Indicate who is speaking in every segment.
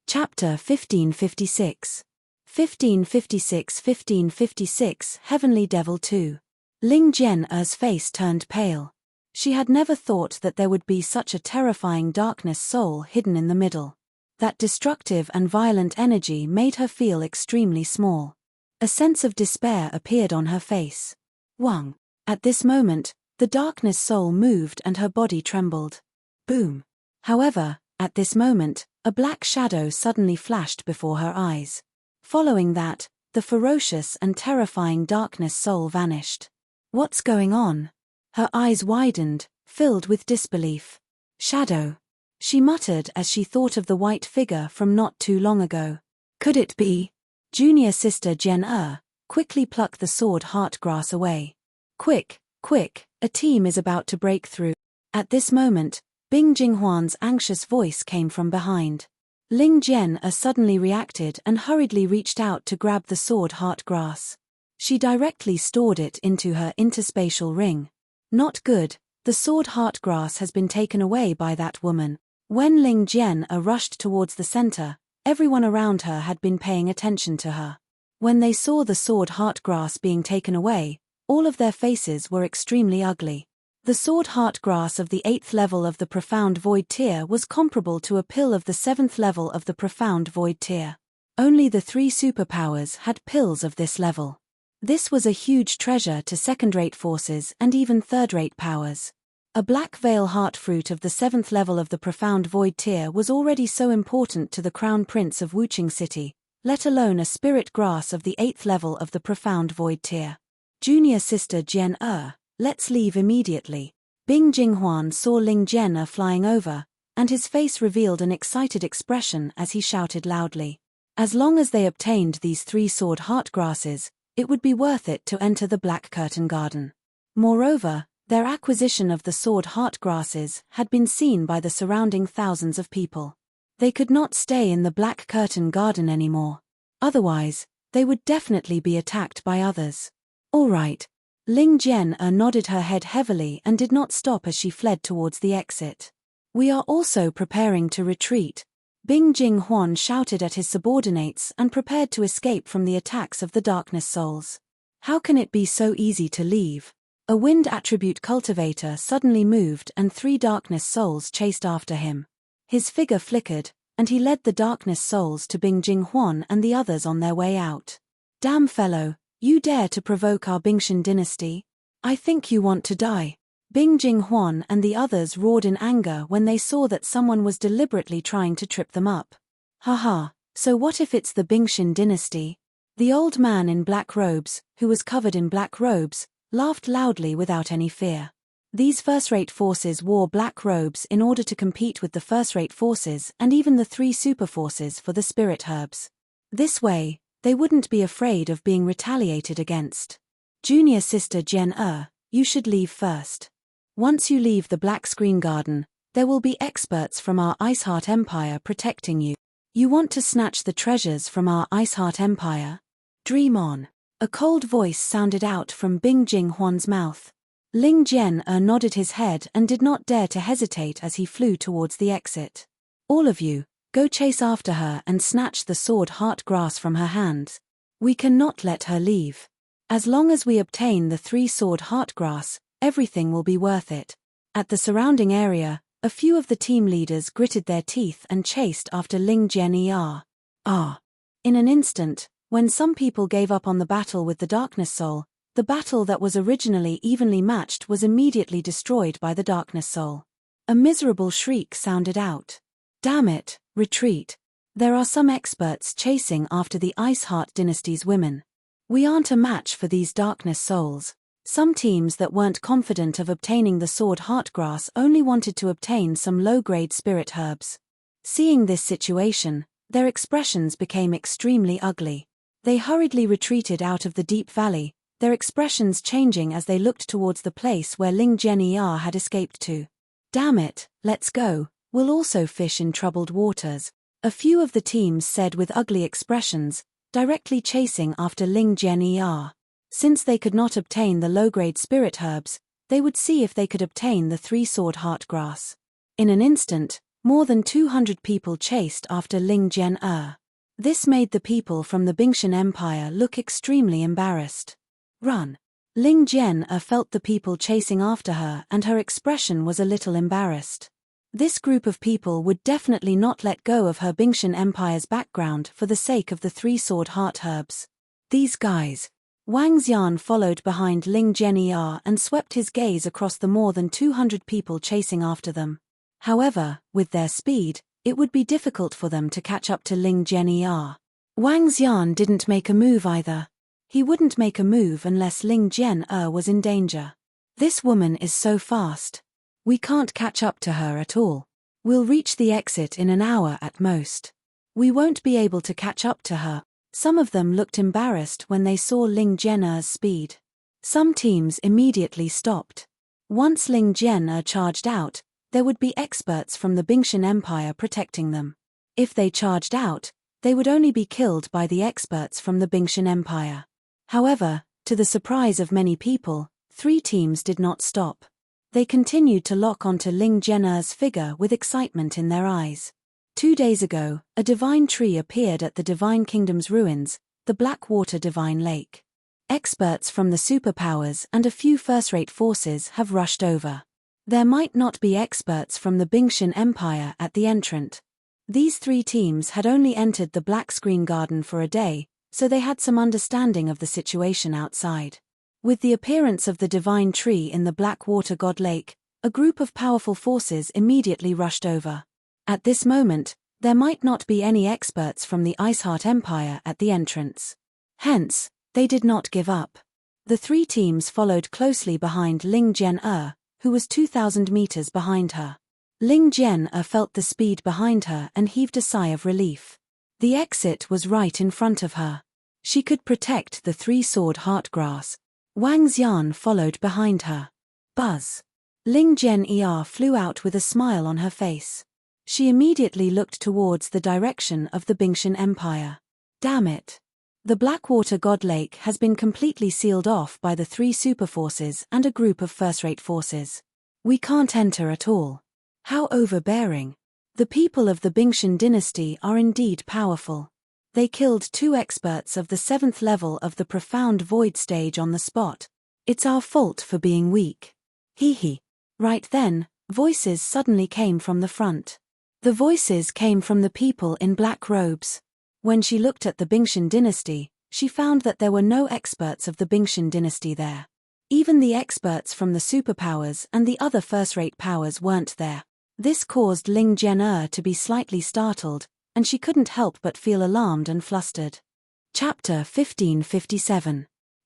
Speaker 1: Chapter 1556. 1556 Heavenly Devil 2. Ling Jian-er's face turned pale. She had never thought that there would be such a terrifying darkness soul hidden in the middle. That destructive and violent energy made her feel extremely small. A sense of despair appeared on her face. Wang. At this moment, the darkness soul moved and her body trembled. Boom. However, at this moment, a black shadow suddenly flashed before her eyes. Following that, the ferocious and terrifying darkness soul vanished. What's going on? Her eyes widened, filled with disbelief. Shadow. She muttered as she thought of the white figure from not too long ago. Could it be? Junior sister Jian-er, quickly pluck the sword heart grass away. Quick, quick, a team is about to break through. At this moment, Bing Jinghuan's anxious voice came from behind. Ling Jian-er suddenly reacted and hurriedly reached out to grab the sword heart grass. She directly stored it into her interspatial ring. Not good, the sword heart grass has been taken away by that woman. When Ling Jian-er rushed towards the center, everyone around her had been paying attention to her. When they saw the sword heart grass being taken away, all of their faces were extremely ugly. The sword heart grass of the 8th level of the profound void tier was comparable to a pill of the 7th level of the profound void tier. Only the 3 superpowers had pills of this level. This was a huge treasure to second-rate forces and even third-rate powers. A black veil heart fruit of the 7th level of the profound void tier was already so important to the crown prince of Wuqing City, let alone a spirit grass of the 8th level of the profound void tier. Junior sister Jian-er, let's leave immediately. Bing Jinghuan saw Ling Jian-er flying over, and his face revealed an excited expression as he shouted loudly. As long as they obtained these 3 sword heart grasses, it would be worth it to enter the Black Curtain Garden. Moreover, their acquisition of the sword heart grasses had been seen by the surrounding thousands of people. They could not stay in the Black Curtain Garden anymore. Otherwise, they would definitely be attacked by others. All right. Ling Jian-er nodded her head heavily and did not stop as she fled towards the exit. We are also preparing to retreat. Bing Jinghuan shouted at his subordinates and prepared to escape from the attacks of the darkness souls. How can it be so easy to leave? A wind attribute cultivator suddenly moved and 3 darkness souls chased after him. His figure flickered, and he led the darkness souls to Bing Jinghuan and the others on their way out. Damn fellow, you dare to provoke our Bingshan dynasty? I think you want to die. Bing Jinghuan and the others roared in anger when they saw that someone was deliberately trying to trip them up. Haha, so what if it's the Bingshan dynasty? The old man in black robes, who was covered in black robes, laughed loudly without any fear. These first-rate forces wore black robes in order to compete with the first-rate forces and even the 3 super forces for the spirit herbs. This way, they wouldn't be afraid of being retaliated against. Junior sister Jian-er, you should leave first. Once you leave the Black Screen Garden, there will be experts from our Ice Heart Empire protecting you. You want to snatch the treasures from our Ice Heart Empire? Dream on. A cold voice sounded out from Bing Jinghuan's mouth. Ling Jian-er nodded his head and did not dare to hesitate as he flew towards the exit. All of you, go chase after her and snatch the sword heart grass from her hands. We cannot let her leave. As long as we obtain the 3 sword heart grass, everything will be worth it. At the surrounding area, a few of the team leaders gritted their teeth and chased after Ling Jian-er. In an instant, when some people gave up on the battle with the darkness soul, the battle that was originally evenly matched was immediately destroyed by the darkness soul. A miserable shriek sounded out. Damn it, retreat. There are some experts chasing after the Ice Heart dynasty's women. We aren't a match for these darkness souls. Some teams that weren't confident of obtaining the sword heart grass only wanted to obtain some low-grade spirit herbs. Seeing this situation, their expressions became extremely ugly. They hurriedly retreated out of the deep valley, their expressions changing as they looked towards the place where Ling Jian-er had escaped to. Damn it, let's go, we'll also fish in troubled waters, a few of the teams said with ugly expressions, directly chasing after Ling Jian-er. Since they could not obtain the low-grade spirit herbs, they would see if they could obtain the 3 sword heart grass. In an instant, More than 200 people chased after Ling Jian. This made the people from the Bingshan Empire look extremely embarrassed. Run! Ling Jian felt the people chasing after her, and her expression was a little embarrassed. This group of people would definitely not let go of her Bingshan Empire's background for the sake of the three-sword heart herbs. These guys. Wang Xian followed behind Ling Jian and swept his gaze across the more than 200 people chasing after them. However, with their speed, it would be difficult for them to catch up to Ling Jian. Wang Xian didn't make a move either. He wouldn't make a move unless Ling Jian was in danger. This woman is so fast. We can't catch up to her at all. We'll reach the exit in an hour at most. We won't be able to catch up to her. Some of them looked embarrassed when they saw Ling Jian's speed. Some teams immediately stopped. Once Ling Jian charged out, there would be experts from the Bingshan Empire protecting them. If they charged out, they would only be killed by the experts from the Bingshan Empire. However, to the surprise of many people, 3 teams did not stop. They continued to lock onto Ling Jian's figure with excitement in their eyes. 2 days ago, a divine tree appeared at the Divine Kingdom's ruins, the Blackwater Divine Lake. Experts from the superpowers and a few first-rate forces have rushed over. There might not be experts from the Bingshan Empire at the entrant. These 3 teams had only entered the Black Screen Garden for a day, so they had some understanding of the situation outside. With the appearance of the divine tree in the Blackwater God Lake, a group of powerful forces immediately rushed over. At this moment, there might not be any experts from the Iceheart Empire at the entrance. Hence, they did not give up. The 3 teams followed closely behind Ling Jian, who was 2,000 meters behind her. Ling Jian felt the speed behind her and heaved a sigh of relief. The exit was right in front of her. She could protect the 3-sword heartgrass. Wang Xian followed behind her. Buzz! Ling Jian flew out with a smile on her face. She immediately looked towards the direction of the Bingshan Empire. Damn it! The Blackwater God Lake has been completely sealed off by the 3 superforces and a group of first-rate forces. We can't enter at all. How overbearing! The people of the Bingshan dynasty are indeed powerful. They killed 2 experts of the 7th level of the Profound Void stage on the spot. It's our fault for being weak. Hee hee. Right then, voices suddenly came from the front. The voices came from the people in black robes. When she looked at the Bingshan dynasty, she found that there were no experts of the Bingshan dynasty there. Even the experts from the superpowers and the other first-rate powers weren't there. This caused Ling Jian to be slightly startled, and she couldn't help but feel alarmed and flustered. Chapter 1557.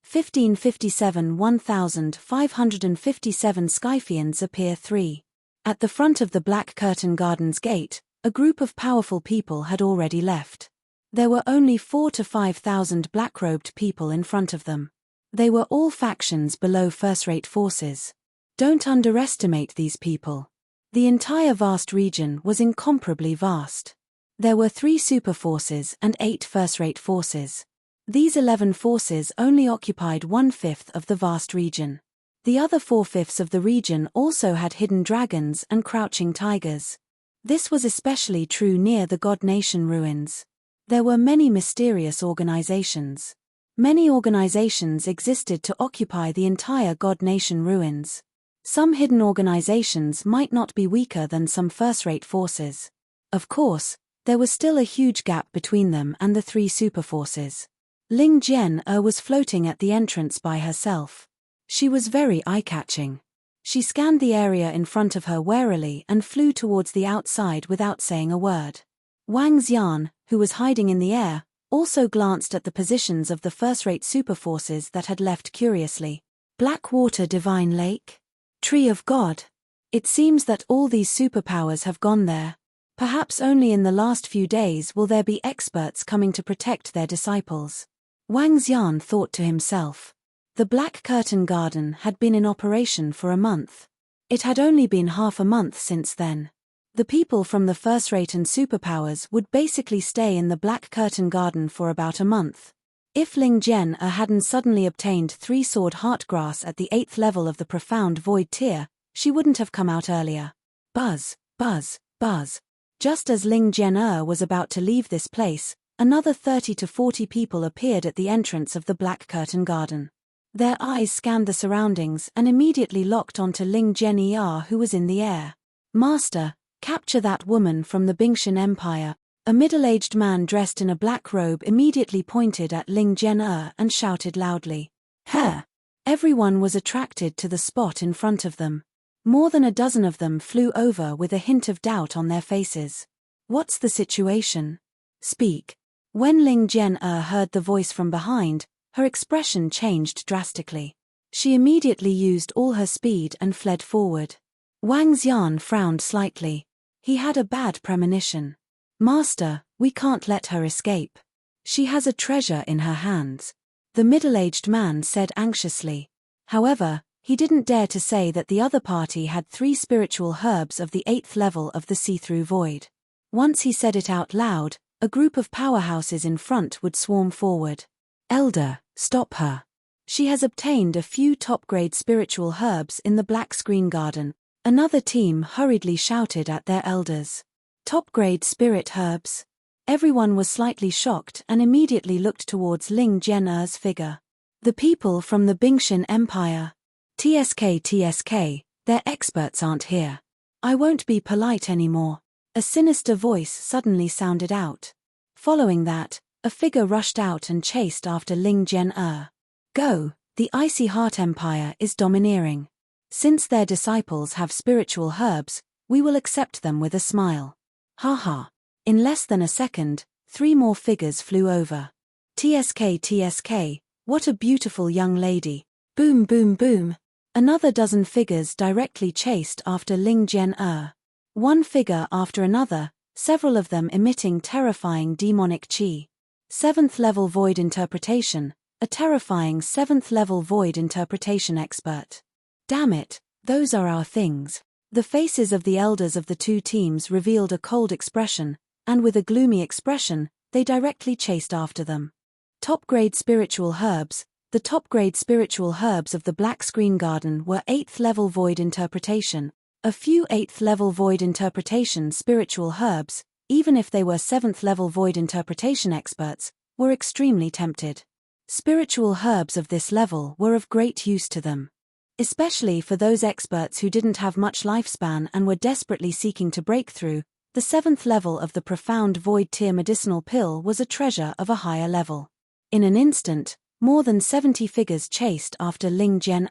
Speaker 1: 1557 1557 Skyfiends appear 3. At the front of the Black Curtain Gardens gate, a group of powerful people had already left. There were only 4,000 to 5,000 black-robed people in front of them. They were all factions below first-rate forces. Don't underestimate these people. The entire vast region was incomparably vast. There were 3 superforces and 8 first-rate forces. These 11 forces only occupied 1/5 of the vast region. The other 4/5 of the region also had hidden dragons and crouching tigers. This was especially true near the God Nation ruins. There were many mysterious organizations. Many organizations existed to occupy the entire God Nation ruins. Some hidden organizations might not be weaker than some first-rate forces. Of course, there was still a huge gap between them and the 3 superforces. Ling Jian was floating at the entrance by herself. She was very eye-catching. She scanned the area in front of her warily and flew towards the outside without saying a word. Wang Xian, who was hiding in the air, also glanced at the positions of the first-rate superforces that had left curiously. Blackwater Divine Lake? Tree of God. It seems that all these superpowers have gone there. Perhaps only in the last few days will there be experts coming to protect their disciples. Wang Xian thought to himself. The Black Curtain Garden had been in operation for a month. It had only been half a month since then. The people from the first-rate and superpowers would basically stay in the Black Curtain Garden for about a month. If Ling Jian hadn't suddenly obtained 3-sword heartgrass at the 8th level of the Profound Void tier, she wouldn't have come out earlier. Buzz, buzz, buzz. Just as Ling Jian was about to leave this place, another 30 to 40 people appeared at the entrance of the Black Curtain Garden. Their eyes scanned the surroundings and immediately locked onto Ling Jian, who was in the air. "Master, capture that woman from the Bingshan Empire." A middle-aged man dressed in a black robe immediately pointed at Ling Jian and shouted loudly, "Her!" Everyone was attracted to the spot in front of them. More than a dozen of them flew over with a hint of doubt on their faces. "What's the situation? Speak." When Ling Jian heard the voice from behind, her expression changed drastically. She immediately used all her speed and fled forward. Wang Xian frowned slightly. He had a bad premonition. "Master, we can't let her escape. She has a treasure in her hands," the middle-aged man said anxiously. However, he didn't dare to say that the other party had 3 spiritual herbs of the 8th level of the see-through void. Once he said it out loud, a group of powerhouses in front would swarm forward. "Elder, stop her. She has obtained a few top-grade spiritual herbs in the Black Screen Garden," another team hurriedly shouted at their elders. Top-grade spirit herbs? Everyone was slightly shocked and immediately looked towards Ling Jian's figure. "The people from the Bingshan Empire. TSK, their experts aren't here. I won't be polite anymore." A sinister voice suddenly sounded out. Following that, a figure rushed out and chased after Ling Jian. "Go, the Icy Heart Empire is domineering. Since their disciples have spiritual herbs, we will accept them with a smile." Haha. In less than a second, 3 more figures flew over. TSK, what a beautiful young lady. Boom boom boom. Another dozen figures directly chased after Ling Jian. One figure after another, several of them emitting terrifying demonic chi. 7th level void interpretation, a terrifying 7th level void interpretation expert. "Damn it, those are our things." The faces of the elders of the 2 teams revealed a cold expression, and with a gloomy expression, they directly chased after them. Top-grade spiritual herbs. The top-grade spiritual herbs of the Black Screen Garden were 8th level void interpretation. A few 8th level void interpretation spiritual herbs, even if they were 7th level void interpretation experts, were extremely tempted. Spiritual herbs of this level were of great use to them. Especially for those experts who didn't have much lifespan and were desperately seeking to break through, the 7th level of the Profound Void Tier medicinal pill was a treasure of a higher level. In an instant, more than 70 figures chased after Ling Jian.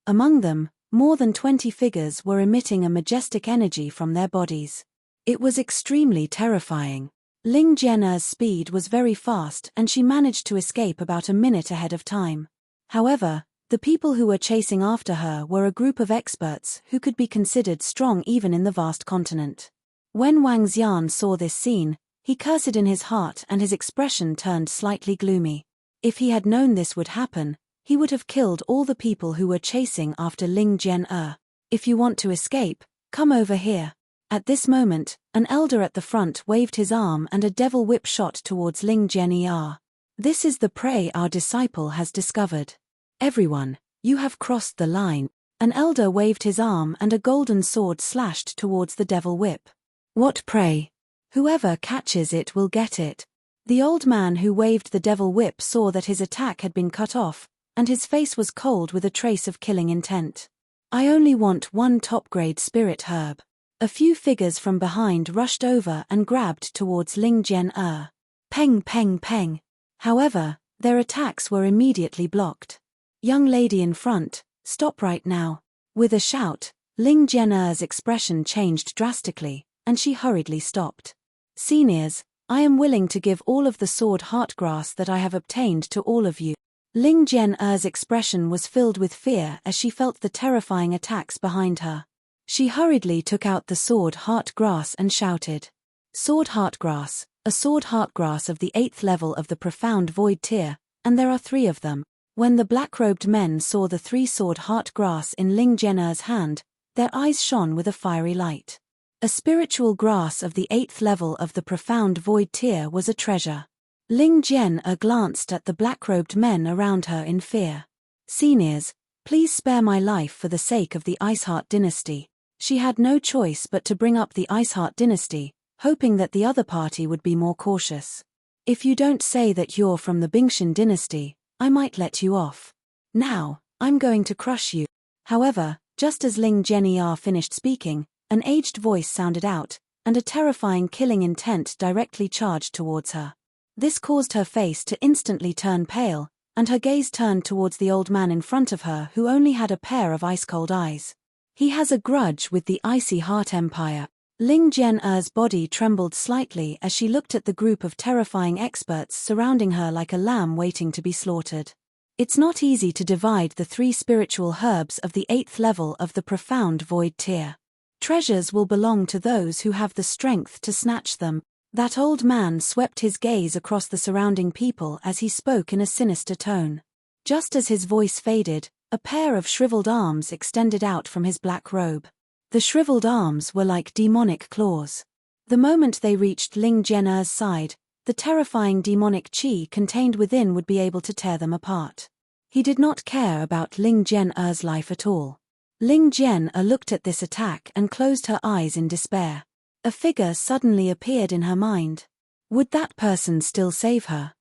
Speaker 1: Among them, more than 20 figures were emitting a majestic energy from their bodies. It was extremely terrifying. Ling Jian's speed was very fast and she managed to escape about a minute ahead of time. However, the people who were chasing after her were a group of experts who could be considered strong even in the vast continent. When Wang Xian saw this scene, he cursed in his heart and his expression turned slightly gloomy. If he had known this would happen, he would have killed all the people who were chasing after Ling Jian. "If you want to escape, come over here." At this moment, an elder at the front waved his arm and a devil whip shot towards Ling Jian. "This is the prey our disciple has discovered. Everyone, you have crossed the line." An elder waved his arm and a golden sword slashed towards the devil whip. "What prey? Whoever catches it will get it." The old man who waved the devil whip saw that his attack had been cut off, and his face was cold with a trace of killing intent. "I only want 1 top-grade spirit herb." A few figures from behind rushed over and grabbed towards Ling Jian. Peng peng peng. However, their attacks were immediately blocked. "Young lady in front, stop right now." With a shout, Ling Jian's expression changed drastically, and she hurriedly stopped. "Seniors, I am willing to give all of the sword heartgrass that I have obtained to all of you." Ling Jian's expression was filled with fear as she felt the terrifying attacks behind her. She hurriedly took out the sword heartgrass and shouted, "Sword heartgrass, a sword heartgrass of the 8th level of the Profound Void Tier, and there are 3 of them." When the black-robed men saw the 3 sword heartgrass in Ling Jian's hand, their eyes shone with a fiery light. A spiritual grass of the 8th level of the Profound Void Tier was a treasure. Ling Jian glanced at the black-robed men around her in fear. "Seniors, please spare my life for the sake of the Iceheart dynasty." She had no choice but to bring up the Iceheart dynasty, hoping that the other party would be more cautious. If you don't say that you're from the Bingshan dynasty, I might let you off. Now, I'm going to crush you. However, just as Ling Zhen finished speaking, an aged voice sounded out, and a terrifying killing intent directly charged towards her. This caused her face to instantly turn pale, and her gaze turned towards the old man in front of her who only had a pair of ice-cold eyes. He has a grudge with the Icy Heart Empire. Ling Zhen's body trembled slightly as she looked at the group of terrifying experts surrounding her like a lamb waiting to be slaughtered. It's not easy to divide the 3 spiritual herbs of the 8th level of the profound void tier. Treasures will belong to those who have the strength to snatch them. That old man swept his gaze across the surrounding people as he spoke in a sinister tone. Just as his voice faded, a pair of shriveled arms extended out from his black robe. The shriveled arms were like demonic claws. The moment they reached Ling Zhen's side, the terrifying demonic qi contained within would be able to tear them apart. He did not care about Ling Zhen's life at all. Ling Zhen looked at this attack and closed her eyes in despair. A figure suddenly appeared in her mind. Would that person still save her?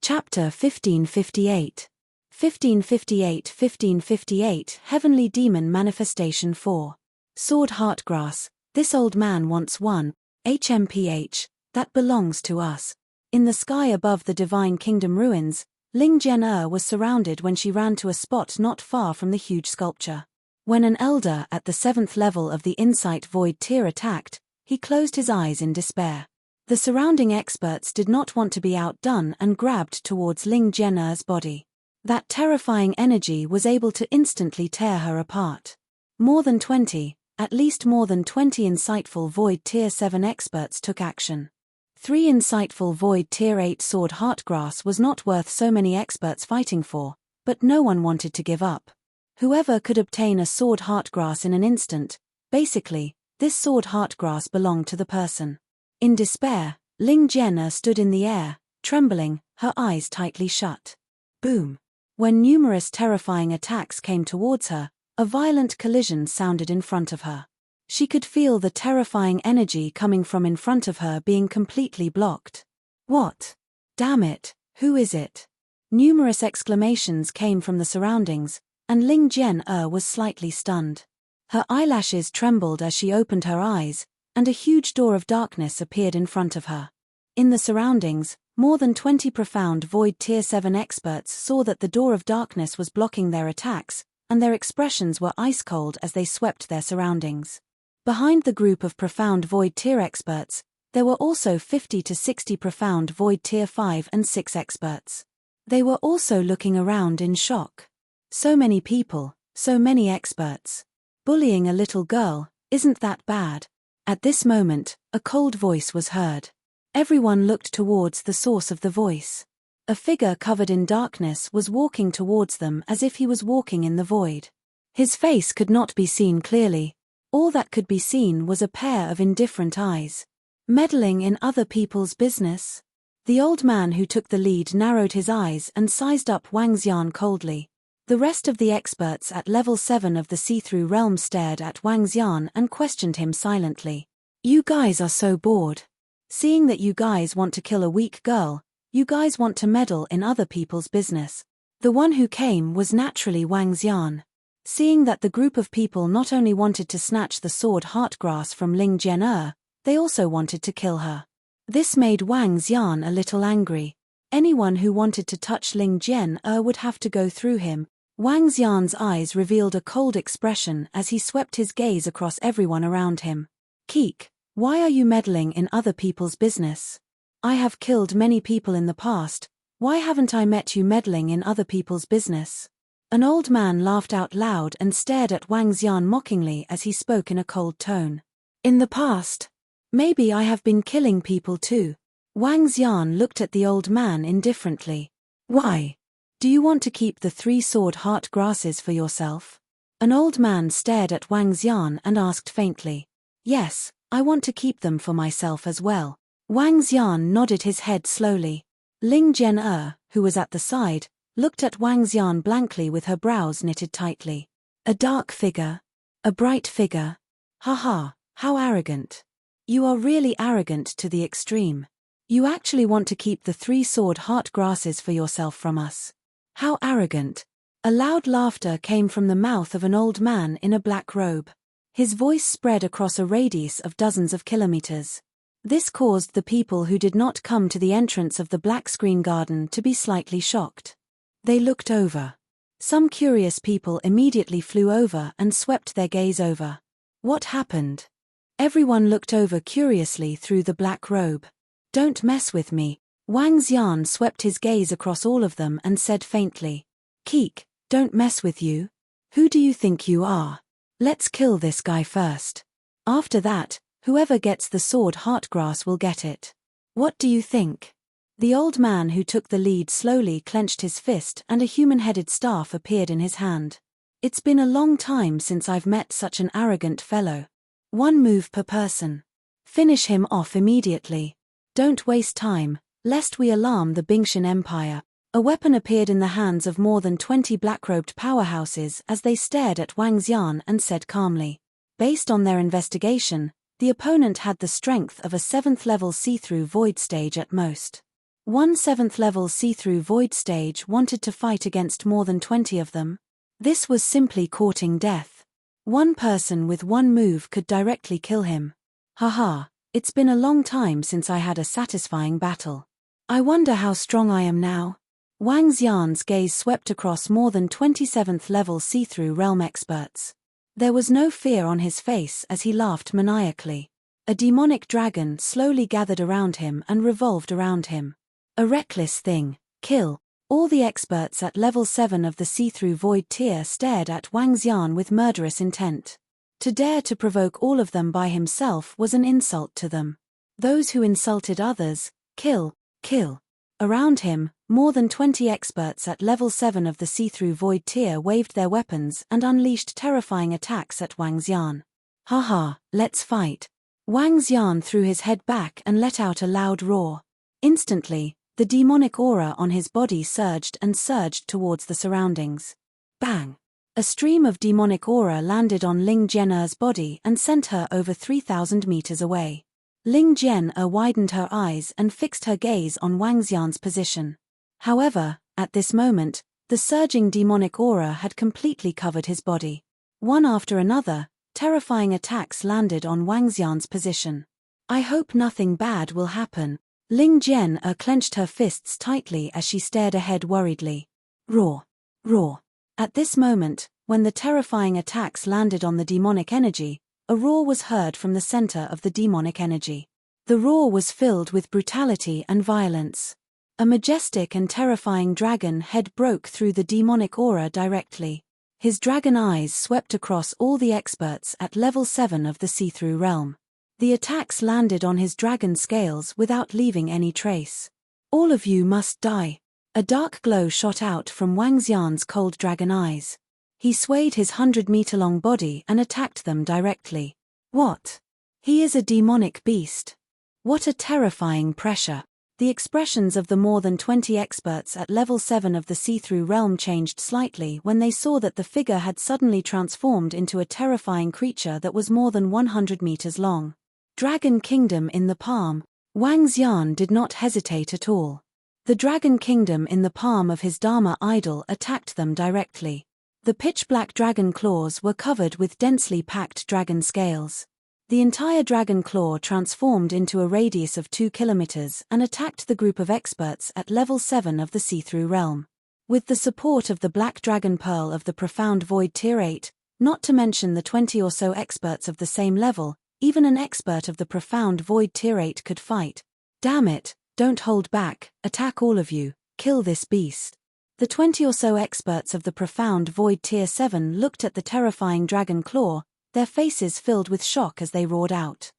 Speaker 1: Chapter 1558. 1558 Heavenly Demon Manifestation 4. Sword Heartgrass, this old man wants one, HMPH, that belongs to us. In the sky above the Divine Kingdom ruins, Ling Zhen was surrounded when she ran to a spot not far from the huge sculpture. When an elder at the 7th level of the Insight Void tier attacked, he closed his eyes in despair. The surrounding experts did not want to be outdone and grabbed towards Ling Zhen's body. That terrifying energy was able to instantly tear her apart. At least more than 20 insightful Void Tier 7 experts took action. 3 insightful Void Tier 8 Sword Heartgrass was not worth so many experts fighting for, but no one wanted to give up. Whoever could obtain a Sword Heartgrass in an instant, basically, this Sword Heartgrass belonged to the person. In despair, Ling Zhen stood in the air, trembling, her eyes tightly shut. Boom! When numerous terrifying attacks came towards her, a violent collision sounded in front of her. She could feel the terrifying energy coming from in front of her being completely blocked. What? Damn it, who is it? Numerous exclamations came from the surroundings, and Ling Zhen was slightly stunned. Her eyelashes trembled as she opened her eyes, and a huge door of darkness appeared in front of her. In the surroundings, more than 20 profound Void Tier 7 experts saw that the door of darkness was blocking their attacks, and their expressions were ice-cold as they swept their surroundings. Behind the group of profound Void Tier experts, there were also 50 to 60 profound Void Tier 5 and 6 experts. They were also looking around in shock. So many people, so many experts. Bullying a little girl, isn't that bad? At this moment, a cold voice was heard. Everyone looked towards the source of the voice. A figure covered in darkness was walking towards them as if he was walking in the void. His face could not be seen clearly. All that could be seen was a pair of indifferent eyes. Meddling in other people's business? The old man who took the lead narrowed his eyes and sized up Wang Xian coldly. The rest of the experts at level 7 of the see-through realm stared at Wang Xian and questioned him silently. You guys are so bored. Seeing that you guys want to kill a weak girl, you guys want to meddle in other people's business. The one who came was naturally Wang Xian. Seeing that the group of people not only wanted to snatch the sword Heartgrass from Ling Zhen, they also wanted to kill her. This made Wang Xian a little angry. Anyone who wanted to touch Ling Zhen would have to go through him. Wang Xian's eyes revealed a cold expression as he swept his gaze across everyone around him. Keek, why are you meddling in other people's business? I have killed many people in the past, why haven't I met you meddling in other people's business? An old man laughed out loud and stared at Wang Xian mockingly as he spoke in a cold tone. In the past? Maybe I have been killing people too. Wang Xian looked at the old man indifferently. Why? Do you want to keep the 3 sword heart grasses for yourself? An old man stared at Wang Xian and asked faintly. Yes, I want to keep them for myself as well. Wang Xian nodded his head slowly. Ling Zhen, who was at the side, looked at Wang Xian blankly with her brows knitted tightly. A dark figure? A bright figure? Haha, how arrogant. You are really arrogant to the extreme. You actually want to keep the three-sword heart grasses for yourself from us. How arrogant. A loud laughter came from the mouth of an old man in a black robe. His voice spread across a radius of dozens of kilometers. This caused the people who did not come to the entrance of the black screen garden to be slightly shocked. They looked over. Some curious people immediately flew over and swept their gaze over. What happened? Everyone looked over curiously through the black robe. Don't mess with me. Wang Xian swept his gaze across all of them and said faintly. Keek, don't mess with you. Who do you think you are? Let's kill this guy first. After that, whoever gets the sword heartgrass will get it. What do you think? The old man who took the lead slowly clenched his fist and a human-headed staff appeared in his hand. It's been a long time since I've met such an arrogant fellow. One move per person. Finish him off immediately. Don't waste time, lest we alarm the Bingshan Empire. A weapon appeared in the hands of more than 20 black-robed powerhouses as they stared at Wang Xian and said calmly. Based on their investigation, the opponent had the strength of a 7th-level see-through void stage at most. One 7th-level see-through void stage wanted to fight against more than 20 of them. This was simply courting death. One person with one move could directly kill him. Haha, it's been a long time since I had a satisfying battle. I wonder how strong I am now. Wang Xian's gaze swept across more than 27th-level see-through realm experts. There was no fear on his face as he laughed maniacally. A demonic dragon slowly gathered around him and revolved around him. A reckless thing, kill. All the experts at level 7 of the see-through void tier stared at Wang Xian with murderous intent. To dare to provoke all of them by himself was an insult to them. Those who insulted others, kill. Around him, more than 20 experts at level 7 of the see-through void tier waved their weapons and unleashed terrifying attacks at Wang Xian. Haha, let's fight. Wang Xian threw his head back and let out a loud roar. Instantly, the demonic aura on his body surged and surged towards the surroundings. Bang! A stream of demonic aura landed on Ling Jian'er's body and sent her over 3,000 meters away. Ling Jian'er widened her eyes and fixed her gaze on Wang Xian's position. However, at this moment, the surging demonic aura had completely covered his body. One after another, terrifying attacks landed on Wang Xian's position. I hope nothing bad will happen. Ling Jian'er clenched her fists tightly as she stared ahead worriedly. Roar! Roar! At this moment, when the terrifying attacks landed on the demonic energy, a roar was heard from the center of the demonic energy. The roar was filled with brutality and violence. A majestic and terrifying dragon head broke through the demonic aura directly. His dragon eyes swept across all the experts at level 7 of the see-through realm. The attacks landed on his dragon scales without leaving any trace. All of you must die. A dark glow shot out from Wang Xian's cold dragon eyes. He swayed his 100-meter-long body and attacked them directly. What? He is a demonic beast. What a terrifying pressure. The expressions of the more than 20 experts at level 7 of the see-through realm changed slightly when they saw that the figure had suddenly transformed into a terrifying creature that was more than 100 meters long. Dragon Kingdom in the palm. Wang Xian did not hesitate at all. The Dragon Kingdom in the palm of his Dharma idol attacked them directly. The pitch-black dragon claws were covered with densely packed dragon scales. The entire dragon claw transformed into a radius of 2 kilometers and attacked the group of experts at level 7 of the see-through realm. With the support of the black dragon pearl of the profound void tier 8, not to mention the 20 or so experts of the same level, even an expert of the profound void tier 8 could fight. Damn it, don't hold back, attack all of you, kill this beast. The 20 or so experts of the profound void tier 7 looked at the terrifying dragon claw, their faces filled with shock as they roared out.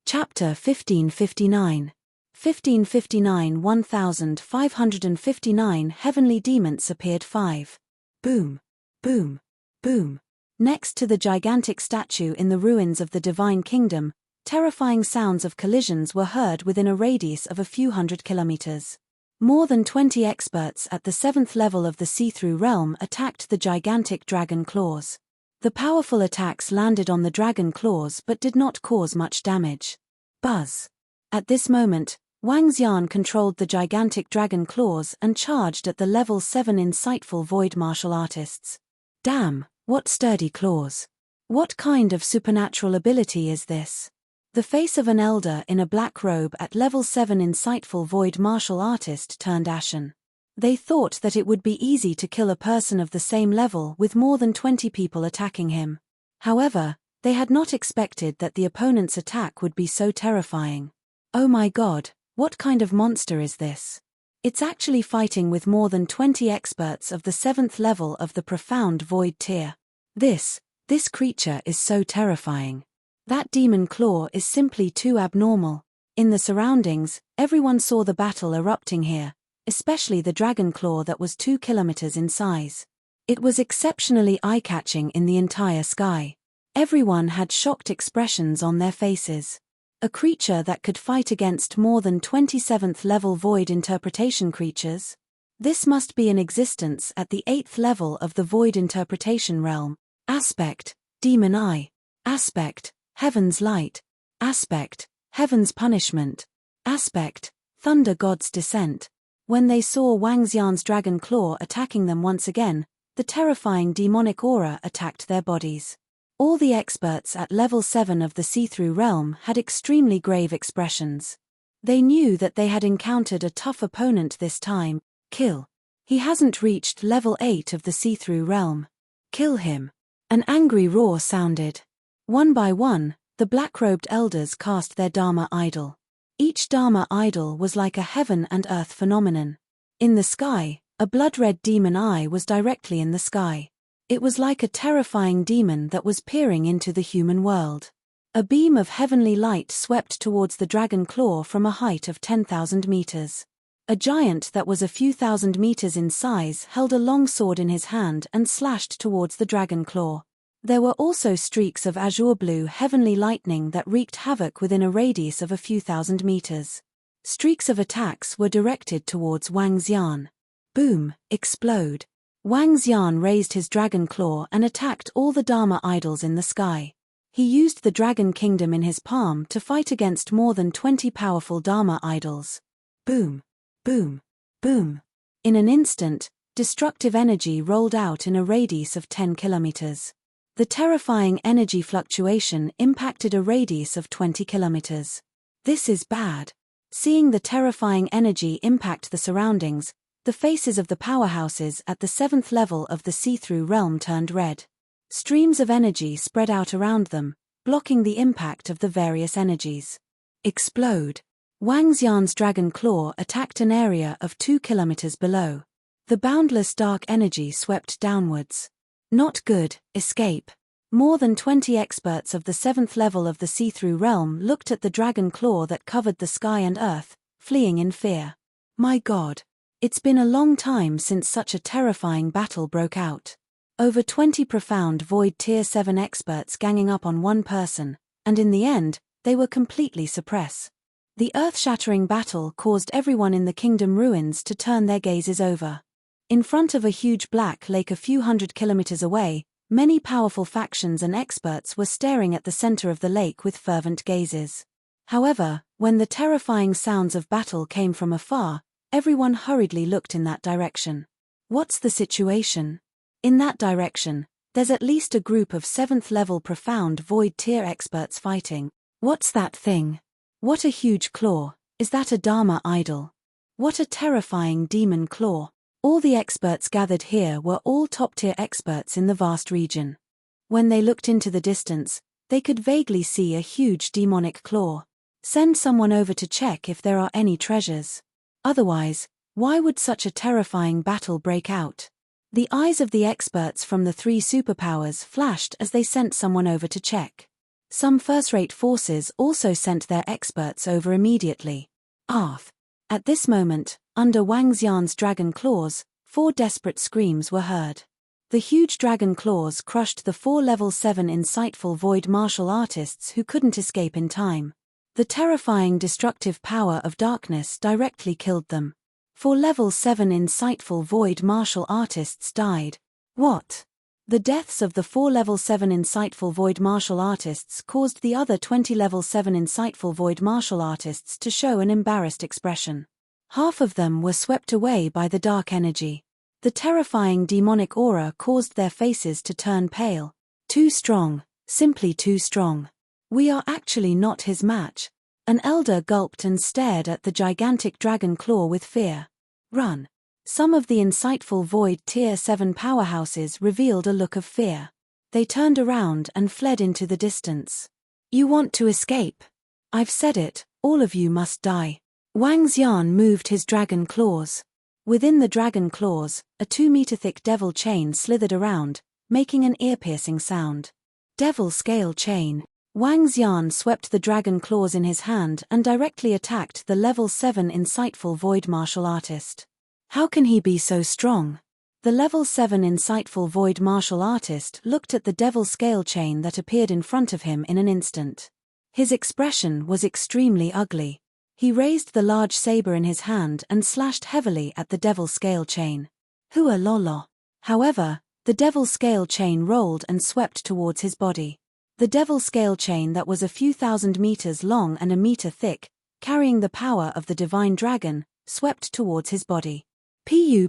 Speaker 1: Chapter 1559. 1559 1559 Heavenly demons appeared 5. Boom. Boom. Boom. Next to the gigantic statue in the ruins of the Divine Kingdom, terrifying sounds of collisions were heard within a radius of a few hundred kilometers. More than 20 experts at the 7th level of the see-through realm attacked the gigantic dragon claws. The powerful attacks landed on the dragon claws but did not cause much damage. Buzz. At this moment, Wang Xian controlled the gigantic dragon claws and charged at the level 7 insightful void martial artists. Damn, what sturdy claws. What kind of supernatural ability is this? The face of an elder in a black robe at level 7 insightful void martial artist turned ashen. They thought that it would be easy to kill a person of the same level with more than 20 people attacking him. However, they had not expected that the opponent's attack would be so terrifying. Oh my god, what kind of monster is this? It's actually fighting with more than 20 experts of the 7th level of the profound void tier. This creature is so terrifying. That demon claw is simply too abnormal. In the surroundings, everyone saw the battle erupting here, especially the dragon claw that was 2 kilometers in size. It was exceptionally eye-catching in the entire sky. Everyone had shocked expressions on their faces. A creature that could fight against more than 27th level void interpretation creatures? This must be in existence at the 8th level of the void interpretation realm. Aspect, demon eye. Aspect, heaven's light. Aspect, heaven's punishment. Aspect, thunder god's descent. When they saw Wang Xian's dragon claw attacking them once again, the terrifying demonic aura attacked their bodies. All the experts at level 7 of the see-through realm had extremely grave expressions. They knew that they had encountered a tough opponent this time. Kill. He hasn't reached level 8 of the see-through realm. Kill him. An angry roar sounded. One by one, the black-robed elders cast their Dharma idol. Each Dharma idol was like a heaven and earth phenomenon. In the sky, a blood-red demon eye was directly in the sky. It was like a terrifying demon that was peering into the human world. A beam of heavenly light swept towards the dragon claw from a height of 10,000 meters. A giant that was a few thousand meters in size held a long sword in his hand and slashed towards the dragon claw. There were also streaks of azure blue heavenly lightning that wreaked havoc within a radius of a few thousand meters. Streaks of attacks were directed towards Wang Xian. Boom, explode. Wang Xian raised his dragon claw and attacked all the Dharma idols in the sky. He used the Dragon Kingdom in his palm to fight against more than 20 powerful Dharma idols. Boom, boom, boom. In an instant, destructive energy rolled out in a radius of 10 kilometers. The terrifying energy fluctuation impacted a radius of 20 kilometers. This is bad. Seeing the terrifying energy impact the surroundings, the faces of the powerhouses at the 7th level of the see-through realm turned red. Streams of energy spread out around them, blocking the impact of the various energies. Explode. Wang Xian's dragon claw attacked an area of 2 kilometers below. The boundless dark energy swept downwards. Not good, escape. More than 20 experts of the 7th level of the see-through realm looked at the dragon claw that covered the sky and earth, fleeing in fear. My god. It's been a long time since such a terrifying battle broke out. Over 20 profound void tier 7 experts ganging up on one person, and in the end, they were completely suppressed. The earth-shattering battle caused everyone in the kingdom ruins to turn their gazes over. In front of a huge black lake a few hundred kilometers away, many powerful factions and experts were staring at the center of the lake with fervent gazes. However, when the terrifying sounds of battle came from afar, everyone hurriedly looked in that direction. What's the situation? In that direction, there's at least a group of 7th level profound void tier experts fighting. What's that thing? What a huge claw. Is that a Dharma idol? What a terrifying demon claw. All the experts gathered here were all top-tier experts in the vast region. When they looked into the distance, they could vaguely see a huge demonic claw. Send someone over to check if there are any treasures. Otherwise, why would such a terrifying battle break out? The eyes of the experts from the 3 superpowers flashed as they sent someone over to check. Some first-rate forces also sent their experts over immediately. At this moment, under Wang Xian's dragon claws, 4 desperate screams were heard. The huge dragon claws crushed the 4 level 7 insightful void martial artists who couldn't escape in time. The terrifying destructive power of darkness directly killed them. 4 level 7 insightful void martial artists died. What? The deaths of the 4 Level 7 Insightful Void martial artists caused the other 20 Level 7 Insightful Void martial artists to show an embarrassed expression. Half of them were swept away by the dark energy. The terrifying demonic aura caused their faces to turn pale. Too strong, simply too strong. We are actually not his match. An elder gulped and stared at the gigantic dragon claw with fear. Run. Some of the Insightful Void Tier 7 powerhouses revealed a look of fear. They turned around and fled into the distance. You want to escape? I've said it, all of you must die. Wang Xian moved his dragon claws. Within the dragon claws, a 2-meter-thick devil chain slithered around, making an ear-piercing sound. Devil scale chain. Wang Xian swept the dragon claws in his hand and directly attacked the level 7 Insightful Void martial artist. How can he be so strong? The level 7 Insightful Void martial artist looked at the devil scale chain that appeared in front of him in an instant. His expression was extremely ugly. He raised the large saber in his hand and slashed heavily at the devil scale chain. Hua lolo. However, the devil scale chain rolled and swept towards his body. The devil scale chain that was a few thousand meters long and a meter thick, carrying the power of the divine dragon, swept towards his body. Pu.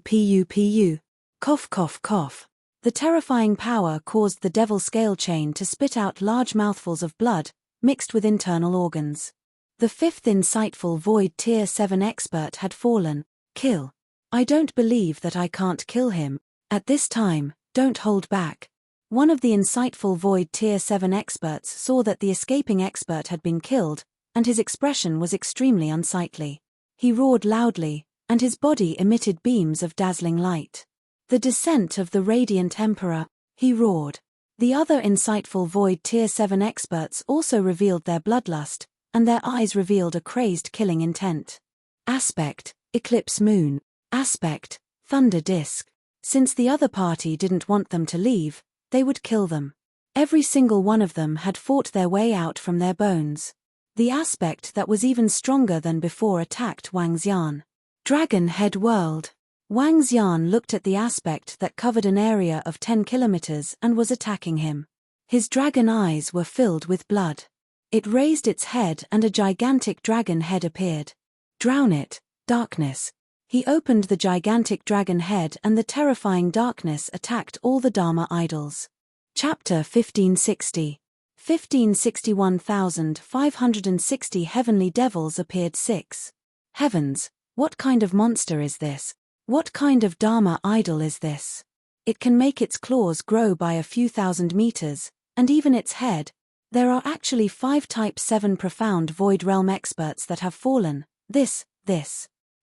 Speaker 1: Cough cough cough. The terrifying power caused the devil scale chain to spit out large mouthfuls of blood, mixed with internal organs. The 5th Insightful Void Tier 7 expert had fallen. Kill. I don't believe that I can't kill him. At this time, don't hold back. One of the Insightful Void Tier 7 experts saw that the escaping expert had been killed, and his expression was extremely unsightly. He roared loudly, and his body emitted beams of dazzling light. The descent of the Radiant Emperor, he roared. The other Insightful Void Tier 7 experts also revealed their bloodlust, and their eyes revealed a crazed killing intent. Aspect, Eclipse Moon. Aspect, Thunder Disk. Since the other party didn't want them to leave, they would kill them. Every single one of them had fought their way out from their bones. The aspect that was even stronger than before attacked Wang Xian. Dragon Head World. Wang Xian looked at the aspect that covered an area of 10 kilometers and was attacking him. His dragon eyes were filled with blood. It raised its head and a gigantic dragon head appeared. Drown it, darkness. He opened the gigantic dragon head and the terrifying darkness attacked all the Dharma idols. Chapter 1560. 1561,560 heavenly devils appeared. 6. Heavens, what kind of monster is this? What kind of Dharma idol is this? It can make its claws grow by a few thousand meters, and even its head. There are actually 5 Type 7 profound Void Realm experts that have fallen. This.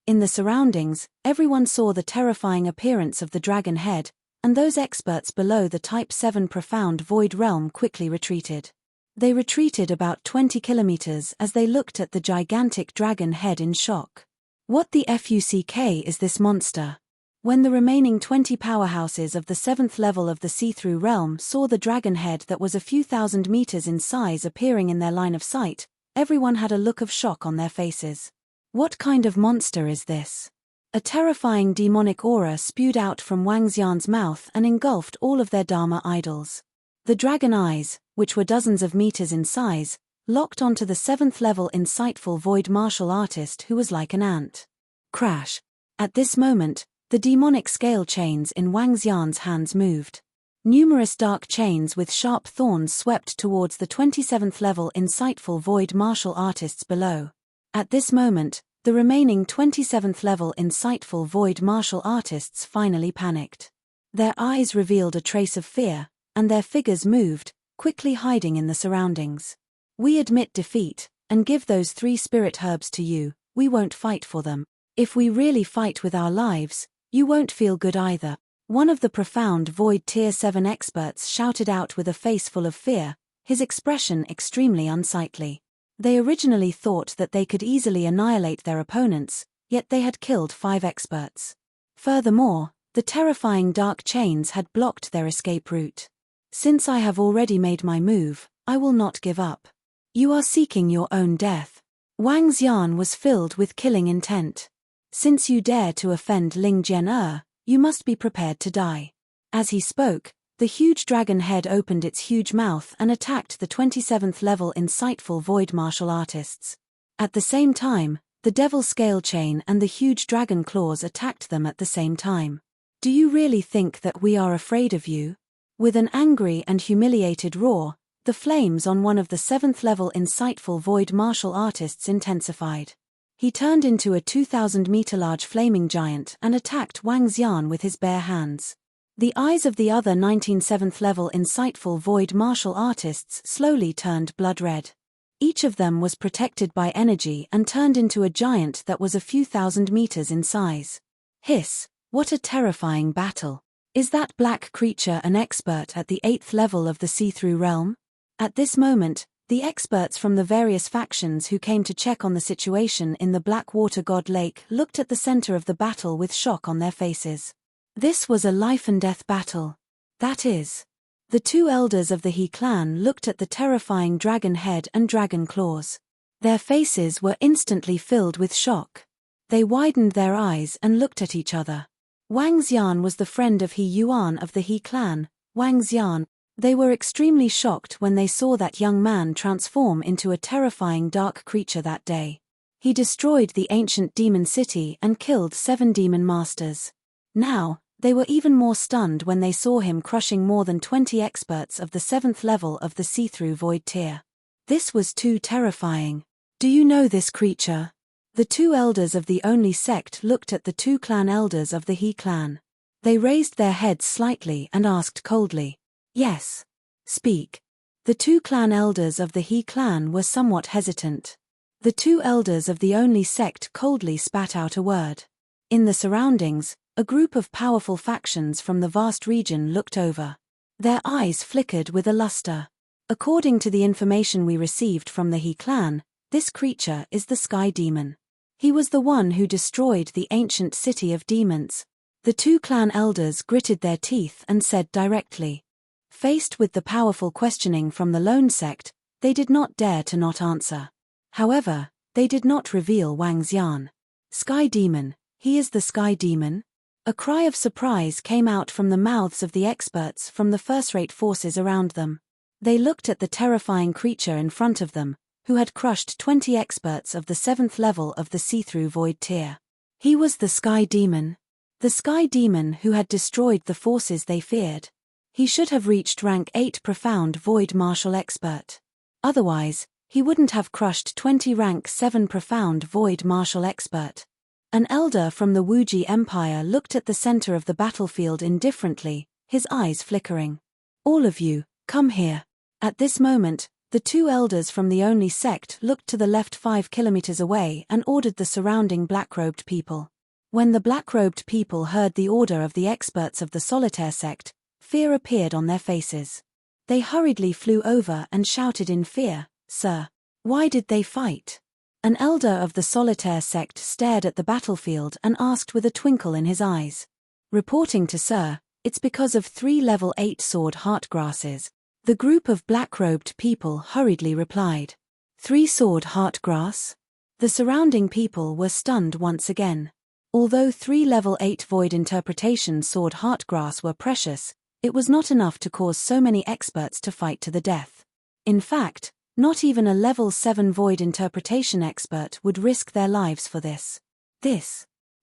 Speaker 1: In the surroundings, everyone saw the terrifying appearance of the dragon head, and those experts below the Type 7 profound Void Realm quickly retreated. They retreated about 20 kilometers as they looked at the gigantic dragon head in shock. What the fuck is this monster? When the remaining 20 powerhouses of the 7th level of the see-through realm saw the dragon head that was a few thousand meters in size appearing in their line of sight, everyone had a look of shock on their faces. What kind of monster is this? A terrifying demonic aura spewed out from Wang Xian's mouth and engulfed all of their Dharma idols. The dragon eyes, which were dozens of meters in size, locked onto the 7th level Insightful Void martial artist who was like an ant. Crash. At this moment, the demonic scale chains in Wang Xian's hands moved. Numerous dark chains with sharp thorns swept towards the 27th level Insightful Void martial artists below. At this moment, the remaining 27th level Insightful Void martial artists finally panicked. Their eyes revealed a trace of fear, and their figures moved, quickly hiding in the surroundings. We admit defeat, and give those 3 spirit herbs to you. We won't fight for them. If we really fight with our lives, you won't feel good either. One of the profound Void Tier 7 experts shouted out with a face full of fear, his expression extremely unsightly. They originally thought that they could easily annihilate their opponents, yet they had killed 5 experts. Furthermore, the terrifying dark chains had blocked their escape route. Since I have already made my move, I will not give up. You are seeking your own death. Wang Xian was filled with killing intent. Since you dare to offend Ling Jian, you must be prepared to die. As he spoke, The huge dragon head opened its huge mouth and attacked the 27th level insightful void martial artists. At the same time, the devil scale chain and the huge dragon claws attacked them at the same time. Do you really think that we are afraid of you? With an angry and humiliated roar, the flames on one of the 7th level insightful void martial artists intensified. He turned into a 2,000-meter large flaming giant and attacked Wang Xian with his bare hands. The eyes of the other 19 7th level insightful void martial artists slowly turned blood red. Each of them was protected by energy and turned into a giant that was a few thousand meters in size. Hiss, what a terrifying battle. Is that black creature an expert at the 8th level of the see-through realm? At this moment, the experts from the various factions who came to check on the situation in the Blackwater God Lake looked at the center of the battle with shock on their faces. This was a life-and-death battle. That is. The two elders of the He clan looked at the terrifying dragon head and dragon claws. Their faces were instantly filled with shock. They widened their eyes and looked at each other. Wang Xian was the friend of He Yuan of the He clan, Wang Xian. They were extremely shocked when they saw that young man transform into a terrifying dark creature that day. He destroyed the ancient demon city and killed 7 demon masters. Now, they were even more stunned when they saw him crushing more than 20 experts of the 7th level of the see-through void tier. This was too terrifying. Do you know this creature? The two elders of the only sect looked at the two clan elders of the He clan. They raised their heads slightly and asked coldly, "Yes. Speak." The two clan elders of the He clan were somewhat hesitant. The two elders of the only sect coldly spat out a word. In the surroundings, a group of powerful factions from the vast region looked over. Their eyes flickered with a luster. According to the information we received from the He clan, this creature is the Sky Demon. He was the one who destroyed the ancient city of demons. The two clan elders gritted their teeth and said directly. Faced with the powerful questioning from the lone sect, they did not dare to not answer. However, they did not reveal Wang Xian. Sky Demon, he is the Sky Demon? A cry of surprise came out from the mouths of the experts from the first-rate forces around them. They looked at the terrifying creature in front of them, who had crushed 20 experts of the 7th level of the see-through void tier. He was the Sky Demon. The Sky Demon who had destroyed the forces they feared. He should have reached rank 8 profound void martial expert. Otherwise, he wouldn't have crushed 20 rank 7 profound void martial expert. An elder from the Wuji Empire looked at the center of the battlefield indifferently, his eyes flickering. All of you, come here. At this moment, the two elders from the only sect looked to the left 5 kilometers away and ordered the surrounding black-robed people. When the black-robed people heard the order of the experts of the solitaire sect, fear appeared on their faces. They hurriedly flew over and shouted in fear, "Sir, why did they fight?" An elder of the solitaire sect stared at the battlefield and asked with a twinkle in his eyes. Reporting to Sir, it's because of 3 level 8 sword heartgrasses. The group of black-robed people hurriedly replied. 3 sword heartgrass? The surrounding people were stunned once again. Although 3 level 8 void interpretation sword heartgrass were precious, it was not enough to cause so many experts to fight to the death. In fact, not even a level 7 void interpretation expert would risk their lives for this.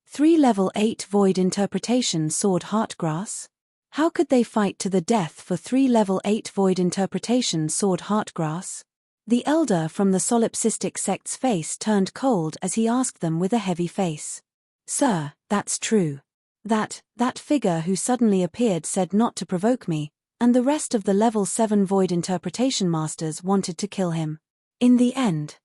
Speaker 1: 3 level 8 void interpretation sword heartgrass? How could they fight to the death for 3 level 8 void interpretation sword heartgrass? The elder from the solipsistic sect's face turned cold as he asked them with a heavy face. "Sir, that's true. That figure who suddenly appeared said not to provoke me, and the rest of the level 7 void interpretation masters wanted to kill him. In the end,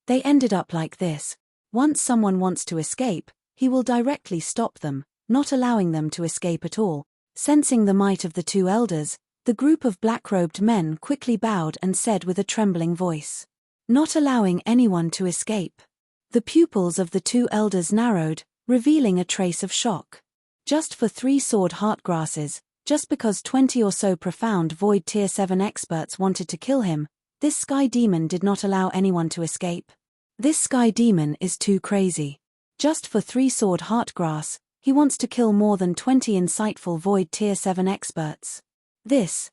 Speaker 1: they ended up like this. Once someone wants to escape, he will directly stop them, not allowing them to escape at all." Sensing the might of the two elders, the group of black-robed men quickly bowed and said with a trembling voice, "Not allowing anyone to escape." The pupils of the two elders narrowed, revealing a trace of shock. Just for 3 sword heartgrasses, just because 20 or so profound void tier 7 experts wanted to kill him, this Sky Demon did not allow anyone to escape. This Sky Demon is too crazy. Just for 3 sword heartgrass, He wants to kill more than 20 insightful Void Tier 7 experts. This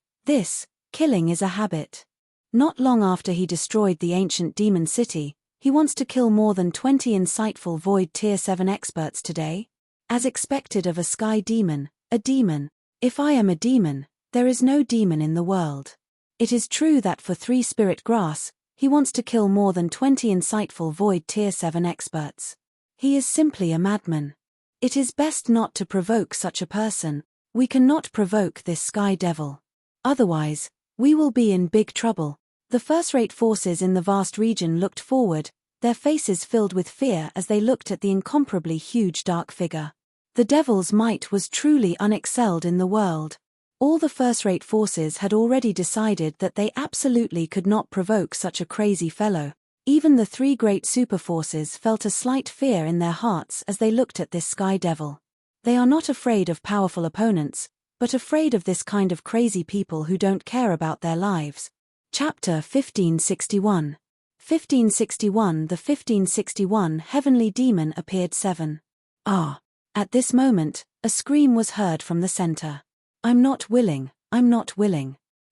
Speaker 1: killing is a habit. Not long after he destroyed the ancient demon city, he wants to kill more than 20 insightful Void Tier 7 experts today. As expected of a sky demon, a demon. If I am a demon, there is no demon in the world. It is true that for 3 spirit grass, he wants to kill more than 20 insightful Void Tier 7 experts. He is simply a madman. It is best not to provoke such a person. We cannot provoke this sky devil. Otherwise, we will be in big trouble. The first-rate forces in the vast region looked forward, their faces filled with fear as they looked at the incomparably huge dark figure. The devil's might was truly unexcelled in the world. All the first-rate forces had already decided that they absolutely could not provoke such a crazy fellow. Even the 3 great superforces felt a slight fear in their hearts as they looked at this sky devil. They are not afraid of powerful opponents, but afraid of this kind of crazy people who don't care about their lives. Chapter 1561. 1561. The 1561 heavenly demon appeared 7. At this moment, a scream was heard from the center. I'm not willing.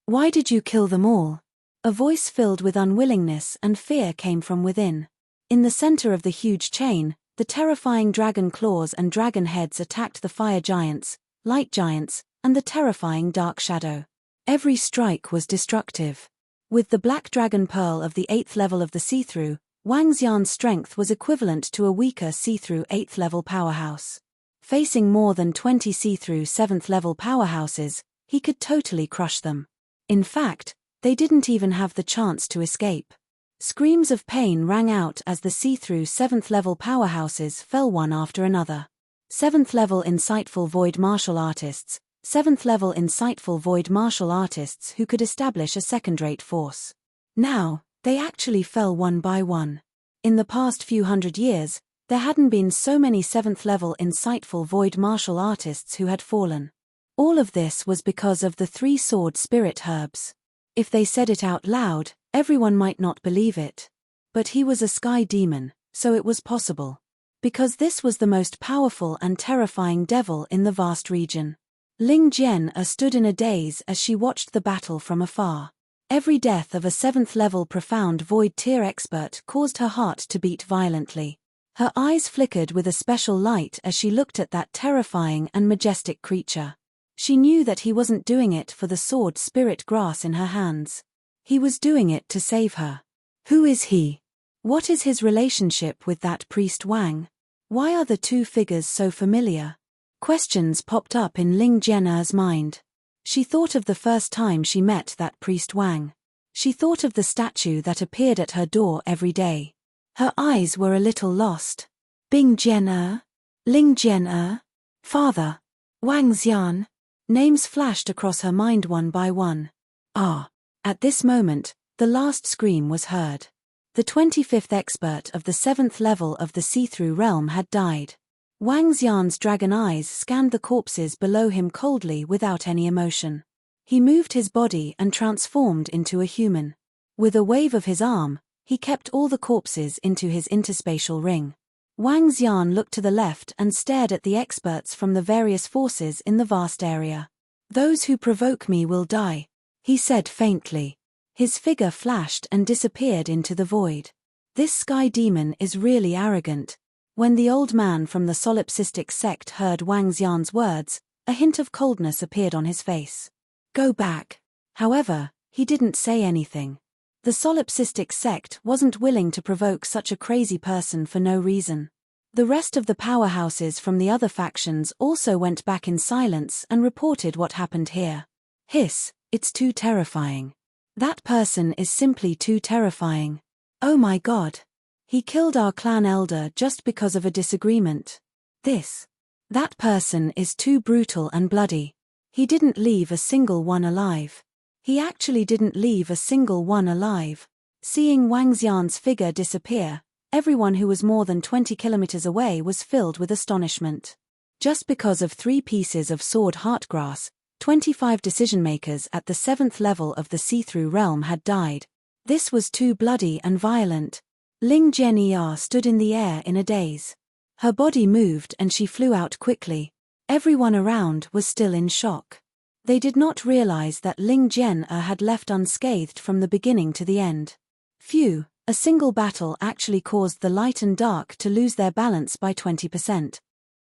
Speaker 1: Why did you kill them all? A voice filled with unwillingness and fear came from within. In the center of the huge chain, the terrifying dragon claws and dragon heads attacked the fire giants, light giants, and the terrifying dark shadow. Every strike was destructive. With the black dragon pearl of the 8th level of the see-through, Wang Xian's strength was equivalent to a weaker see-through 8th level powerhouse. Facing more than 20 see-through 7th level powerhouses, he could totally crush them. In fact, they didn't even have the chance to escape. Screams of pain rang out as the see-through 7th level powerhouses fell one after another. 7th level insightful void martial artists, 7th level insightful void martial artists who could establish a second-rate force. Now, they actually fell one by one. In the past few hundred years, there hadn't been so many 7th level insightful void martial artists who had fallen. All of this was because of the 3 sword spirit herbs. If they said it out loud, everyone might not believe it. But he was a sky demon, so it was possible. Because this was the most powerful and terrifying devil in the vast region. Ling Jian stood in a daze as she watched the battle from afar. Every death of a 7th level profound void tier expert caused her heart to beat violently. Her eyes flickered with a special light as she looked at that terrifying and majestic creature. She knew that he wasn't doing it for the sword spirit grass in her hands. He was doing it to save her. Who is he? What is his relationship with that priest Wang? Why are the 2 figures so familiar? Questions popped up in Ling Jian's mind. She thought of the first time she met that priest Wang. She thought of the statue that appeared at her door every day. Her eyes were a little lost. Bing Jian? Ling Jian? Father? Wang Xian? Names flashed across her mind one by one. At this moment, the last scream was heard. The 25th expert of the 7th level of the see-through realm had died. Wang Xian's dragon eyes scanned the corpses below him coldly without any emotion. He moved his body and transformed into a human. With a wave of his arm, he kept all the corpses into his interspatial ring. Wang Xian looked to the left and stared at the experts from the various forces in the vast area. Those who provoke me will die, he said faintly. His figure flashed and disappeared into the void. This sky demon is really arrogant. When the old man from the solipsistic sect heard Wang Xian's words, a hint of coldness appeared on his face. Go back. However, he didn't say anything. The solipsistic sect wasn't willing to provoke such a crazy person for no reason. The rest of the powerhouses from the other factions also went back in silence and reported what happened here. Hiss, it's too terrifying. That person is simply too terrifying. Oh my God. He killed our clan elder just because of a disagreement. That person is too brutal and bloody. He didn't leave a single one alive. He actually didn't leave a single one alive. Seeing Wang Xian's figure disappear, everyone who was more than 20 kilometers away was filled with astonishment. Just because of 3 pieces of sword heartgrass, 25 decision-makers at the 7th level of the see-through realm had died. This was too bloody and violent. Ling Jian stood in the air in a daze. Her body moved and she flew out quickly. Everyone around was still in shock. They did not realize that Ling Jian-er had left unscathed from the beginning to the end. Phew, a single battle actually caused the light and dark to lose their balance by 20%.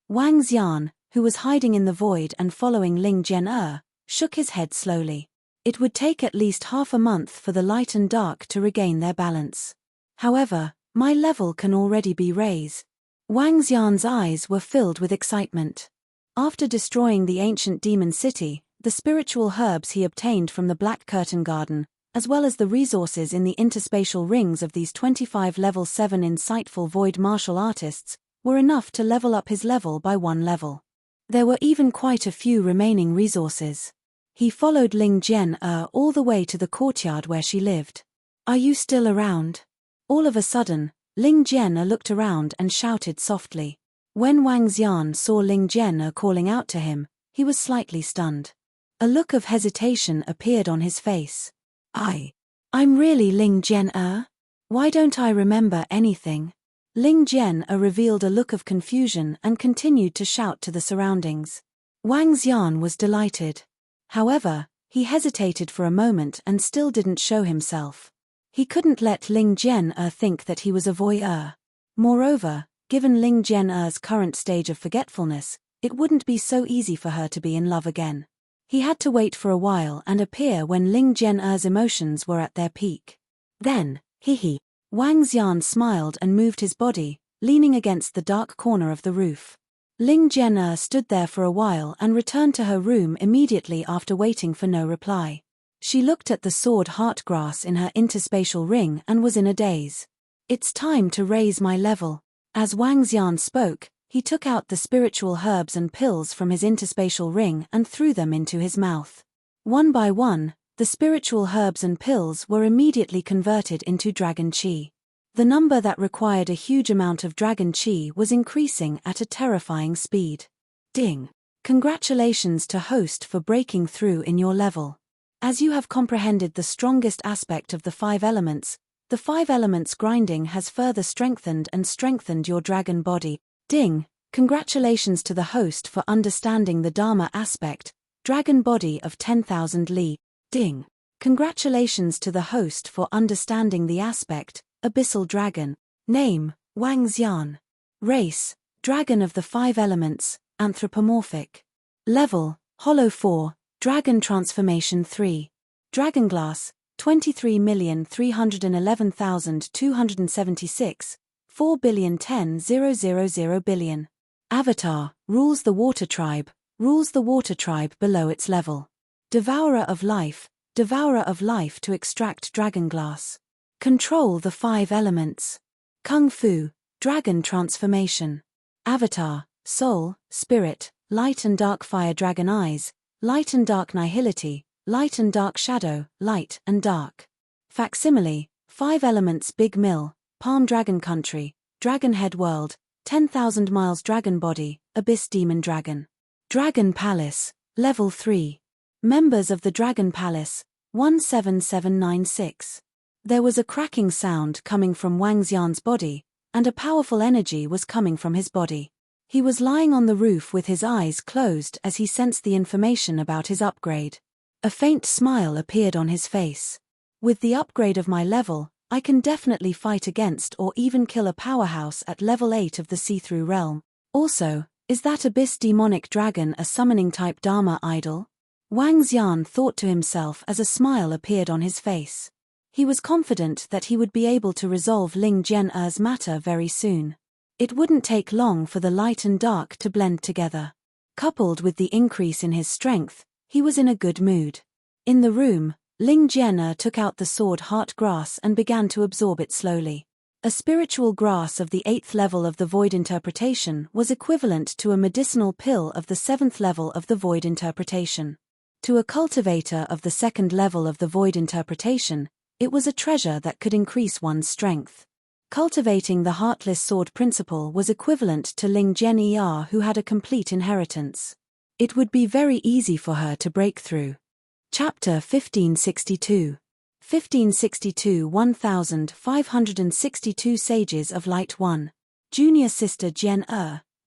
Speaker 1: Wang Xian, who was hiding in the void and following Ling Jian-er, shook his head slowly. It would take at least half a month for the light and dark to regain their balance. However, my level can already be raised. Wang Xian's eyes were filled with excitement. After destroying the ancient demon city, the spiritual herbs he obtained from the Black Curtain Garden, as well as the resources in the interspatial rings of these 25 level 7 insightful void martial artists, were enough to level up his level by 1 level. There were even quite a few remaining resources. He followed Ling Jian-er all the way to the courtyard where she lived. "Are you still around?" All of a sudden, Ling Jian-er looked around and shouted softly. When Wang Xian saw Ling Jian-er calling out to him, he was slightly stunned. A look of hesitation appeared on his face. I'm really Ling Jian-er? Why don't I remember anything?" Ling Jian-er revealed a look of confusion and continued to shout to the surroundings. Wang Xian was delighted. However, he hesitated for a moment and still didn't show himself. He couldn't let Ling Jian-er think that he was a voyeur. Moreover, given Ling Jian-er's current stage of forgetfulness, it wouldn't be so easy for her to be in love again. He had to wait for a while and appear when Ling Jian-er's emotions were at their peak. Then, Wang Xian smiled and moved his body, leaning against the dark corner of the roof. Ling Jian-er stood there for a while and returned to her room immediately after waiting for no reply. She looked at the sword heartgrass in her interspatial ring and was in a daze. "It's time to raise my level." As Wang Xian spoke, he took out the spiritual herbs and pills from his interspatial ring and threw them into his mouth. One by one, the spiritual herbs and pills were immediately converted into dragon qi. The number that required a huge amount of dragon qi was increasing at a terrifying speed. Ding! Congratulations to host for breaking through in your level. As you have comprehended the strongest aspect of the 5 elements, the 5 elements grinding has further strengthened your dragon body. Ding! Congratulations to the host for understanding the Dharma aspect, dragon body of 10,000 li. Ding! Congratulations to the host for understanding the aspect, abyssal dragon. Name, Wang Xian. Race, dragon of the 5 elements, anthropomorphic. Level, Hollow 4, dragon transformation 3. Dragonglass, 23,311,276, 4,010,000 billion. Avatar, rules the water tribe below its level. Devourer of life to extract dragonglass. Control the 5 elements. Kung Fu, dragon transformation. Avatar, soul, spirit, light and dark fire dragon eyes, light and dark nihility, light and dark shadow, light and dark. Facsimile, 5 elements big mill, palm dragon country, dragon head world, 10,000 miles dragon body, abyss demon dragon. Dragon Palace, level 3. Members of the Dragon Palace, 17796. There was a cracking sound coming from Wang Xian's body, and a powerful energy was coming from his body. He was lying on the roof with his eyes closed as he sensed the information about his upgrade. A faint smile appeared on his face. With the upgrade of my level, I can definitely fight against or even kill a powerhouse at level 8 of the see-through realm. Also, is that abyss demonic dragon a summoning type Dharma idol? Wang Xian thought to himself as a smile appeared on his face. He was confident that he would be able to resolve Ling Jian-er's matter very soon. It wouldn't take long for the light and dark to blend together. Coupled with the increase in his strength, he was in a good mood. In the room, Ling Jian-er took out the sword heart grass and began to absorb it slowly. A spiritual grass of the 8th level of the void interpretation was equivalent to a medicinal pill of the 7th level of the void interpretation. To a cultivator of the 2nd level of the void interpretation, it was a treasure that could increase one's strength. Cultivating the Heartless Sword principle was equivalent to Ling Jian-er, who had a complete inheritance. It would be very easy for her to break through. Chapter 1562. 1562 1562 Sages of Light 1. Junior sister Jen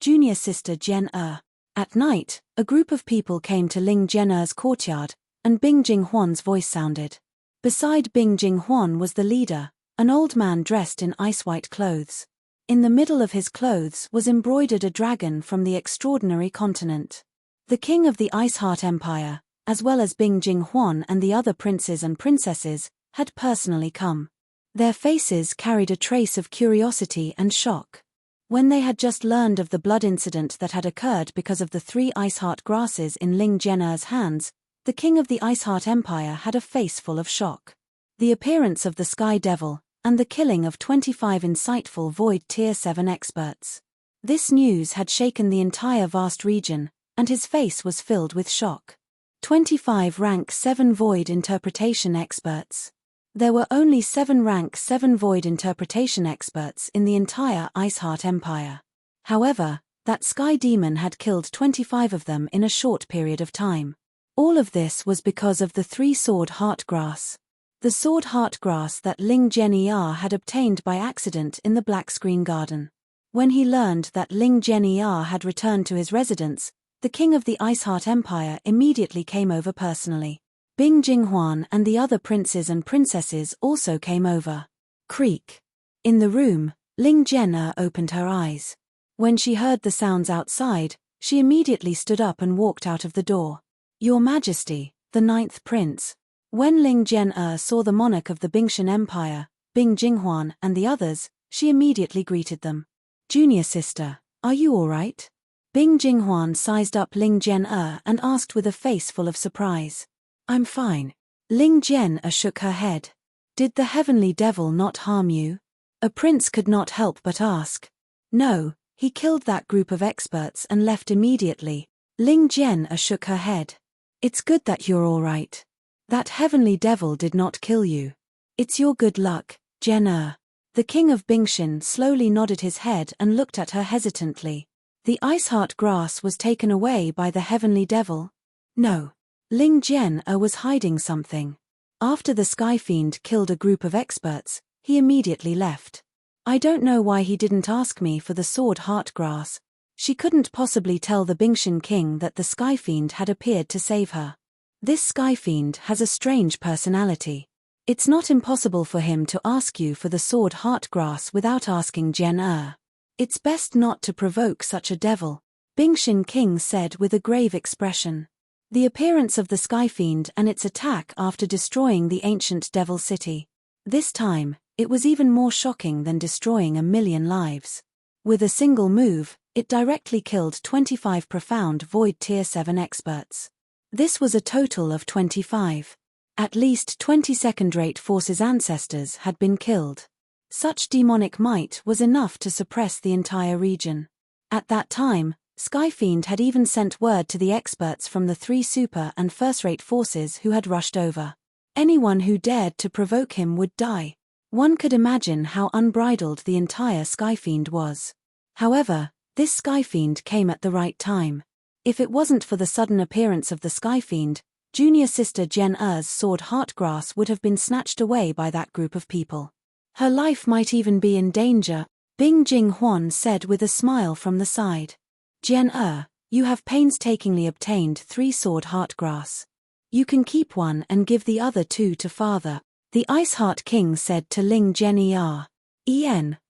Speaker 1: junior sister Jen At night, a group of people came to Ling Jian's courtyard, and Bing Jinghuan's voice sounded. Beside Bing Jinghuan was the leader, an old man dressed in ice-white clothes. In the middle of his clothes was embroidered a dragon from the extraordinary continent. The king of the Ice Heart Empire, as well as Bing Jinghuan and the other princes and princesses, had personally come. Their faces carried a trace of curiosity and shock. When they had just learned of the blood incident that had occurred because of the 3 Ice Heart grasses in Ling Jian's hands, the king of the Ice Heart Empire had a face full of shock. The appearance of the Sky Devil, and the killing of 25 insightful Void Tier 7 experts. This news had shaken the entire vast region, and his face was filled with shock. 25 Rank 7 Void Interpretation experts. There were only 7 Rank 7 Void Interpretation experts in the entire Ice Heart Empire. However, that Sky Demon had killed 25 of them in a short period of time. All of this was because of the 3 Sword Heart Grass. The Sword Heart Grass that Ling Jian had obtained by accident in the Black Screen Garden. When he learned that Ling Jian had returned to his residence, the king of the Ice Heart Empire immediately came over personally. Bing Jinghuan and the other princes and princesses also came over. Creak. In the room, Ling Jian opened her eyes. When she heard the sounds outside, she immediately stood up and walked out of the door. Your Majesty, the 9th Prince. When Ling Jian saw the monarch of the Bingshan Empire, Bing Jinghuan and the others, she immediately greeted them. Junior sister, are you all right? Bing Jinghuan sized up Ling Jian and asked with a face full of surprise. I'm fine. Ling Jian shook her head. Did the heavenly devil not harm you? A prince could not help but ask. No, he killed that group of experts and left immediately. Ling Jian shook her head. It's good that you're all right. That heavenly devil did not kill you. It's your good luck, Jian. The king of Bingshan slowly nodded his head and looked at her hesitantly. The Ice Heart Grass was taken away by the heavenly devil? No. Ling Jian was hiding something. After the Sky Fiend killed a group of experts, he immediately left. I don't know why he didn't ask me for the Sword Heart Grass. She couldn't possibly tell the Bingshan king that the Sky Fiend had appeared to save her. This Sky Fiend has a strange personality. It's not impossible for him to ask you for the Sword Heart Grass without asking Jian. It's best not to provoke such a devil, Bingshan king said with a grave expression. The appearance of the Sky Fiend and its attack after destroying the ancient Devil City. This time, it was even more shocking than destroying 1,000,000 lives. With a single move, it directly killed 25 profound Void Tier 7 experts. This was a total of 25. At least 20 second-rate Forces ancestors had been killed. Such demonic might was enough to suppress the entire region. At that time, Skyfiend had even sent word to the experts from the 3 super and first-rate forces who had rushed over. Anyone who dared to provoke him would die. One could imagine how unbridled the entire Skyfiend was. However, this Skyfiend came at the right time. If it wasn't for the sudden appearance of the Skyfiend, junior sister Jian's sword Heartgrass would have been snatched away by that group of people. Her life might even be in danger, Bing Jinghuan said with a smile from the side. Jian, you have painstakingly obtained 3 sword Heartgrass. You can keep one and give the other 2 to father, the Ice Heart King said to Ling Jian.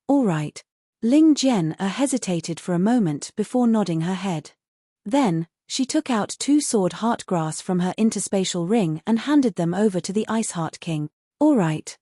Speaker 1: All right. Ling Jian hesitated for a moment before nodding her head. Then, she took out 2 sword Heartgrass from her interspatial ring and handed them over to the Ice Heart King. All right.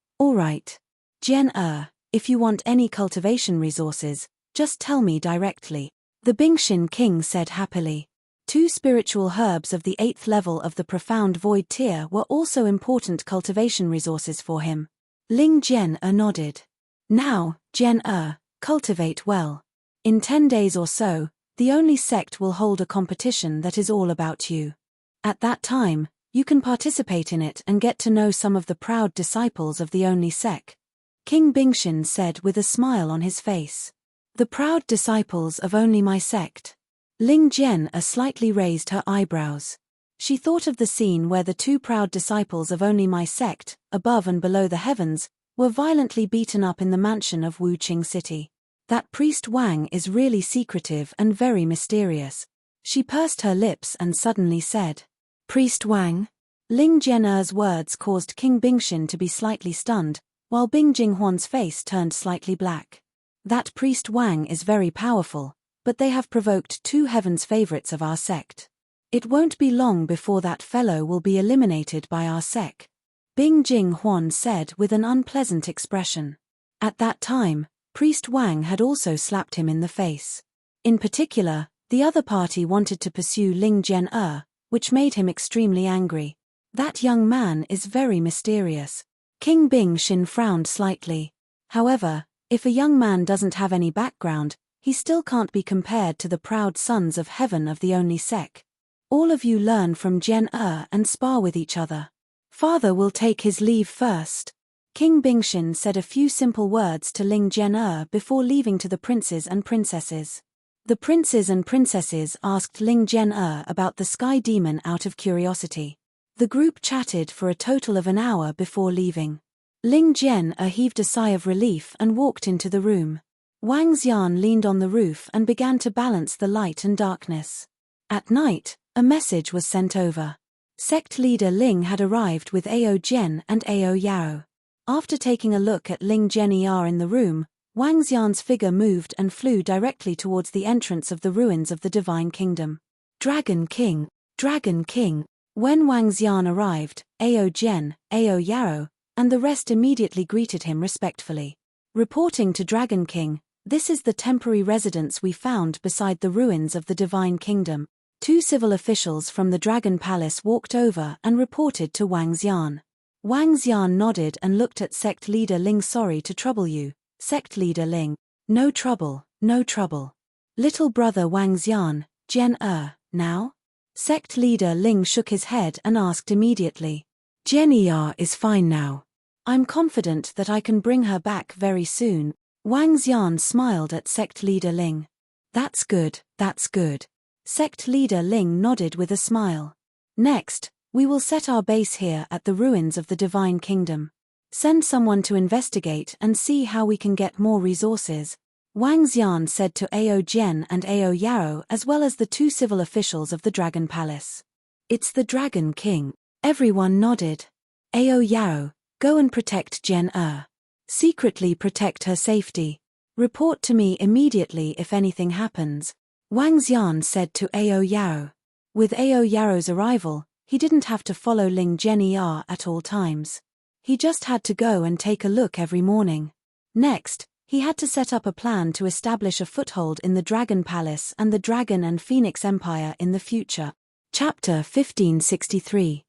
Speaker 1: Jian, if you want any cultivation resources, just tell me directly. The Bingshan King said happily. 2 spiritual herbs of the 8th level of the Profound Void tier were also important cultivation resources for him. Ling Jian nodded. Now, Jian, cultivate well. In 10 days or so, the only sect will hold a competition that is all about you. At that time, you can participate in it and get to know some of the proud disciples of the only sect. King Bingshan said with a smile on his face. The proud disciples of only my sect. Ling Jian slightly raised her eyebrows. She thought of the scene where the 2 proud disciples of only my sect, above and below the heavens, were violently beaten up in the mansion of Wu Qing City. That priest Wang is really secretive and very mysterious. She pursed her lips and suddenly said, Priest Wang? Ling Jian'er's words caused King Bingxin to be slightly stunned, while Bing Jinghuan's face turned slightly black. That priest Wang is very powerful, but they have provoked 2 heaven's favorites of our sect. It won't be long before that fellow will be eliminated by our sect, Bing Jinghuan said with an unpleasant expression. At that time, priest Wang had also slapped him in the face. In particular, the other party wanted to pursue Ling Jian'er, which made him extremely angry. That young man is very mysterious. King Bingxin frowned slightly. However, if a young man doesn't have any background, he still can't be compared to the proud sons of heaven of the only sect. All of you learn from Jian'er and spar with each other. Father will take his leave first. King Bingxin said a few simple words to Ling Jian'er before leaving to the princes and princesses. The princes and princesses asked Ling Jian'er about the sky demon out of curiosity. The group chatted for a total of an hour before leaving. Ling Jian'er heaved a sigh of relief and walked into the room. Wang Xian leaned on the roof and began to balance the light and darkness. At night, a message was sent over. Sect leader Ling had arrived with Ao Jian and Ao Yao. After taking a look at Ling Jian'er in the room, Wang Xian's figure moved and flew directly towards the entrance of the ruins of the Divine Kingdom. Dragon King! Dragon King! When Wang Xian arrived, Ao Jian, Ao Yao, and the rest immediately greeted him respectfully. Reporting to Dragon King, this is the temporary residence we found beside the ruins of the Divine Kingdom. 2 civil officials from the Dragon Palace walked over and reported to Wang Xian. Wang Xian nodded and looked at sect leader Ling. Sorry to trouble you, sect leader Ling. No trouble, no trouble. Little brother Wang Xian, Jian'er, now? Sect leader Ling shook his head and asked immediately. Jian'er is fine now. I'm confident that I can bring her back very soon. Wang Xian smiled at sect leader Ling. That's good, that's good. Sect leader Ling nodded with a smile. Next, we will set our base here at the ruins of the Divine Kingdom. Send someone to investigate and see how we can get more resources. Wang Xian said to Ao Jian and Ao Yao as well as the 2 civil officials of the Dragon Palace. It's the Dragon King. Everyone nodded. Ao Yao, go and protect Jian'er. Secretly protect her safety. Report to me immediately if anything happens. Wang Xian said to Ao Yao. With Ao Yao's arrival, he didn't have to follow Ling Jian'er at all times. He just had to go and take a look every morning. Next, he had to set up a plan to establish a foothold in the Dragon Palace and the Dragon and Phoenix Empire in the future. Chapter 1563.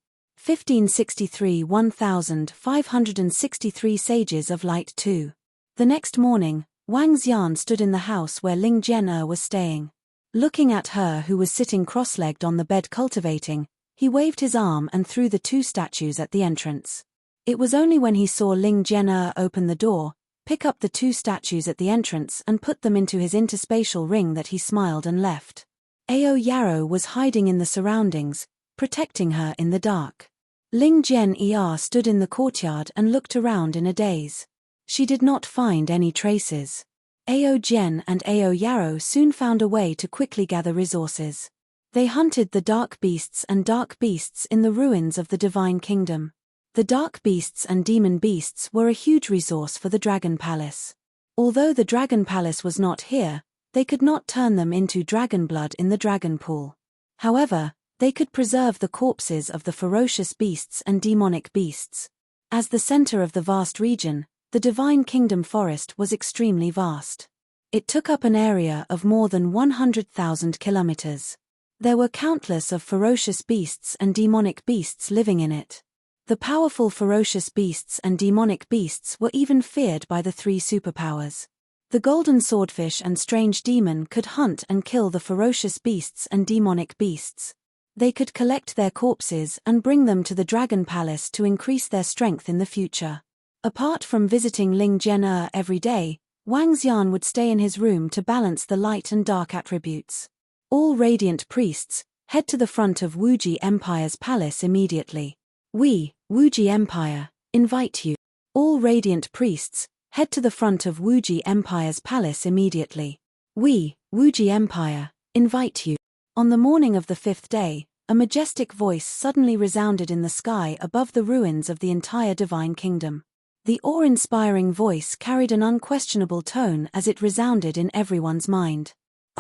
Speaker 1: 1563 1563 Sages of Light 2. The next morning, Wang Xian stood in the house where Ling Jian'er was staying. Looking at her who was sitting cross-legged on the bed cultivating, he waved his arm and threw the 2 statues at the entrance. It was only when he saw Ling Jian'er open the door, pick up the 2 statues at the entrance and put them into his interspatial ring that he smiled and left. Ao Yao was hiding in the surroundings, protecting her in the dark. Ling Jian'er stood in the courtyard and looked around in a daze. She did not find any traces. Ao Jian and Ao Yao soon found a way to quickly gather resources. They hunted the dark beasts in the ruins of the Divine Kingdom. The dark beasts and demon beasts were a huge resource for the Dragon Palace. Although the Dragon Palace was not here, they could not turn them into dragon blood in the dragon pool. However, they could preserve the corpses of the ferocious beasts and demonic beasts. As the center of the vast region, the Divine Kingdom forest was extremely vast. It took up an area of more than 100,000 kilometers. There were countless of ferocious beasts and demonic beasts living in it. The powerful ferocious beasts and demonic beasts were even feared by the 3 superpowers. The golden swordfish and strange demon could hunt and kill the ferocious beasts and demonic beasts. They could collect their corpses and bring them to the Dragon Palace to increase their strength in the future. Apart from visiting Ling Jian'er every day, Wang Xian would stay in his room to balance the light and dark attributes. All radiant priests, head to the front of Wuji Empire's palace immediately. We, Wuji Empire, invite you. All radiant priests, Head to the front of Wuji Empire's palace immediately. We, Wuji Empire, invite you. On the morning of the 5th day, a majestic voice suddenly resounded in the sky above the ruins of the entire divine kingdom. The awe-inspiring voice carried an unquestionable tone as it resounded in everyone's mind.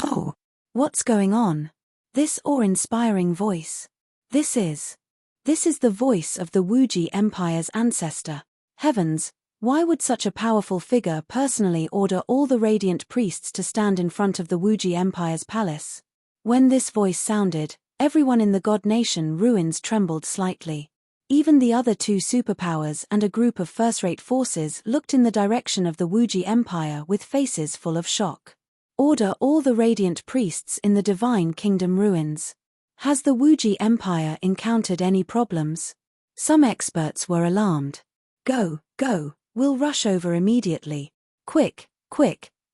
Speaker 1: Oh, what's going on? This awe-inspiring voice. This is the voice of the Wuji Empire's ancestor. Heavens, why would such a powerful figure personally order all the radiant priests to stand in front of the Wuji Empire's palace? When this voice sounded, everyone in the God Nation ruins trembled slightly. Even the other two superpowers and a group of first-rate forces looked in the direction of the Wuji Empire with faces full of shock. Order all the radiant priests in the divine kingdom ruins. Has the Wuji Empire encountered any problems? Some experts were alarmed. Go, we'll rush over immediately. Quick,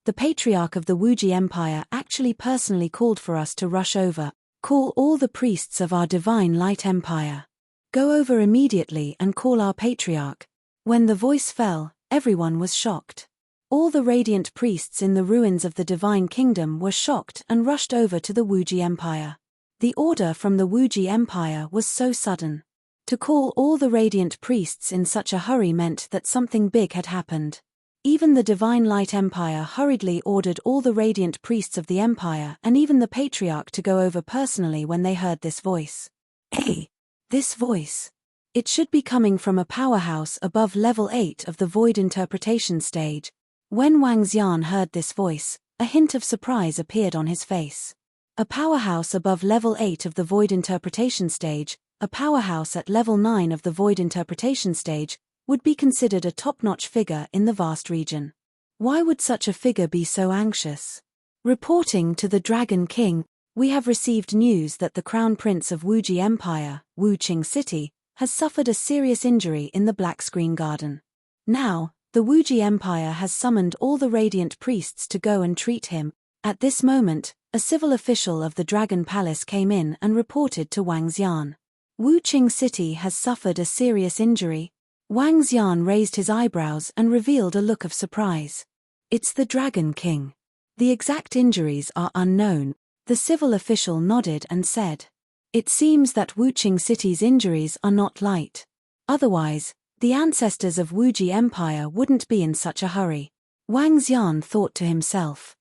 Speaker 1: the Patriarch of the Wuji Empire actually personally called for us to rush over. Call all the priests of our divine light empire. Go over immediately and call our Patriarch. When the voice fell, everyone was shocked. All the radiant priests in the ruins of the divine kingdom were shocked and rushed over to the Wuji Empire. The order from the Wuji Empire was so sudden. To call all the radiant priests in such a hurry meant that something big had happened. Even the Divine Light Empire hurriedly ordered all the radiant priests of the empire and even the Patriarch to go over personally when they heard this voice. Hey, this voice. It should be coming from a powerhouse above level 8 of the Void Interpretation stage. When Wang Xian heard this voice, a hint of surprise appeared on his face. A powerhouse above level 8 of the Void Interpretation stage, a powerhouse at level 9 of the Void Interpretation stage, would be considered a top-notch figure in the vast region. Why would such a figure be so anxious? Reporting to the Dragon King, we have received news that the Crown Prince of Wuji Empire, Wu Qing City, has suffered a serious injury in the Black Screen Garden. Now, the Wuji Empire has summoned all the radiant priests to go and treat him. At this moment, a civil official of the Dragon Palace came in and reported to Wang Xian. Wu Qing City has suffered a serious injury. Wang Xian raised his eyebrows and revealed a look of surprise. It's the Dragon King. The exact injuries are unknown. The civil official nodded and said, it seems that Wu Qing City's injuries are not light. Otherwise, the ancestors of Wuji Empire wouldn't be in such a hurry. Wang Xian thought to himself.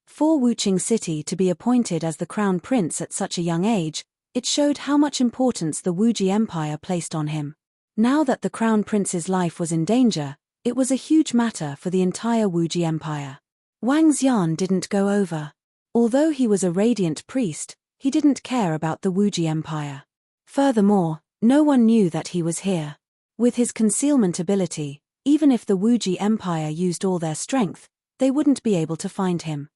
Speaker 1: For Wu Qing City to be appointed as the crown prince at such a young age, it showed how much importance the Wuji Empire placed on him. Now that the crown prince's life was in danger, it was a huge matter for the entire Wuji Empire. Wang Xian didn't go over. Although he was a radiant priest, he didn't care about the Wuji Empire. Furthermore, no one knew that he was here. With his concealment ability, even if the Wuji Empire used all their strength, they wouldn't be able to find him.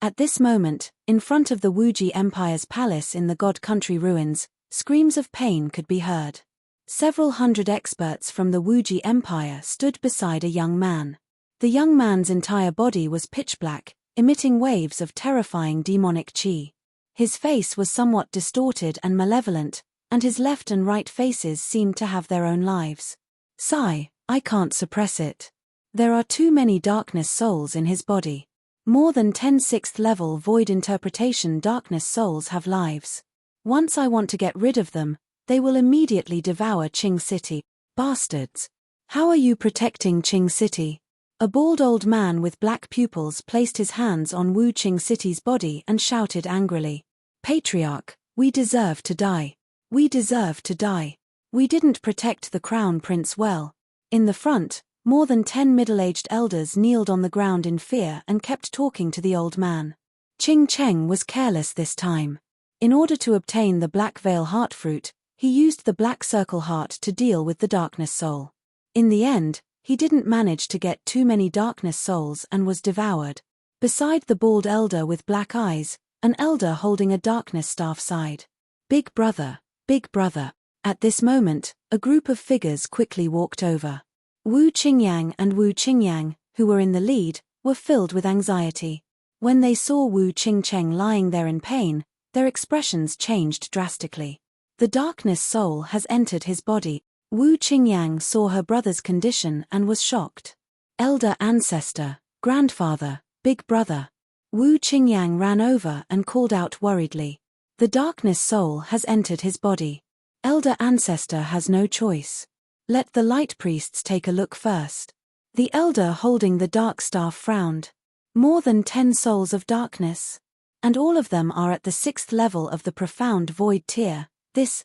Speaker 1: At this moment, in front of the Wuji Empire's palace in the God Country ruins, screams of pain could be heard. Several hundred experts from the Wuji Empire stood beside a young man. The young man's entire body was pitch black, emitting waves of terrifying demonic qi. His face was somewhat distorted and malevolent, and his left and right faces seemed to have their own lives. Sigh, I can't suppress it. There are too many darkness souls in his body. More than 10 6th level void interpretation darkness souls have lives. Once I want to get rid of them, they will immediately devour Qing City. Bastards. How are you protecting Qing City? A bald old man with black pupils placed his hands on Wu Qing City's body and shouted angrily. Patriarch, we deserve to die. We deserve to die. We didn't protect the crown prince well. In the front, more than 10 middle-aged elders kneeled on the ground in fear and kept talking to the old man. Qing Cheng was careless this time. In order to obtain the Black Veil Heart Fruit, he used the Black Circle Heart to deal with the Darkness Soul. In the end, he didn't manage to get too many Darkness Souls and was devoured. Beside the bald elder with black eyes, an elder holding a Darkness Staff sighed. Big brother, big brother. At this moment, a group of figures quickly walked over. Wu Qingyang and Wu Qingyang, who were in the lead, were filled with anxiety. When they saw Wu Qingcheng lying there in pain, their expressions changed drastically. The darkness soul has entered his body. Wu Qingyang saw her brother's condition and was shocked. Elder ancestor, grandfather, big brother. Wu Qingyang ran over and called out worriedly. The darkness soul has entered his body. Elder ancestor has no choice. Let the light priests take a look first. The elder holding the dark staff frowned. More than 10 souls of darkness. And all of them are at the 6th level of the profound void tier. This.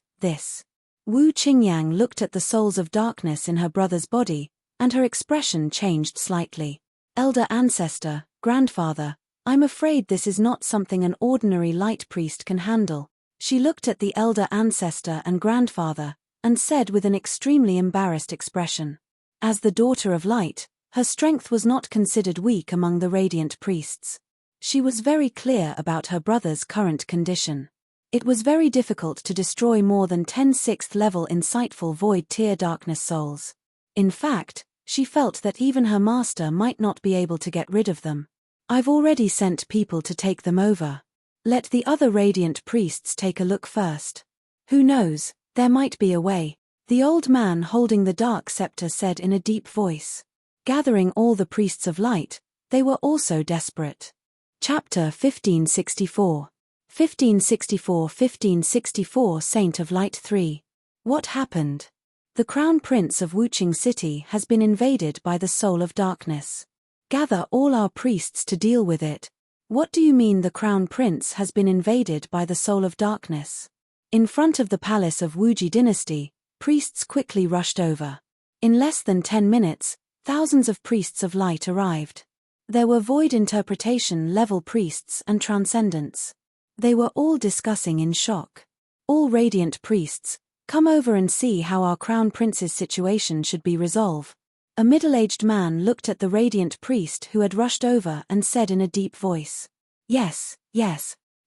Speaker 1: Wu Qingyang looked at the souls of darkness in her brother's body, and her expression changed slightly. Elder ancestor, grandfather, I'm afraid this is not something an ordinary light priest can handle. She looked at the elder ancestor and grandfather, and said with an extremely embarrassed expression. As the daughter of light, her strength was not considered weak among the radiant priests. She was very clear about her brother's current condition. It was very difficult to destroy more than 10 6th level insightful void tier darkness souls. In fact, she felt that even her master might not be able to get rid of them. I've already sent people to take them over. Let the other radiant priests take a look first. Who knows, there might be a way, the old man holding the dark scepter said in a deep voice. Gathering all the priests of light, they were also desperate. Chapter 1564. 1564 Saint of Light 3. What happened? The Crown Prince of Wuqing City has been invaded by the soul of darkness. Gather all our priests to deal with it. What do you mean the Crown Prince has been invaded by the soul of darkness? In front of the palace of Wuji dynasty, priests quickly rushed over. In less than 10 minutes, thousands of priests of light arrived. There were void interpretation level priests and transcendents. They were all discussing in shock. All radiant priests, come over and see how our Crown Prince's situation should be resolved. A middle-aged man looked at the radiant priest who had rushed over and said in a deep voice. Yes.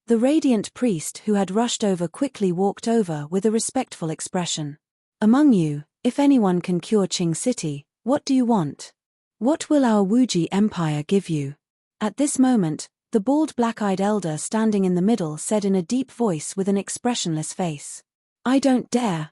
Speaker 1: The radiant priest who had rushed over quickly walked over with a respectful expression. Among you, if anyone can cure Qing City, what do you want? What will our Wuji Empire give you? At this moment, the bald black-eyed elder standing in the middle said in a deep voice with an expressionless face. I don't dare.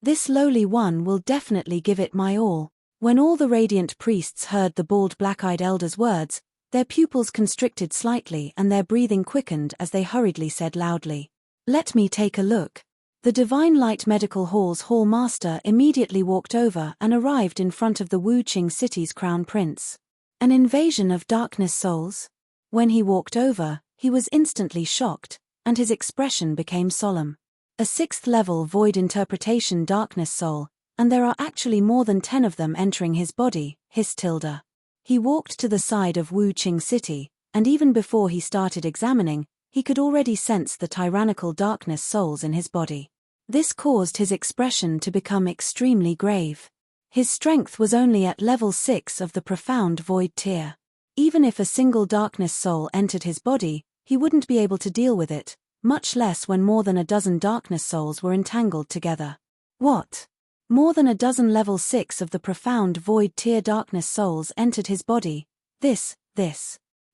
Speaker 1: This lowly one will definitely give it my all. When all the radiant priests heard the bald black-eyed elder's words, their pupils constricted slightly and their breathing quickened as they hurriedly said loudly, Let me take a look. The Divine Light Medical Hall's hall master immediately walked over and arrived in front of the Wuqing City's Crown Prince. An invasion of darkness souls? When he walked over, he was instantly shocked, and his expression became solemn. A 6th level void interpretation darkness soul, and there are actually more than 10 of them entering his body, hissed Tilda. He walked to the side of Wuqing City, and even before he started examining, he could already sense the tyrannical darkness souls in his body. This caused his expression to become extremely grave. His strength was only at level 6 of the profound void tier. Even if a single darkness soul entered his body, he wouldn't be able to deal with it, much less when more than a dozen darkness souls were entangled together. What? More than a dozen level 6 of the profound void tier darkness souls entered his body. This.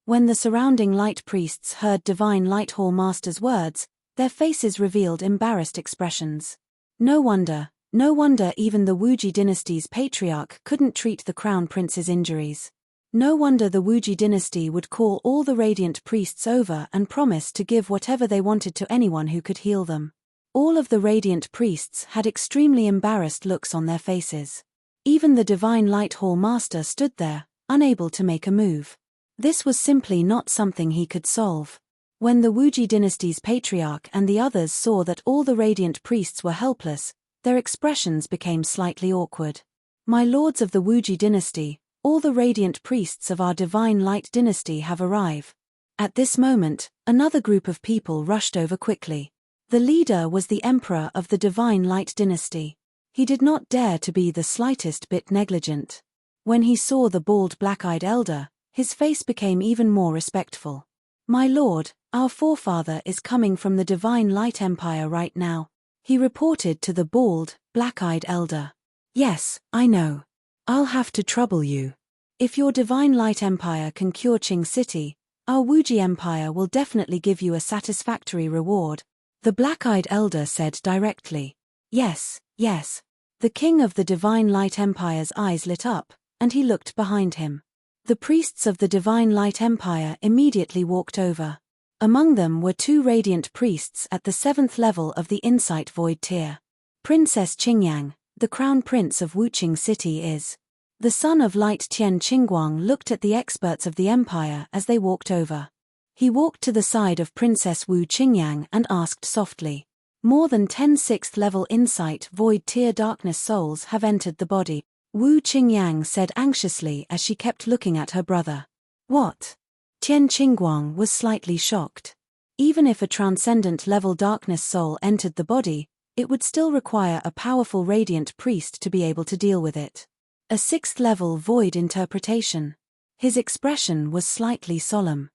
Speaker 1: When the surrounding light priests heard Divine Light Hall Master's words, their faces revealed embarrassed expressions. No wonder even the Wuji dynasty's patriarch couldn't treat the Crown Prince's injuries. No wonder the Wuji dynasty would call all the radiant priests over and promise to give whatever they wanted to anyone who could heal them. All of the radiant priests had extremely embarrassed looks on their faces. Even the Divine Light Hall Master stood there, unable to make a move. This was simply not something he could solve. When the Wuji dynasty's patriarch and the others saw that all the radiant priests were helpless, their expressions became slightly awkward. My lords of the Wuji dynasty, all the radiant priests of our Divine Light dynasty have arrived. At this moment, another group of people rushed over quickly. The leader was the emperor of the Divine Light dynasty. He did not dare to be the slightest bit negligent. When he saw the bald black-eyed elder, his face became even more respectful. My lord, our forefather is coming from the Divine Light Empire right now, he reported to the bald, black-eyed elder. Yes, I know. I'll have to trouble you. If your Divine Light Empire can cure Qing City, our Wuji Empire will definitely give you a satisfactory reward, the black-eyed elder said directly. Yes. The king of the Divine Light Empire's eyes lit up, and he looked behind him. The priests of the Divine Light Empire immediately walked over. Among them were 2 radiant priests at the 7th level of the Insight Void tier. Princess Qingyang, the Crown Prince of Wuqing City is. The son of Light Tian Qingguang looked at the experts of the Empire as they walked over. He walked to the side of Princess Wu Qingyang and asked softly, "More than 10 6th level Insight Void tier darkness souls have entered the body." Wu Qingyang said anxiously as she kept looking at her brother. "What?" Tian Qingguang was slightly shocked. Even if a transcendent level darkness soul entered the body, it would still require a powerful radiant priest to be able to deal with it. A 6th level void interpretation. His expression was slightly solemn.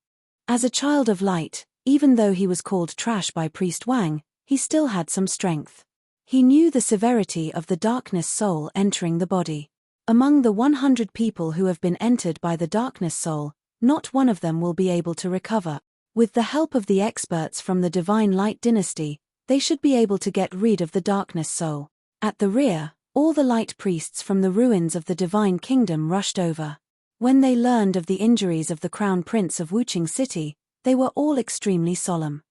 Speaker 1: As a child of light, even though he was called trash by Priest Wang, he still had some strength. He knew the severity of the darkness soul entering the body. Among the 100 people who have been entered by the darkness soul, not one of them will be able to recover. With the help of the experts from the Divine Light Dynasty, they should be able to get rid of the darkness soul. At the rear, all the light priests from the ruins of the Divine Kingdom rushed over. When they learned of the injuries of the Crown Prince of Wuqing City, they were all extremely solemn.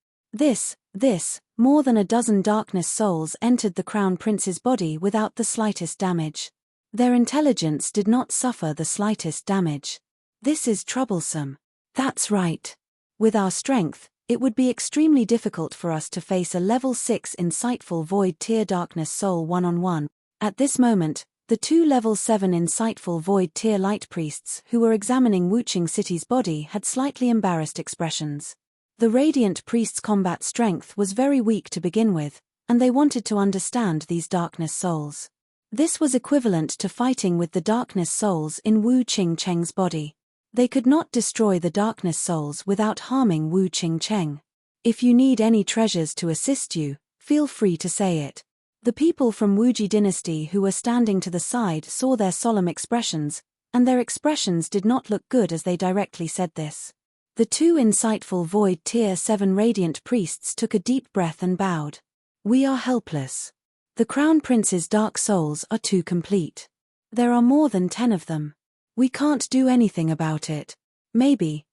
Speaker 1: More than a dozen darkness souls entered the Crown Prince's body without the slightest damage. Their intelligence did not suffer the slightest damage. This is troublesome. That's right. With our strength, it would be extremely difficult for us to face a level 6 insightful void tier darkness soul one-on-one. At this moment, the 2 level 7 insightful void tier light priests who were examining Wuqing City's body had slightly embarrassed expressions. The radiant priest's combat strength was very weak to begin with, and they wanted to understand these darkness souls. This was equivalent to fighting with the darkness souls in Wu Qingcheng's body. They could not destroy the darkness souls without harming Wu Qingcheng. If you need any treasures to assist you, feel free to say it. The people from Wuji dynasty who were standing to the side saw their solemn expressions, and their expressions did not look good as they directly said this. The 2 insightful void tier 7 radiant priests took a deep breath and bowed. "We are helpless. The Crown Prince's dark souls are too complete. There are more than 10 of them. We can't do anything about it. Maybe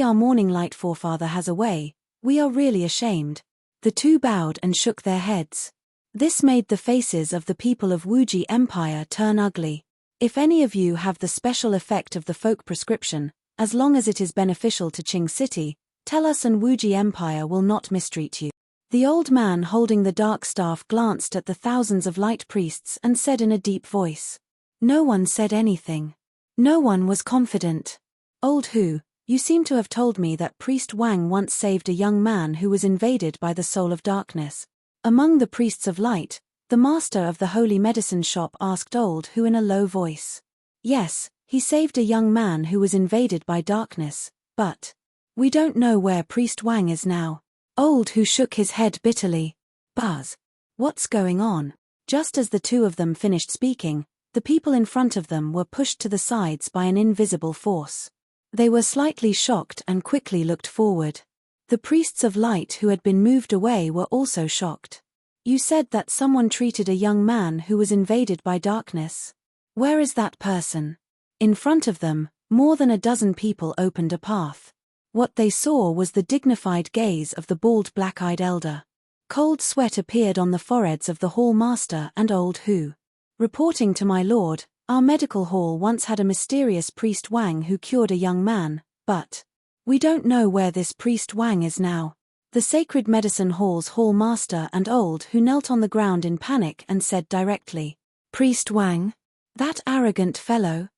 Speaker 1: our morning light forefather has a way. We are really ashamed." The 2 bowed and shook their heads. This made the faces of the people of Wuji Empire turn ugly. "If any of you have the special effect of the folk prescription, as long as it is beneficial to Qing City, tell us and Wuji Empire will not mistreat you." The old man holding the dark staff glanced at the thousands of light priests and said in a deep voice. No one said anything. No one was confident. "Old Hu, you seem to have told me that Priest Wang once saved a young man who was invaded by the soul of darkness." Among the priests of light, the master of the holy medicine shop asked Old Hu in a low voice. "Yes, he saved a young man who was invaded by darkness, but we don't know where Priest Wang is now." Old Hu shook his head bitterly. "Buzz. What's going on?" Just as the 2 of them finished speaking, the people in front of them were pushed to the sides by an invisible force. They were slightly shocked and quickly looked forward. The priests of light who had been moved away were also shocked. "You said that someone treated a young man who was invaded by darkness. Where is that person?" In front of them, more than a dozen people opened a path. What they saw was the dignified gaze of the bald black-eyed elder. Cold sweat appeared on the foreheads of the hall master and Old Hu. "Reporting to my lord, our medical hall once had a mysterious priest Wang who cured a young man, but we don't know where this priest Wang is now." The Sacred Medicine Hall's hall master and Old Hu knelt on the ground in panic and said directly, "Priest Wang? That arrogant fellow?"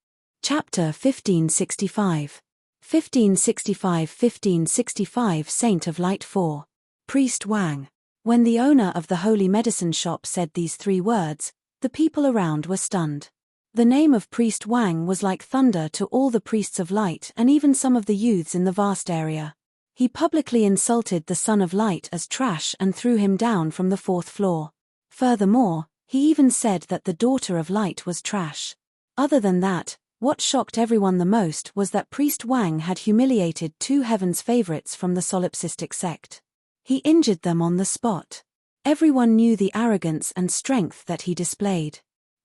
Speaker 1: Chapter 1565. 1565 Saint of Light 4. Priest Wang. When the owner of the holy medicine shop said these 3 words, the people around were stunned. The name of Priest Wang was like thunder to all the priests of light and even some of the youths in the vast area. He publicly insulted the Son of Light as trash and threw him down from the 4th floor. Furthermore, he even said that the Daughter of Light was trash. Other than that, what shocked everyone the most was that Priest Wang had humiliated 2 heaven's favorites from the solipsistic sect. He injured them on the spot. Everyone knew the arrogance and strength that he displayed.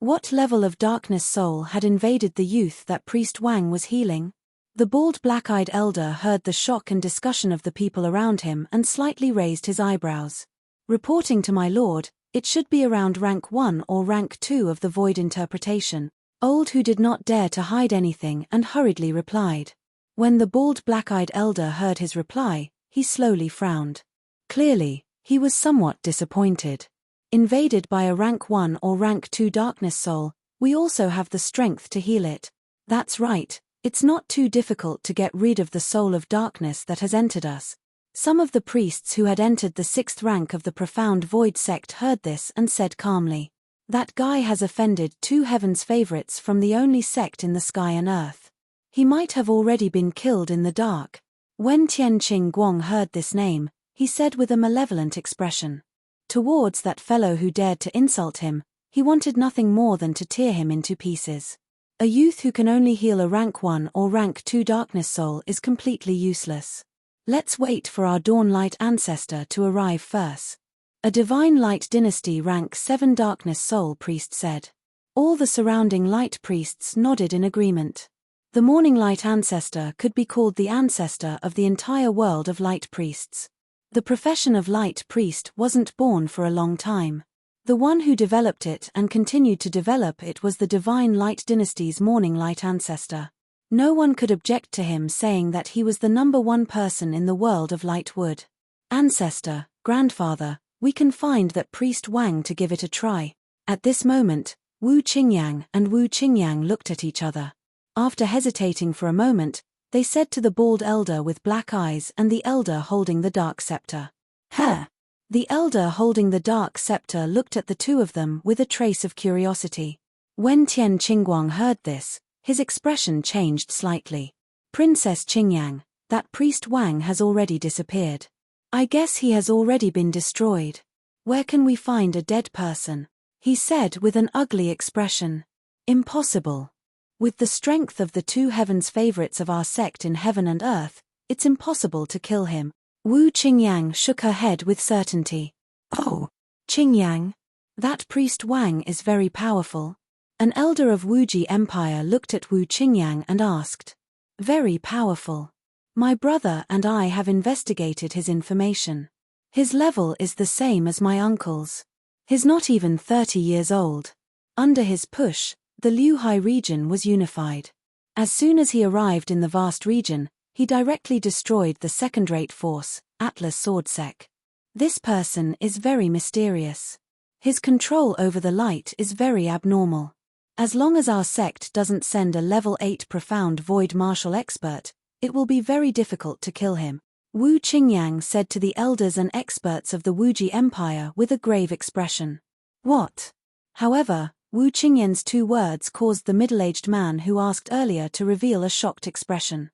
Speaker 1: What level of darkness soul had invaded the youth that Priest Wang was healing? The bald black-eyed elder heard the shock and discussion of the people around him and slightly raised his eyebrows. Reporting to my lord, it should be around rank 1 or rank 2 of the void interpretation. Old who did not dare to hide anything and hurriedly replied. When the bald black-eyed elder heard his reply, he slowly frowned. Clearly, he was somewhat disappointed. Invaded by a rank 1 or rank 2 darkness soul, we also have the strength to heal it. That's right, it's not too difficult to get rid of the soul of darkness that has entered us. Some of the priests who had entered the 6th rank of the Profound Void sect heard this and said calmly, "That guy has offended 2 heaven's favorites from the only sect in the sky and earth. He might have already been killed in the dark." When Tianqing Guang heard this name, he said with a malevolent expression. Towards that fellow who dared to insult him, he wanted nothing more than to tear him into pieces. A youth who can only heal a rank 1 or rank 2 darkness soul is completely useless. Let's wait for our Dawn Light ancestor to arrive first. A Divine Light Dynasty rank 7 darkness soul priest said. All the surrounding light priests nodded in agreement. The Morning Light ancestor could be called the ancestor of the entire world of light priests. The profession of light priest wasn't born for a long time. The one who developed it and continued to develop it was the Divine Light Dynasty's Morning Light ancestor. No one could object to him saying that he was the #1 person in the world of light wood. Ancestor, grandfather, we can find that Priest Wang to give it a try. At this moment, Wu Qingyang and Wu Qingyang looked at each other. After hesitating for a moment, they said to the bald elder with black eyes and the elder holding the dark scepter. "Huh." The elder holding the dark scepter looked at the two of them with a trace of curiosity. When Tian Qingguang heard this, his expression changed slightly. "Princess Qingyang, that priest Wang has already disappeared. I guess he has already been destroyed. Where can we find a dead person?" he said with an ugly expression. "Impossible. With the strength of the 2 heavens favorites of our sect in heaven and earth, it's impossible to kill him." Wu Qingyang shook her head with certainty. "Oh, Qingyang, that priest Wang is very powerful." An elder of Wuji Empire looked at Wu Qingyang and asked. "Very powerful. My brother and I have investigated his information. His level is the same as my uncle's. He's not even 30 years old. Under his push, the Liuhai region was unified. As soon as he arrived in the vast region, he directly destroyed the second-rate force, Atlas Swordsec. This person is very mysterious. His control over the light is very abnormal. As long as our sect doesn't send a level 8 profound void martial expert, it will be very difficult to kill him," Wu Qingyang said to the elders and experts of the Wuji Empire with a grave expression. "What?" However, Wu Qingyang's 2 words caused the middle-aged man who asked earlier to reveal a shocked expression.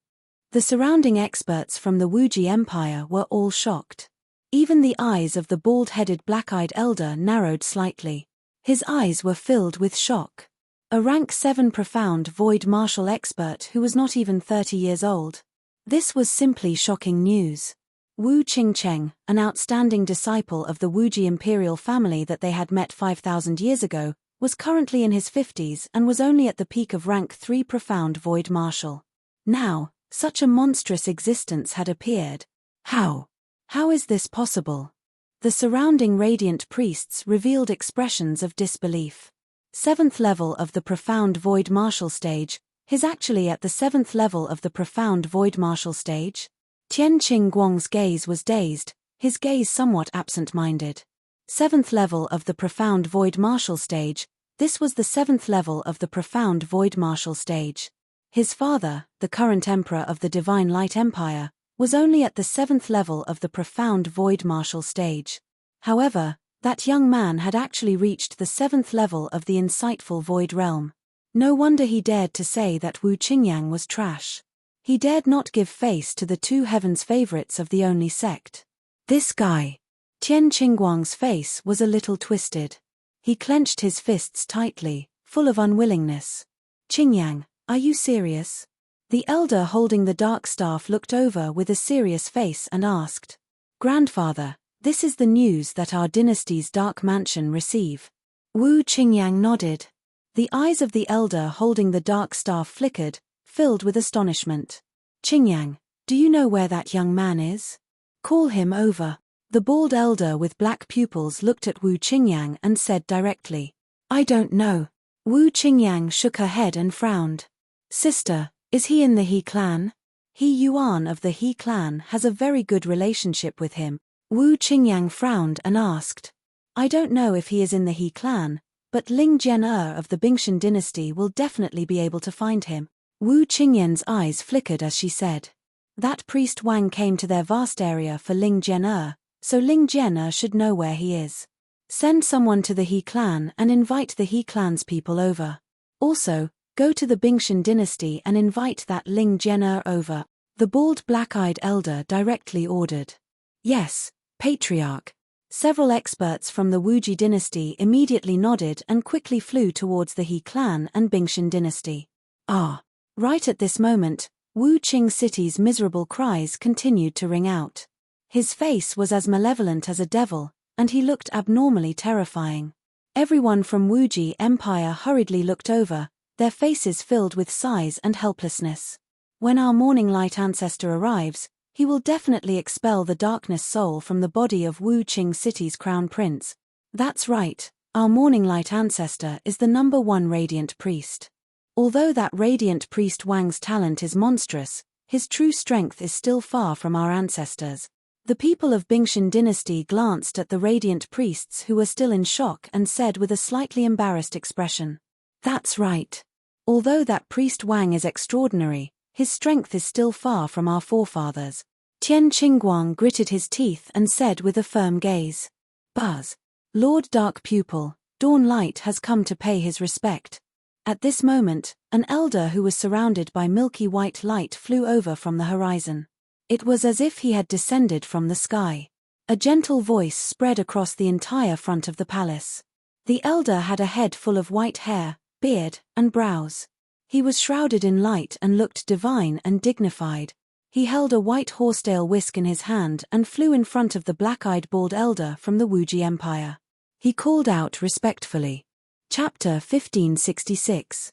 Speaker 1: The surrounding experts from the Wuji Empire were all shocked. Even the eyes of the bald-headed black-eyed elder narrowed slightly. His eyes were filled with shock. A rank 7 profound void martial expert who was not even 30 years old. This was simply shocking news. Wu Qingcheng, an outstanding disciple of the Wuji imperial family that they had met 5,000 years ago, was currently in his 50s and was only at the peak of rank 3 profound void martial. Now, such a monstrous existence had appeared. How? How is this possible? The surrounding radiant priests revealed expressions of disbelief. 7th level of the profound void martial stage, he's actually at the 7th level of the profound void martial stage? Tianqing Guang's gaze was dazed, his gaze somewhat absent-minded. 7th level of the profound void martial stage, this was the 7th level of the profound void martial stage. His father, the current emperor of the Divine Light Empire, was only at the 7th level of the profound void martial stage. However, that young man had actually reached the 7th level of the insightful void realm. No wonder he dared to say that Wu Qingyang was trash. He dared not give face to the 2 heavens favorites of the only sect. This guy. Tian Qingguang's face was a little twisted. He clenched his fists tightly, full of unwillingness. "Qingyang, are you serious?" The elder holding the dark staff looked over with a serious face and asked. "Grandfather, this is the news that our dynasty's dark mansion receive." Wu Qingyang nodded. The eyes of the elder holding the dark staff flickered, filled with astonishment. Qingyang, do you know where that young man is? Call him over. The bald elder with black pupils looked at Wu Qingyang and said directly. I don't know. Wu Qingyang shook her head and frowned. Sister, is he in the He clan? He Yuan of the He clan has a very good relationship with him. Wu Qingyang frowned and asked. I don't know if he is in the He clan, but Ling Jian of the Bingshan dynasty will definitely be able to find him. Wu Qingyang's eyes flickered as she said. That priest Wang came to their vast area for Ling Jian, so Ling Jian should know where he is. Send someone to the He clan and invite the He clan's people over. Also, go to the Bingshan dynasty and invite that Ling Jian over, the bald black-eyed elder directly ordered. Yes, Patriarch. Several experts from the Wuji dynasty immediately nodded and quickly flew towards the He clan and Bingshan dynasty. Ah! Right at this moment, Wu Qing City's miserable cries continued to ring out. His face was as malevolent as a devil, and he looked abnormally terrifying. Everyone from Wuji Empire hurriedly looked over, their faces filled with sighs and helplessness. When our morning light ancestor arrives, he will definitely expel the darkness soul from the body of Wu Qing City's crown prince. That's right, our morning light ancestor is the #1 radiant priest. Although that radiant priest Wang's talent is monstrous, his true strength is still far from our ancestors. The people of Bingshan dynasty glanced at the radiant priests who were still in shock and said with a slightly embarrassed expression. That's right. Although that priest Wang is extraordinary, his strength is still far from our forefathers. Tian Qingguang gritted his teeth and said with a firm gaze. Buzz. Lord Dark Pupil, Dawn Light has come to pay his respect. At this moment, an elder who was surrounded by milky white light flew over from the horizon. It was as if he had descended from the sky. A gentle voice spread across the entire front of the palace. The elder had a head full of white hair, beard, and brows. He was shrouded in light and looked divine and dignified. He held a white horsetail whisk in his hand and flew in front of the black-eyed bald elder from the Wuji Empire. He called out respectfully. Chapter 1566.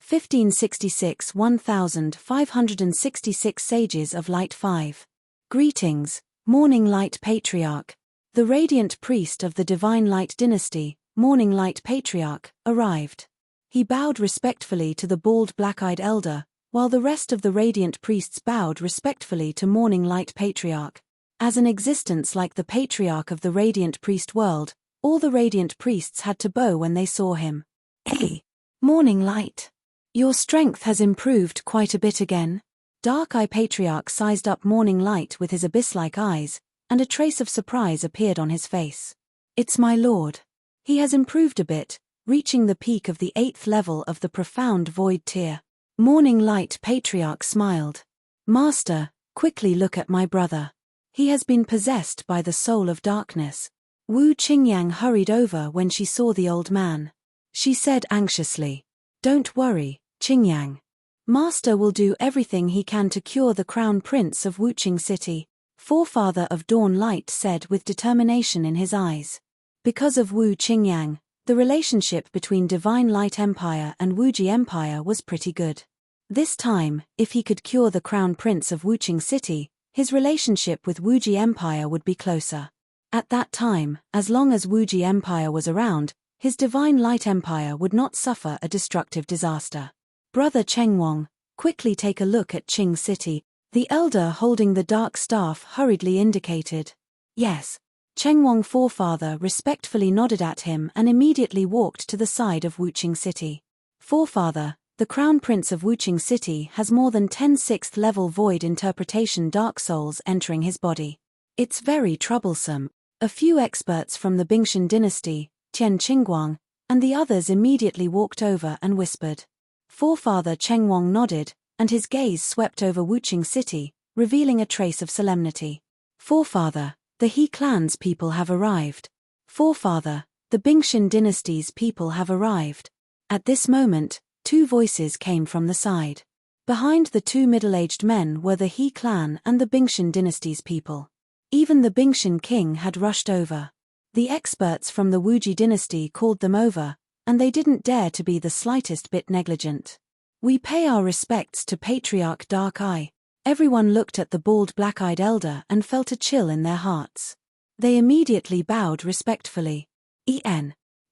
Speaker 1: 1566 1566 Sages of Light 5. Greetings, Morning Light Patriarch. The radiant priest of the Divine Light Dynasty, Morning Light Patriarch, arrived. He bowed respectfully to the bald black-eyed elder, while the rest of the radiant priests bowed respectfully to Morning Light Patriarch. As an existence like the Patriarch of the radiant priest world, all the radiant priests had to bow when they saw him. Hey, Morning Light. Your strength has improved quite a bit again. Dark Eye Patriarch sized up Morning Light with his abyss-like eyes, and a trace of surprise appeared on his face. It's my lord. He has improved a bit, reaching the peak of the 8th level of the profound void tier. Morning Light Patriarch smiled. Master, quickly look at my brother. He has been possessed by the soul of darkness. Wu Qingyang hurried over when she saw the old man. She said anxiously, Don't worry, Qingyang. Master will do everything he can to cure the crown prince of Wuqing City, forefather of Dawn Light said with determination in his eyes. Because of Wu Qingyang, the relationship between Divine Light Empire and Wuji Empire was pretty good. This time, if he could cure the crown prince of Wuqing City, his relationship with Wuji Empire would be closer. At that time, as long as Wuji Empire was around, his Divine Light Empire would not suffer a destructive disaster. Brother Chengwang, quickly take a look at Qing City, the elder holding the dark staff hurriedly indicated. Yes. Chengwang forefather respectfully nodded at him and immediately walked to the side of Wuqing City. Forefather, the Crown Prince of Wuqing City has more than 10 6th level void interpretation dark souls entering his body. It's very troublesome. A few experts from the Bingshan dynasty, Tian Qingguang, and the others immediately walked over and whispered. Forefather Chengwang nodded, and his gaze swept over Wuqing City, revealing a trace of solemnity. Forefather, the He clan's people have arrived. Forefather, the Bingshan dynasty's people have arrived. At this moment, two voices came from the side. Behind the two middle-aged men were the He clan and the Bingshan dynasty's people. Even the Bingshan king had rushed over. The experts from the Wuji dynasty called them over, and they didn't dare to be the slightest bit negligent. "We pay our respects to Patriarch Dark Eye." Everyone looked at the bald black-eyed elder and felt a chill in their hearts. They immediately bowed respectfully.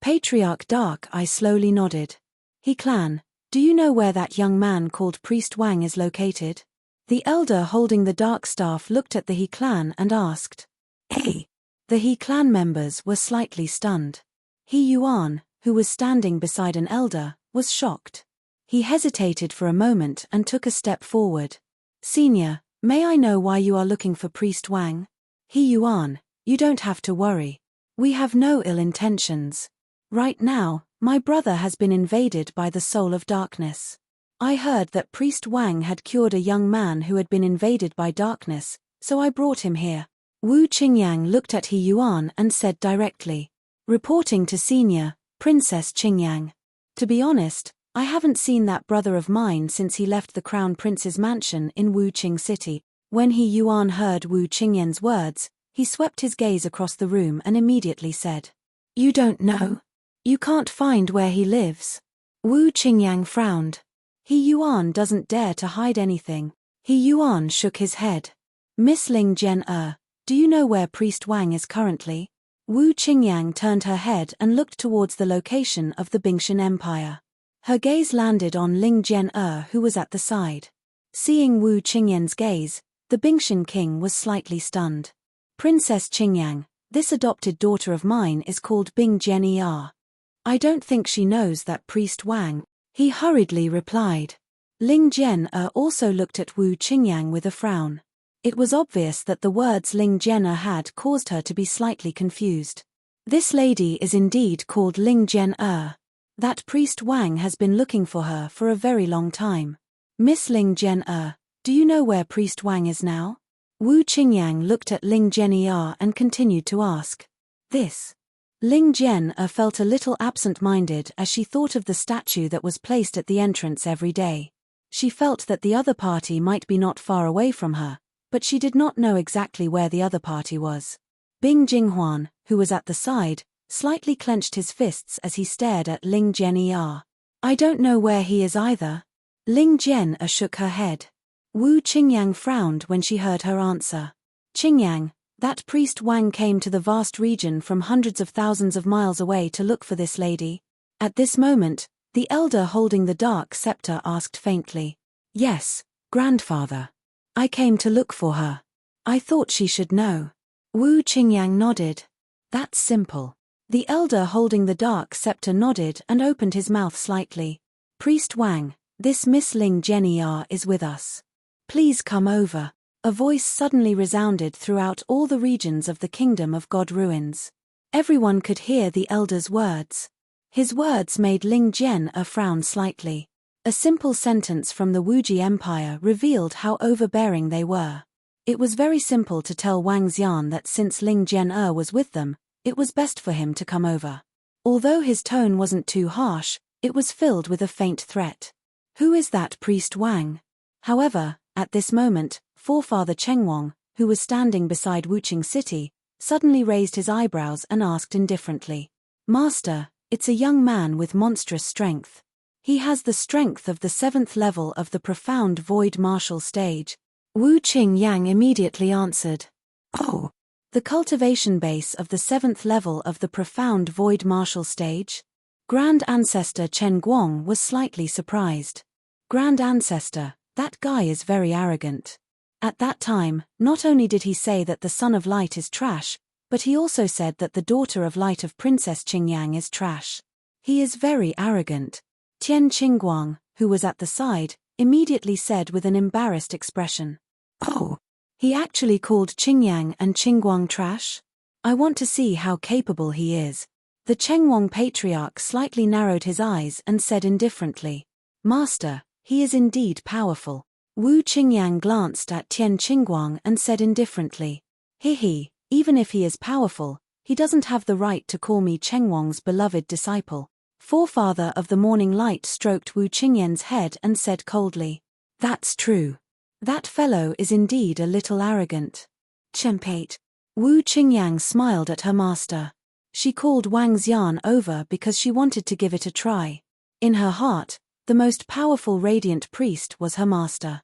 Speaker 1: Patriarch Dark Eye slowly nodded. "He clan, do you know where that young man called Priest Wang is located?" The elder holding the dark staff looked at the He clan and asked. "Hey!" The He clan members were slightly stunned. He Yuan, who was standing beside an elder, was shocked. He hesitated for a moment and took a step forward. "Senior, may I know why you are looking for Priest Wang?" "He Yuan, you don't have to worry. We have no ill intentions. Right now, my brother has been invaded by the soul of darkness. I heard that Priest Wang had cured a young man who had been invaded by darkness, so I brought him here." Wu Qingyang looked at He Yuan and said directly. "Reporting to Senior, Princess Qingyang. To be honest, I haven't seen that brother of mine since he left the Crown Prince's mansion in Wuqing City." When He Yuan heard Wu Qingyang's words, he swept his gaze across the room and immediately said, "You don't know? You can't find where he lives?" Wu Qingyang frowned. He Yuan doesn't dare to hide anything. He Yuan shook his head. "Miss Ling Jian, do you know where Priest Wang is currently?" Wu Qingyang turned her head and looked towards the location of the Bingshan Empire. Her gaze landed on Ling Jian, who was at the side. Seeing Wu Qingyang's gaze, the Bingshan king was slightly stunned. "Princess Qingyang, this adopted daughter of mine is called Bing Jian. I don't think she knows that Priest Wang," he hurriedly replied. Ling Jian also looked at Wu Qingyang with a frown. It was obvious that the words Ling Jian had caused her to be slightly confused. "This lady is indeed called Ling Jian. That Priest Wang has been looking for her for a very long time. Miss Ling Jian, do you know where Priest Wang is now?" Wu Qingyang looked at Ling Jian and continued to ask. "This." Ling Jian felt a little absent-minded as she thought of the statue that was placed at the entrance every day. She felt that the other party might be not far away from her, but she did not know exactly where the other party was. Bing Jinghuan, who was at the side, slightly clenched his fists as he stared at Ling Jian. "I don't know where he is either." Ling Jian shook her head. Wu Qingyang frowned when she heard her answer. "Qingyang, that Priest Wang came to the vast region from hundreds of thousands of miles away to look for this lady." At this moment, the elder holding the dark scepter asked faintly. "Yes, grandfather. I came to look for her. I thought she should know." Wu Qingyang nodded. "That's simple." The elder holding the dark scepter nodded and opened his mouth slightly. "Priest Wang, this Miss Ling Jian is with us. Please come over." A voice suddenly resounded throughout all the regions of the Kingdom of God Ruins. Everyone could hear the elder's words. His words made Ling Jian frown slightly. A simple sentence from the Wuji Empire revealed how overbearing they were. It was very simple to tell Wang Xian that since Ling Jian was with them, it was best for him to come over. Although his tone wasn't too harsh, it was filled with a faint threat. Who is that Priest Wang? However, at this moment, Forefather Chengwang, who was standing beside Wuqing City, suddenly raised his eyebrows and asked indifferently. "Master, it's a young man with monstrous strength. He has the strength of the 7th level of the profound void martial stage." Wu Qingyang immediately answered. "Oh, the cultivation base of the 7th level of the profound void martial stage?" Grand Ancestor Chen Guang was slightly surprised. "Grand Ancestor, that guy is very arrogant." At that time, not only did he say that the Son of Light is trash, but he also said that the Daughter of Light of Princess Qingyang is trash. He is very arrogant. Tian Qingguang, who was at the side, immediately said with an embarrassed expression. "Oh, he actually called Qingyang and Qingguang trash? I want to see how capable he is." The Chengwang Patriarch slightly narrowed his eyes and said indifferently, "Master, he is indeed powerful." Wu Qingyang glanced at Tian Qingguang and said indifferently, even if he is powerful, he doesn't have the right to call me Chengwang's beloved disciple." Forefather of the Morning Light stroked Wu Qingyang's head and said coldly, "That's true. That fellow is indeed a little arrogant." Chempate. Wu Qingyang smiled at her master. She called Wang Xian over because she wanted to give it a try. In her heart, the most powerful radiant priest was her master.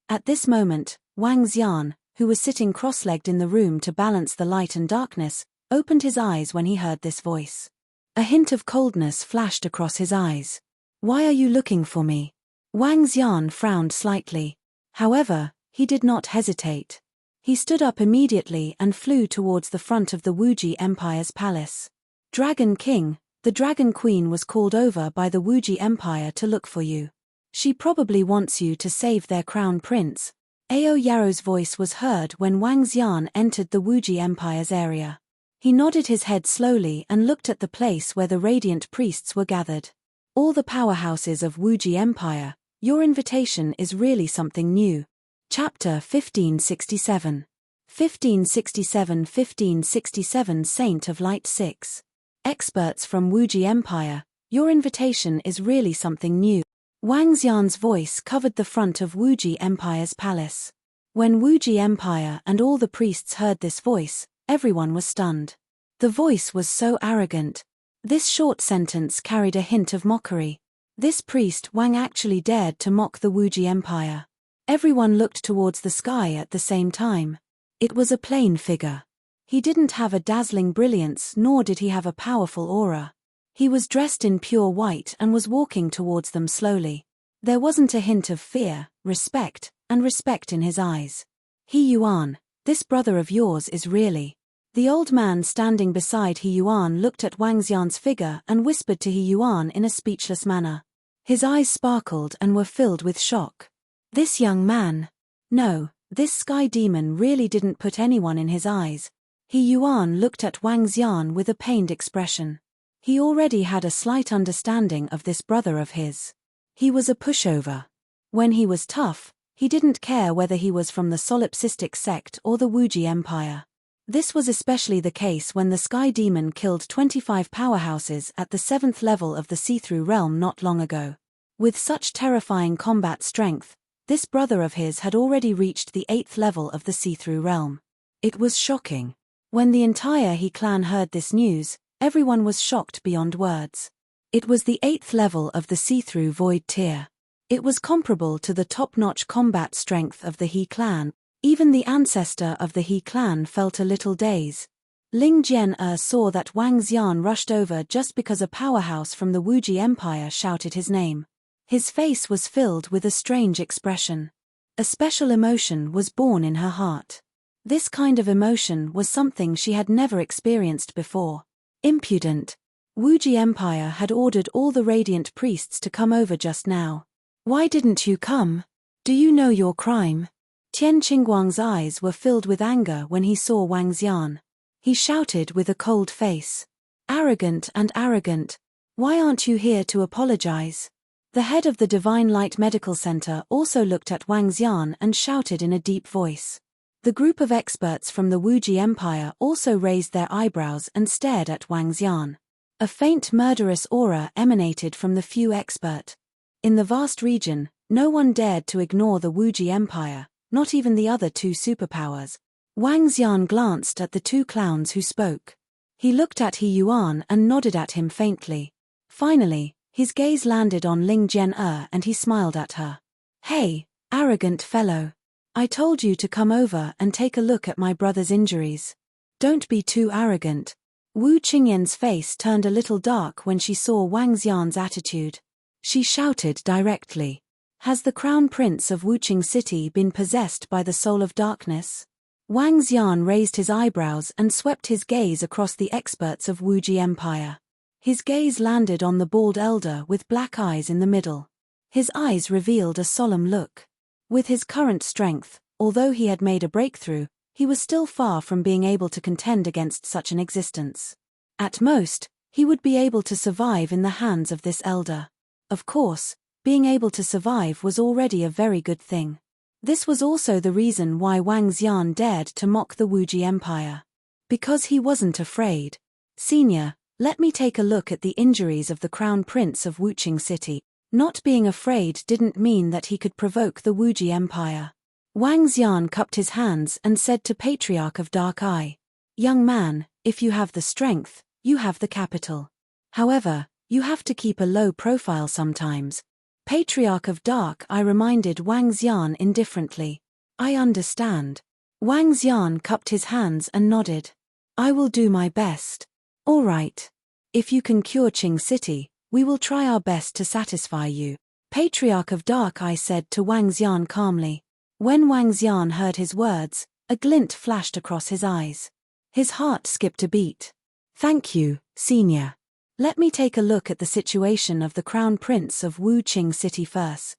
Speaker 1: At this moment, Wang Xian, who was sitting cross-legged in the room to balance the light and darkness, opened his eyes when he heard this voice. A hint of coldness flashed across his eyes. "Why are you looking for me?" Wang Xian frowned slightly. However, he did not hesitate. He stood up immediately and flew towards the front of the Wuji Empire's palace. "Dragon King, the Dragon Queen was called over by the Wuji Empire to look for you. She probably wants you to save their crown prince." Ao Yaro's voice was heard when Wang Xian entered the Wuji Empire's area. He nodded his head slowly and looked at the place where the radiant priests were gathered. "All the powerhouses of Wuji Empire, your invitation is really something new." Chapter 1567. 1567 Saint of Light 6. Experts from Wuji Empire, your invitation is really something new. Wang Xian's voice covered the front of Wuji Empire's palace. When Wuji Empire and all the priests heard this voice, everyone was stunned. The voice was so arrogant. This short sentence carried a hint of mockery. This priest Wang actually dared to mock the Wuji Empire. Everyone looked towards the sky at the same time. It was a plain figure. He didn't have a dazzling brilliance, nor did he have a powerful aura. He was dressed in pure white and was walking towards them slowly. There wasn't a hint of fear, respect in his eyes. "He Yuan, this brother of yours is really..." The old man standing beside He Yuan looked at Wang Xian's figure and whispered to He Yuan in a speechless manner. His eyes sparkled and were filled with shock. This young man. No, this sky demon really didn't put anyone in his eyes. He Yuan looked at Wang Xian with a pained expression. He already had a slight understanding of this brother of his. He was a pushover. When he was tough, he didn't care whether he was from the solipsistic sect or the Wuji Empire. This was especially the case when the Sky Demon killed 25 powerhouses at the 7th level of the see-through realm not long ago. With such terrifying combat strength, this brother of his had already reached the 8th level of the see-through realm. It was shocking. When the entire He clan heard this news, everyone was shocked beyond words. It was the 8th level of the see-through void tier. It was comparable to the top-notch combat strength of the He clan. Even the ancestor of the He clan felt a little daze. Ling Jian saw that Wang Xian rushed over just because a powerhouse from the Wuji Empire shouted his name. His face was filled with a strange expression. A special emotion was born in her heart. This kind of emotion was something she had never experienced before. Impudent. Wuji Empire had ordered all the radiant priests to come over just now. "Why didn't you come? Do you know your crime?" Tian Qingguang's eyes were filled with anger when he saw Wang Xian. He shouted with a cold face. "Arrogant and arrogant. Why aren't you here to apologize?" The head of the Divine Light Medical Center also looked at Wang Xian and shouted in a deep voice. The group of experts from the Wuji Empire also raised their eyebrows and stared at Wang Xian. A faint murderous aura emanated from the few expert. In the vast region, no one dared to ignore the Wuji Empire, not even the other two superpowers. Wang Xian glanced at the two clowns who spoke. He looked at He Yuan and nodded at him faintly. Finally, his gaze landed on Ling Jian and he smiled at her. "Hey, arrogant fellow. I told you to come over and take a look at my brother's injuries. Don't be too arrogant." Wu Qingyan's face turned a little dark when she saw Wang Xian's attitude. She shouted directly. "Has the crown prince of Wuqing City been possessed by the soul of darkness?" Wang Xian raised his eyebrows and swept his gaze across the experts of Wuji Empire. His gaze landed on the bald elder with black eyes in the middle. His eyes revealed a solemn look. With his current strength, although he had made a breakthrough, he was still far from being able to contend against such an existence. At most, he would be able to survive in the hands of this elder. Of course, being able to survive was already a very good thing. This was also the reason why Wang Xian dared to mock the Wuji Empire. Because he wasn't afraid. "Senior, let me take a look at the injuries of the Crown Prince of Wuqing City." Not being afraid didn't mean that he could provoke the Wuji Empire. Wang Xian cupped his hands and said to Patriarch of Dark Eye, "Young man, If you have the strength, you have the capital. However, you have to keep a low profile sometimes. Patriarch of Dark, I reminded Wang Xian indifferently. I understand. Wang Xian cupped his hands and nodded. I will do my best. All right. If you can cure Qing City, we will try our best to satisfy you. Patriarch of Dark, I said to Wang Xian calmly. When Wang Xian heard his words, a glint flashed across his eyes. His heart skipped a beat. Thank you, Senior. Let me take a look at the situation of the Crown Prince of Wu Qing City first.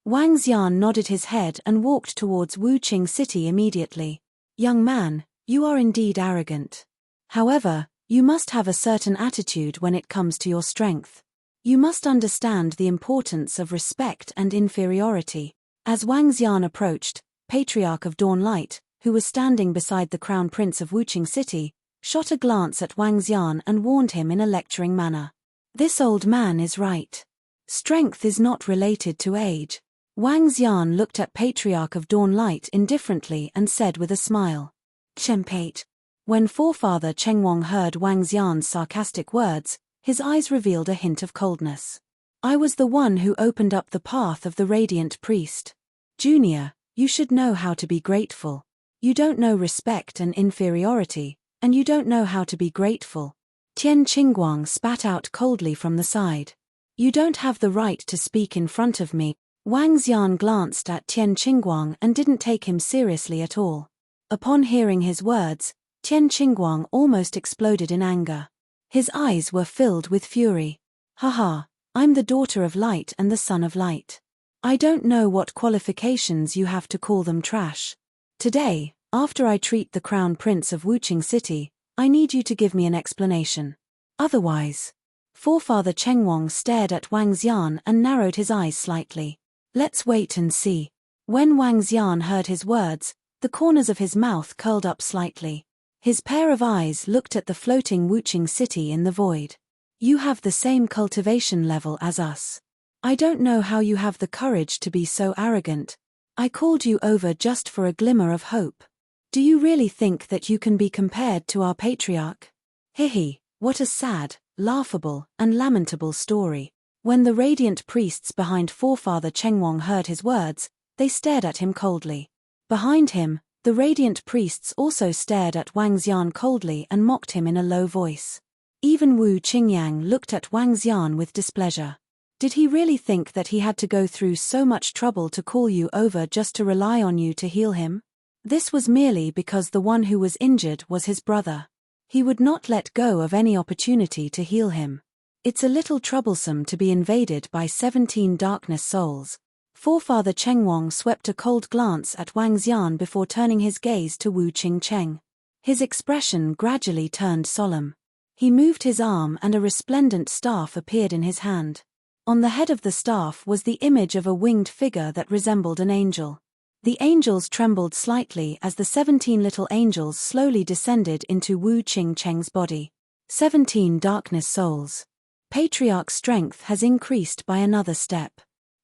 Speaker 1: Wang Xian nodded his head and walked towards Wu Qing City immediately. Young man, you are indeed arrogant. However, you must have a certain attitude when it comes to your strength. You must understand the importance of respect and inferiority. As Wang Xian approached, Patriarch of Dawnlight, who was standing beside the Crown Prince of Wu Qing City, shot a glance at Wang Xian and warned him in a lecturing manner. This old man is right. Strength is not related to age. Wang Xian looked at Patriarch of Dawnlight indifferently and said with a smile. Chenpate. When forefather Chengwang heard Wang Xian's sarcastic words, his eyes revealed a hint of coldness. I was the one who opened up the path of the Radiant Priest. Junior, you should know how to be grateful. You don't know respect and inferiority, and you don't know how to be grateful. Tian Qingguang spat out coldly from the side. You don't have the right to speak in front of me. Wang Xian glanced at Tian Qingguang and didn't take him seriously at all. Upon hearing his words, Tian Qingguang almost exploded in anger. His eyes were filled with fury. Haha, I'm the daughter of light and the son of light. I don't know what qualifications you have to call them trash. Today, after I treat the Crown Prince of Wu Qing City, I need you to give me an explanation. Otherwise. Forefather Chengwang stared at Wang Xian and narrowed his eyes slightly. Let's wait and see. When Wang Xian heard his words, the corners of his mouth curled up slightly. His pair of eyes looked at the floating Wu Qing City in the void. You have the same cultivation level as us. I don't know how you have the courage to be so arrogant. I called you over just for a glimmer of hope. Do you really think that you can be compared to our patriarch? Hihi, what a sad, laughable, and lamentable story. When the radiant priests behind forefather Chengwang heard his words, they stared at him coldly. Behind him, the radiant priests also stared at Wang Xian coldly and mocked him in a low voice. Even Wu Qingyang looked at Wang Xian with displeasure. Did he really think that he had to go through so much trouble to call you over just to rely on you to heal him? This was merely because the one who was injured was his brother. He would not let go of any opportunity to heal him. It's a little troublesome to be invaded by 17 darkness souls. Forefather Chengwang swept a cold glance at Wang Xian before turning his gaze to Wu Qingcheng. His expression gradually turned solemn. He moved his arm and a resplendent staff appeared in his hand. On the head of the staff was the image of a winged figure that resembled an angel. The angels trembled slightly as the 17 little angels slowly descended into Wu Qingcheng's body. 17 darkness souls. Patriarch's strength has increased by another step.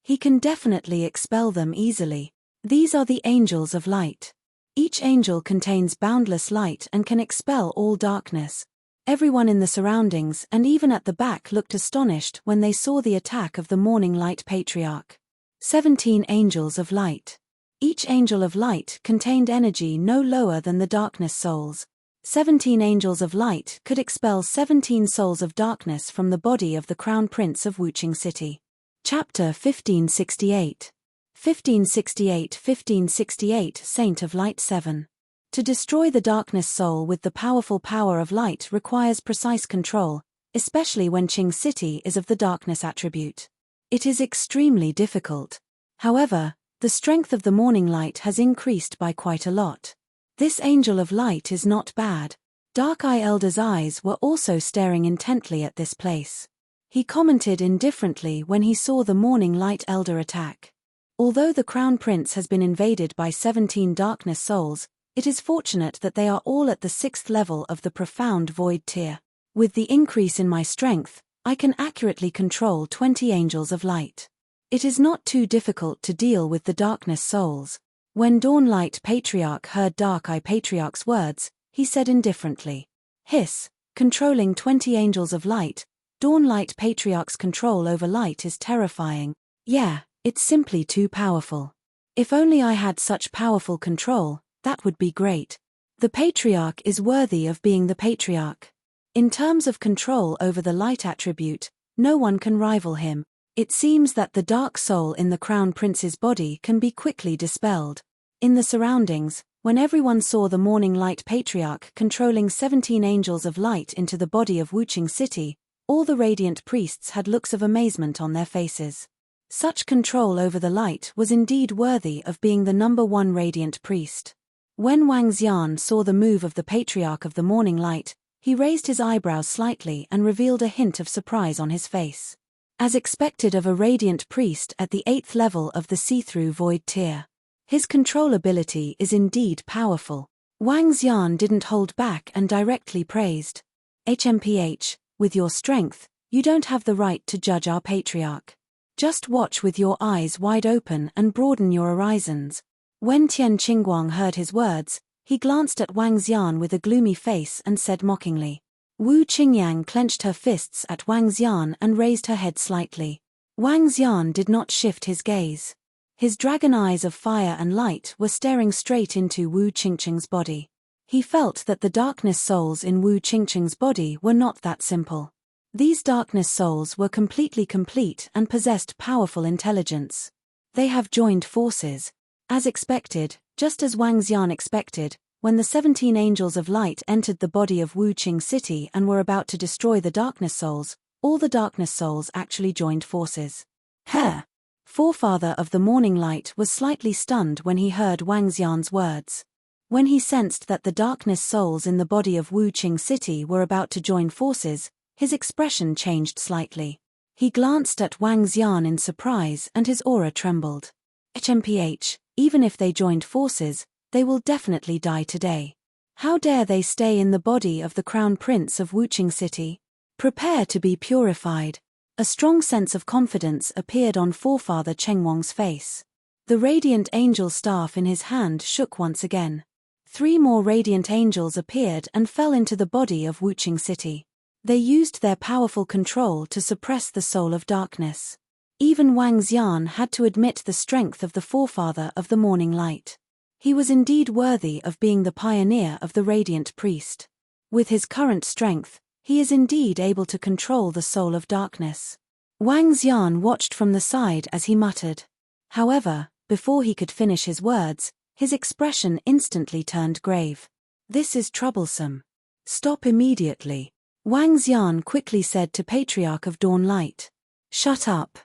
Speaker 1: He can definitely expel them easily. These are the angels of light. Each angel contains boundless light and can expel all darkness. Everyone in the surroundings and even at the back looked astonished when they saw the attack of the morning light patriarch. 17 angels of light. Each angel of light contained energy no lower than the darkness souls. 17 angels of light could expel 17 souls of darkness from the body of the Crown Prince of Wu Qing City. Chapter 1568. 1568 Saint of Light 7. To destroy the darkness soul with the powerful power of light requires precise control, especially when Qing City is of the darkness attribute. It is extremely difficult. However, the strength of the morning light has increased by quite a lot. This angel of light is not bad. Dark Eye Elder's eyes were also staring intently at this place. He commented indifferently when he saw the morning light elder attack. Although the Crown Prince has been invaded by 17 darkness souls, it is fortunate that they are all at the 6th level of the profound void tier. With the increase in my strength, I can accurately control 20 angels of light. It is not too difficult to deal with the darkness souls. When Dawnlight Patriarch heard Dark Eye Patriarch's words, he said indifferently, Hiss, controlling 20 angels of light. Dawn Light Patriarch's control over light is terrifying. Yeah, it's simply too powerful. If only I had such powerful control, that would be great. The Patriarch is worthy of being the Patriarch. In terms of control over the light attribute, no one can rival him. It seems that the dark soul in the Crown Prince's body can be quickly dispelled. In the surroundings, when everyone saw the Morning Light Patriarch controlling 17 angels of light into the body of Wuqing City, all the radiant priests had looks of amazement on their faces. Such control over the light was indeed worthy of being the #1 radiant priest. When Wang Xian saw the move of the Patriarch of the Morning Light, he raised his eyebrows slightly and revealed a hint of surprise on his face. As expected of a radiant priest at the 8th level of the see-through void tier. His control ability is indeed powerful. Wang Xian didn't hold back and directly praised. HMPH, with your strength, you don't have the right to judge our Patriarch. Just watch with your eyes wide open and broaden your horizons. When Tian Qingguang heard his words, he glanced at Wang Xian with a gloomy face and said mockingly. Wu Qingyang clenched her fists at Wang Xian and raised her head slightly. Wang Xian did not shift his gaze. His dragon eyes of fire and light were staring straight into Wu Qingqing's body. He felt that the darkness souls in Wu Qingqing's body were not that simple. These darkness souls were completely complete and possessed powerful intelligence. They have joined forces. As expected, just as Wang Xian expected, when the 17 angels of light entered the body of Wuqing City and were about to destroy the darkness souls, all the darkness souls actually joined forces. Heh! Forefather of the Morning Light was slightly stunned when he heard Wang Xian's words. When he sensed that the darkness souls in the body of Wuqing City were about to join forces, his expression changed slightly. He glanced at Wang Xian in surprise and his aura trembled. HMPH, even if they joined forces, they will definitely die today. How dare they stay in the body of the Crown Prince of Wuqing City? Prepare to be purified. A strong sense of confidence appeared on Forefather Chengwang's face. The radiant angel staff in his hand shook once again. 3 more radiant angels appeared and fell into the body of Wuqing City. They used their powerful control to suppress the soul of darkness. Even Wang Xian had to admit the strength of the Forefather of the Morning Light. He was indeed worthy of being the pioneer of the radiant priest. With his current strength, he is indeed able to control the soul of darkness. Wang Xian watched from the side as he muttered. However, before he could finish his words, his expression instantly turned grave. This is troublesome. Stop immediately. Wang Xian quickly said to Patriarch of Dawn Light. Shut up.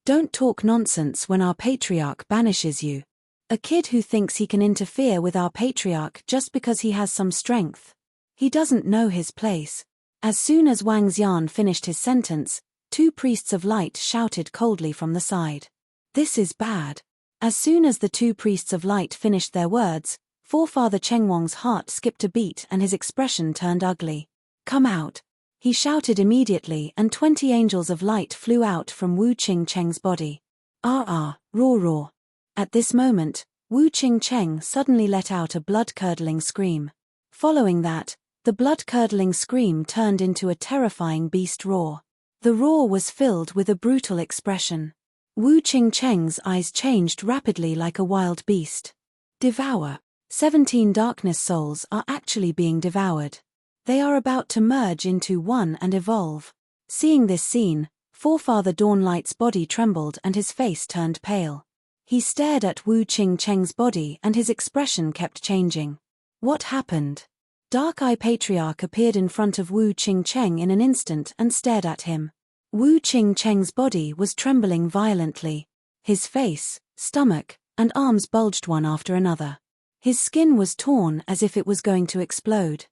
Speaker 1: Don't talk nonsense when our Patriarch banishes you. A kid who thinks he can interfere with our Patriarch just because he has some strength. He doesn't know his place. As soon as Wang Xian finished his sentence, 2 priests of light shouted coldly from the side. This is bad. As soon as the 2 priests of light finished their words, Forefather Chengwang's heart skipped a beat and his expression turned ugly. Come out. He shouted immediately and 20 angels of light flew out from Wu Qingcheng's body. Roar roar. At this moment, Wu Qingcheng suddenly let out a blood-curdling scream. Following that, the blood-curdling scream turned into a terrifying beast roar. The roar was filled with a brutal expression. Wu Qingcheng's eyes changed rapidly like a wild beast. Devour. 17 darkness souls are actually being devoured. They are about to merge into one and evolve. Seeing this scene, Forefather Dawnlight's body trembled and his face turned pale. He stared at Wu Qingcheng's body and his expression kept changing. What happened? Dark Eye Patriarch appeared in front of Wu Qingcheng in an instant and stared at him. Wu Qingcheng's body was trembling violently. His face, stomach, and arms bulged one after another. His skin was torn as if it was going to explode.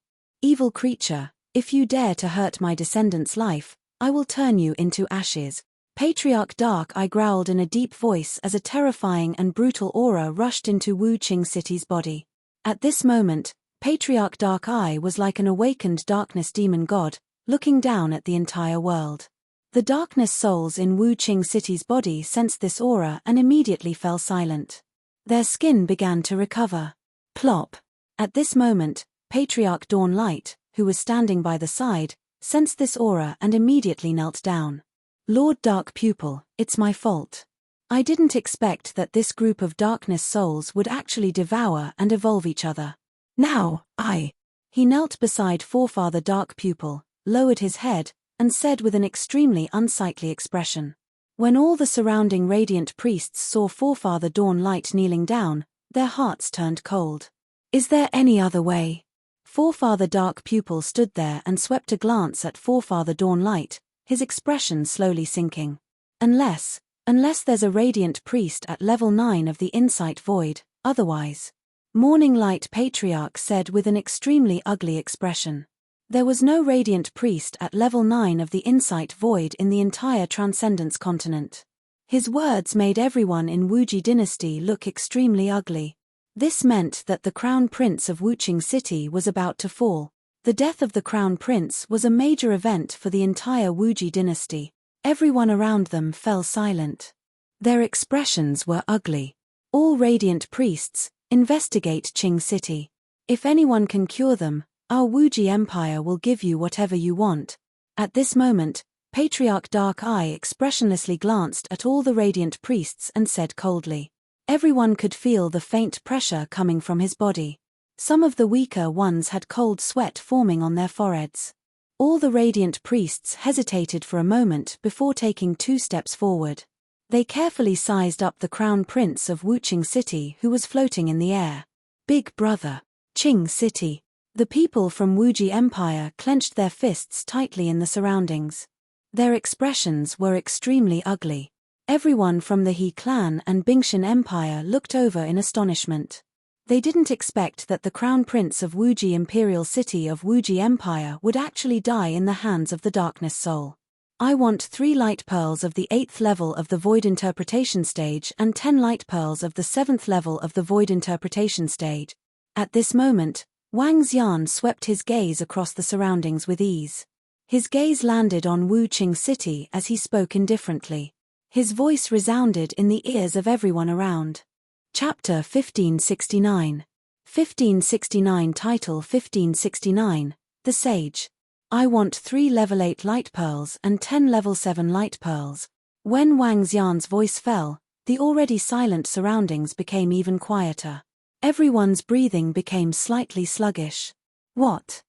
Speaker 1: Evil creature, if you dare to hurt my descendant's life, I will turn you into ashes. Patriarch Dark Eye growled in a deep voice as a terrifying and brutal aura rushed into Wu Qing City's body. At this moment, Patriarch Dark Eye was like an awakened darkness demon god, looking down at the entire world. The darkness souls in Wu Qing City's body sensed this aura and immediately fell silent. Their skin began to recover. Plop. At this moment, Patriarch Dawn Light, who was standing by the side, sensed this aura and immediately knelt down. Lord Dark Pupil, it's my fault. I didn't expect that this group of darkness souls would actually devour and evolve each other. Now, He knelt beside Forefather Dark Pupil, lowered his head, and said with an extremely unsightly expression. When all the surrounding radiant priests saw Forefather Dawn Light kneeling down, their hearts turned cold. Is there any other way? Forefather Dark Pupil stood there and swept a glance at Forefather Dawn Light, his expression slowly sinking. Unless there's a radiant priest at level 9 of the Insight Void, otherwise. Morning Light Patriarch said with an extremely ugly expression. There was no radiant priest at level 9 of the Insight Void in the entire Transcendence continent. His words made everyone in Wuji Dynasty look extremely ugly. This meant that the Crown Prince of Wuching City was about to fall. The death of the Crown Prince was a major event for the entire Wuji Dynasty. Everyone around them fell silent. Their expressions were ugly. All radiant priests, investigate Qing City. If anyone can cure them, our Wuji Empire will give you whatever you want. At this moment, Patriarch Dark Eye expressionlessly glanced at all the radiant priests and said coldly. Everyone could feel the faint pressure coming from his body. Some of the weaker ones had cold sweat forming on their foreheads. All the radiant priests hesitated for a moment before taking 2 steps forward. They carefully sized up the Crown Prince of Wuching City who was floating in the air. Big brother. Qing City. The people from Wuji Empire clenched their fists tightly in the surroundings. Their expressions were extremely ugly. Everyone from the He clan and Bingshan Empire looked over in astonishment. They didn't expect that the Crown Prince of Wuji Imperial City of Wuji Empire would actually die in the hands of the Darkness Soul. I want 3 light pearls of the 8th level of the Void Interpretation Stage and 10 light pearls of the 7th level of the Void Interpretation Stage. At this moment, Wang Xian swept his gaze across the surroundings with ease. His gaze landed on Wuching City as he spoke indifferently. His voice resounded in the ears of everyone around. Chapter 1569. 1569 Title 1569, The Sage. I want 3 level 8 light pearls and 10 level 7 light pearls. When Wang Xian's voice fell, the already silent surroundings became even quieter. Everyone's breathing became slightly sluggish. What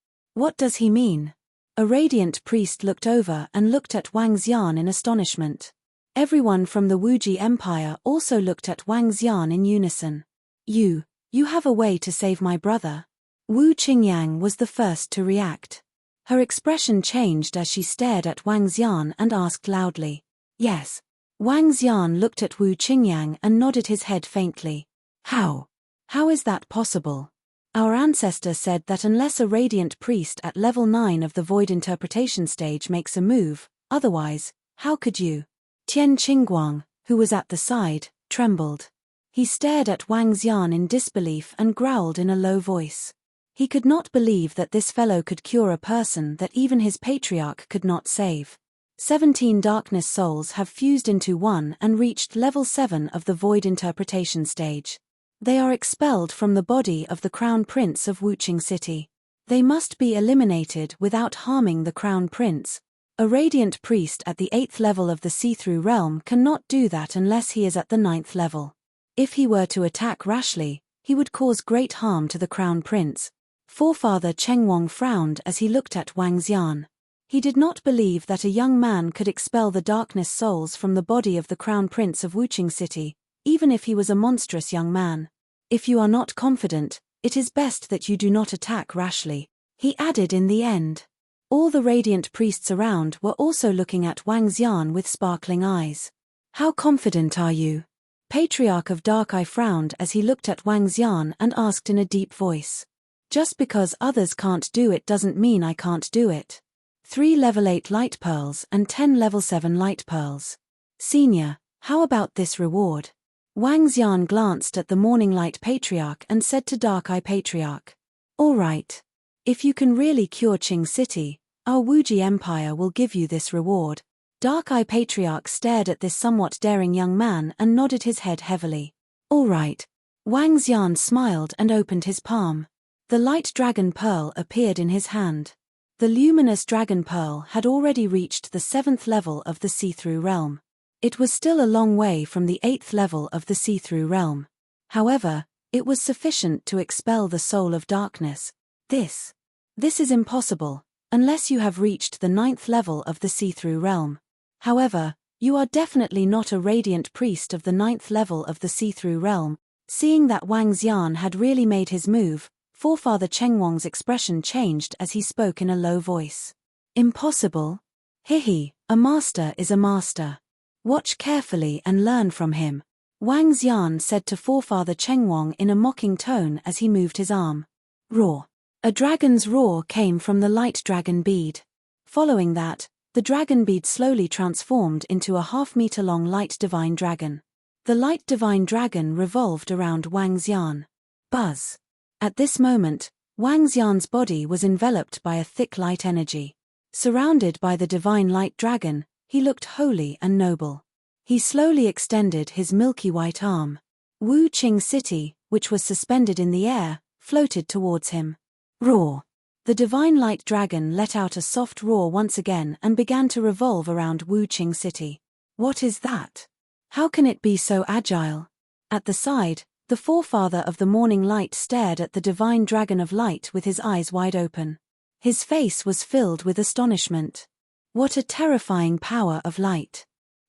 Speaker 1: does he mean? A radiant priest looked over and looked at Wang Xian in astonishment. Everyone from the Wuji Empire also looked at Wang Xian in unison. You have a way to save my brother? Wu Qingyang was the first to react. Her expression changed as she stared at Wang Xian and asked loudly. Yes. Wang Xian looked at Wu Qingyang and nodded his head faintly. How is that possible? Our ancestor said that unless a radiant priest at level 9 of the Void Interpretation Stage makes a move, otherwise, how could you? Tian Qingguang, who was at the side, trembled. He stared at Wang Xian in disbelief and growled in a low voice. He could not believe that this fellow could cure a person that even his patriarch could not save. 17 darkness souls have fused into one and reached level 7 of the Void Interpretation Stage. They are expelled from the body of the Crown Prince of Wuching City. They must be eliminated without harming the Crown Prince. A radiant priest at the 8th level of the see-through realm cannot do that unless he is at the 9th level. If he were to attack rashly, he would cause great harm to the Crown Prince. Forefather Chengwang frowned as he looked at Wang Xian. He did not believe that a young man could expel the darkness souls from the body of the Crown Prince of Wuching City, even if he was a monstrous young man. If you are not confident, it is best that you do not attack rashly, he added in the end. All the radiant priests around were also looking at Wang Xian with sparkling eyes. How confident are you? Patriarch of Dark Eye frowned as he looked at Wang Xian and asked in a deep voice. Just because others can't do it doesn't mean I can't do it. 3 level 8 light pearls and 10 level 7 light pearls. Senior, how about this reward? Wang Xian glanced at the Morning Light Patriarch and said to Dark Eye Patriarch. All right. If you can really cure Qing City, our Wuji Empire will give you this reward. Dark Eye Patriarch stared at this somewhat daring young man and nodded his head heavily. All right. Wang Xian smiled and opened his palm. The light dragon pearl appeared in his hand. The luminous dragon pearl had already reached the 7th level of the see-through realm. It was still a long way from the 8th level of the see-through realm. However, it was sufficient to expel the soul of darkness. This is impossible, unless you have reached the 9th level of the see-through realm. However, you are definitely not a radiant priest of the 9th level of the see-through realm. Seeing that Wang Xian had really made his move, Forefather Chengwang's expression changed as he spoke in a low voice. Impossible? Hihi, a master is a master. Watch carefully and learn from him, Wang Xian said to Forefather Chengwang in a mocking tone as he moved his arm. Roar. A dragon's roar came from the light dragon bead. Following that, the dragon bead slowly transformed into a half-meter-long light divine dragon. The light divine dragon revolved around Wang Xian. Buzz. At this moment, Wang Xian's body was enveloped by a thick light energy. Surrounded by the divine light dragon, he looked holy and noble. He slowly extended his milky white arm. Wu Qing City, which was suspended in the air, floated towards him. Roar. The divine light dragon let out a soft roar once again and began to revolve around Wu Qing City. What is that? How can it be so agile? At the side, the forefather of the morning light stared at the divine dragon of light with his eyes wide open. His face was filled with astonishment. What a terrifying power of light.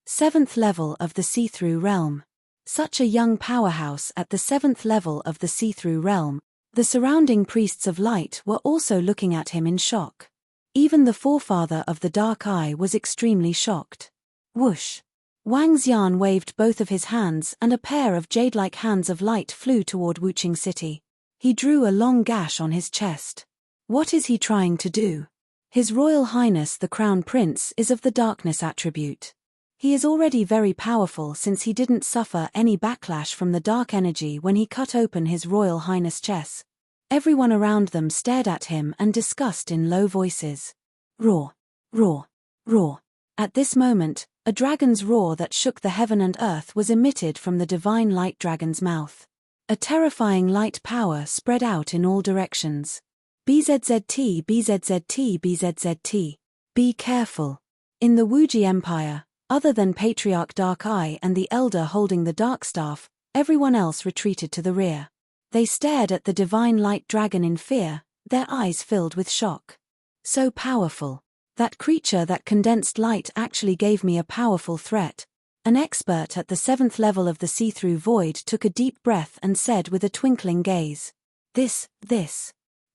Speaker 1: 7th level of the see-through realm. Such a young powerhouse at the 7th level of the see-through realm. The surrounding priests of light were also looking at him in shock. Even the forefather of the dark eye was extremely shocked. Whoosh! Wang Xian waved both of his hands and a pair of jade-like hands of light flew toward Wuqing City. He drew a long gash on his chest. What is he trying to do? His Royal Highness the Crown Prince is of the darkness attribute. He is already very powerful since he didn't suffer any backlash from the dark energy when he cut open his Royal Highness' chest. Everyone around them stared at him and discussed in low voices. Roar, roar, roar. At this moment, a dragon's roar that shook the heaven and earth was emitted from the divine light dragon's mouth. A terrifying light power spread out in all directions. BZZT, BZZT, BZZT. Be careful. In the Wuji Empire, other than Patriarch Dark Eye and the Elder holding the Dark Staff, everyone else retreated to the rear. They stared at the divine light dragon in fear, their eyes filled with shock. So powerful. That creature that condensed light actually gave me a powerful threat. An expert at the 7th level of the see-through void took a deep breath and said with a twinkling gaze. This.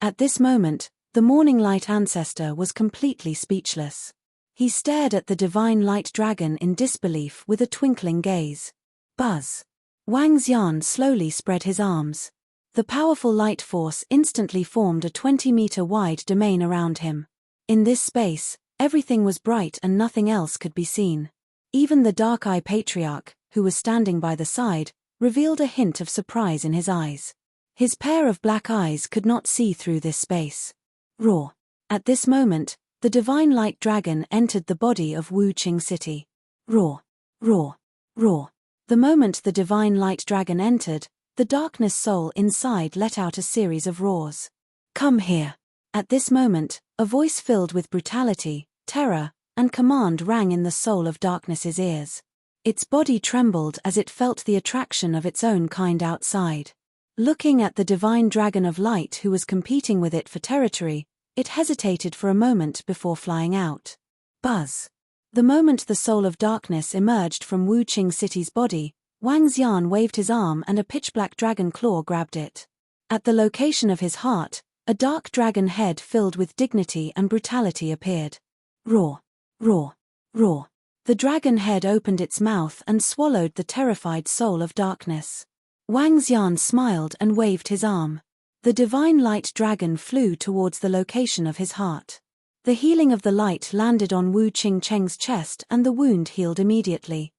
Speaker 1: At this moment, the morning light ancestor was completely speechless. He stared at the divine light dragon in disbelief with a twinkling gaze. Buzz. Wang Xian slowly spread his arms. The powerful light force instantly formed a 20-meter wide domain around him. In this space, everything was bright and nothing else could be seen. Even the Dark Eye Patriarch, who was standing by the side, revealed a hint of surprise in his eyes. His pair of black eyes could not see through this space. Roar. At this moment, the divine light dragon entered the body of Wu Qing City. Roar, roar, roar. The moment the divine light dragon entered, the darkness soul inside let out a series of roars. Come here. At this moment, a voice filled with brutality, terror, and command rang in the soul of darkness's ears. Its body trembled as it felt the attraction of its own kind outside. Looking at the divine dragon of light who was competing with it for territory, it hesitated for a moment before flying out. Buzz. The moment the soul of darkness emerged from Wu Qing City's body, Wang Xian waved his arm and a pitch-black dragon claw grabbed it. At the location of his heart, a dark dragon head filled with dignity and brutality appeared. Roar, roar, roar. The dragon head opened its mouth and swallowed the terrified soul of darkness. Wang Xian smiled and waved his arm. The divine light dragon flew towards the location of his heart. The healing of the light landed on Wu Qing Cheng's chest and the wound healed immediately.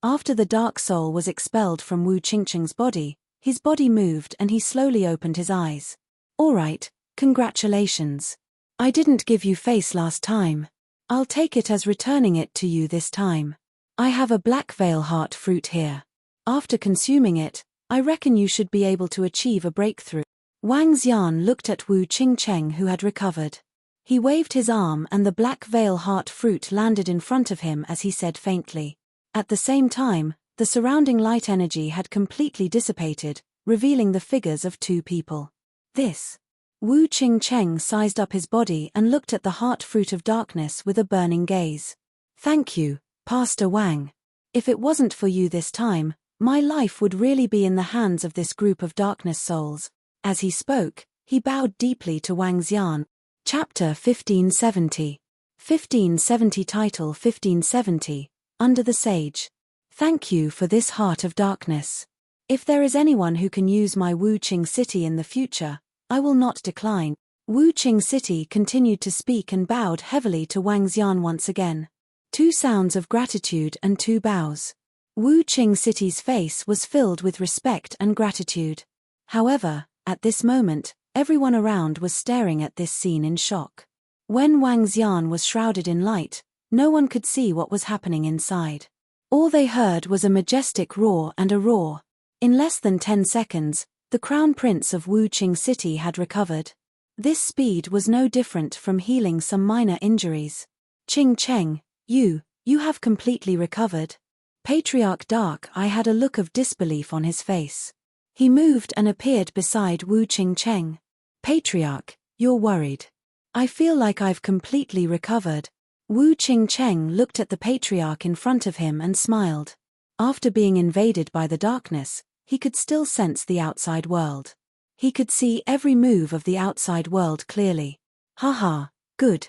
Speaker 1: After the dark soul was expelled from Wu Qingcheng's body, his body moved and he slowly opened his eyes. Alright, congratulations. I didn't give you face last time. I'll take it as returning it to you this time. I have a black veil heart fruit here. After consuming it, I reckon you should be able to achieve a breakthrough. Wang Xian looked at Wu Qingcheng, who had recovered. He waved his arm and the black veil heart fruit landed in front of him as he said faintly. At the same time, the surrounding light energy had completely dissipated, revealing the figures of two people. This. Wu Qingcheng sized up his body and looked at the heart fruit of darkness with a burning gaze. Thank you, Pastor Wang. If it wasn't for you this time, my life would really be in the hands of this group of darkness souls. As he spoke, he bowed deeply to Wang Xian. Chapter 1570. 1570 Title 1570, Under the Sage. Thank you for this heart of darkness. If there is anyone who can use my Wu Qing city in the future, I will not decline. Wu Qing city continued to speak and bowed heavily to Wang Xian once again. Two sounds of gratitude and two bows. Wu Qing city's face was filled with respect and gratitude. However, at this moment, everyone around was staring at this scene in shock. When Wang Xian was shrouded in light, no one could see what was happening inside. All they heard was a majestic roar and a roar. In less than 10 seconds, the Crown Prince of Wu Qing City had recovered. This speed was no different from healing some minor injuries. Qing Cheng, you have completely recovered. Patriarch Dark Eye had a look of disbelief on his face. He moved and appeared beside Wu Qingcheng. Patriarch, you're worried. I feel like I've completely recovered. Wu Qingcheng looked at the patriarch in front of him and smiled. After being invaded by the darkness, he could still sense the outside world. He could see every move of the outside world clearly. Haha, good.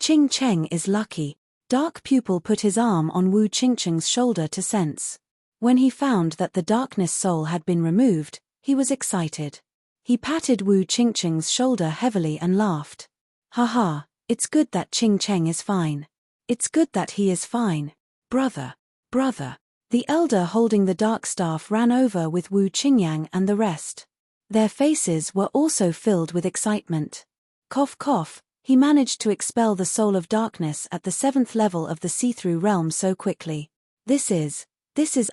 Speaker 1: Qingcheng is lucky. Dark Pupil put his arm on Wu Qingcheng's shoulder to sense. When he found that the darkness soul had been removed, he was excited. He patted Wu Qingcheng's shoulder heavily and laughed. Haha, it's good that Qingcheng is fine. It's good that he is fine. Brother. The elder holding the dark staff ran over with Wu Qingyang and the rest. Their faces were also filled with excitement. Cough, he managed to expel the soul of darkness at the 7th level of the see-through realm so quickly. This is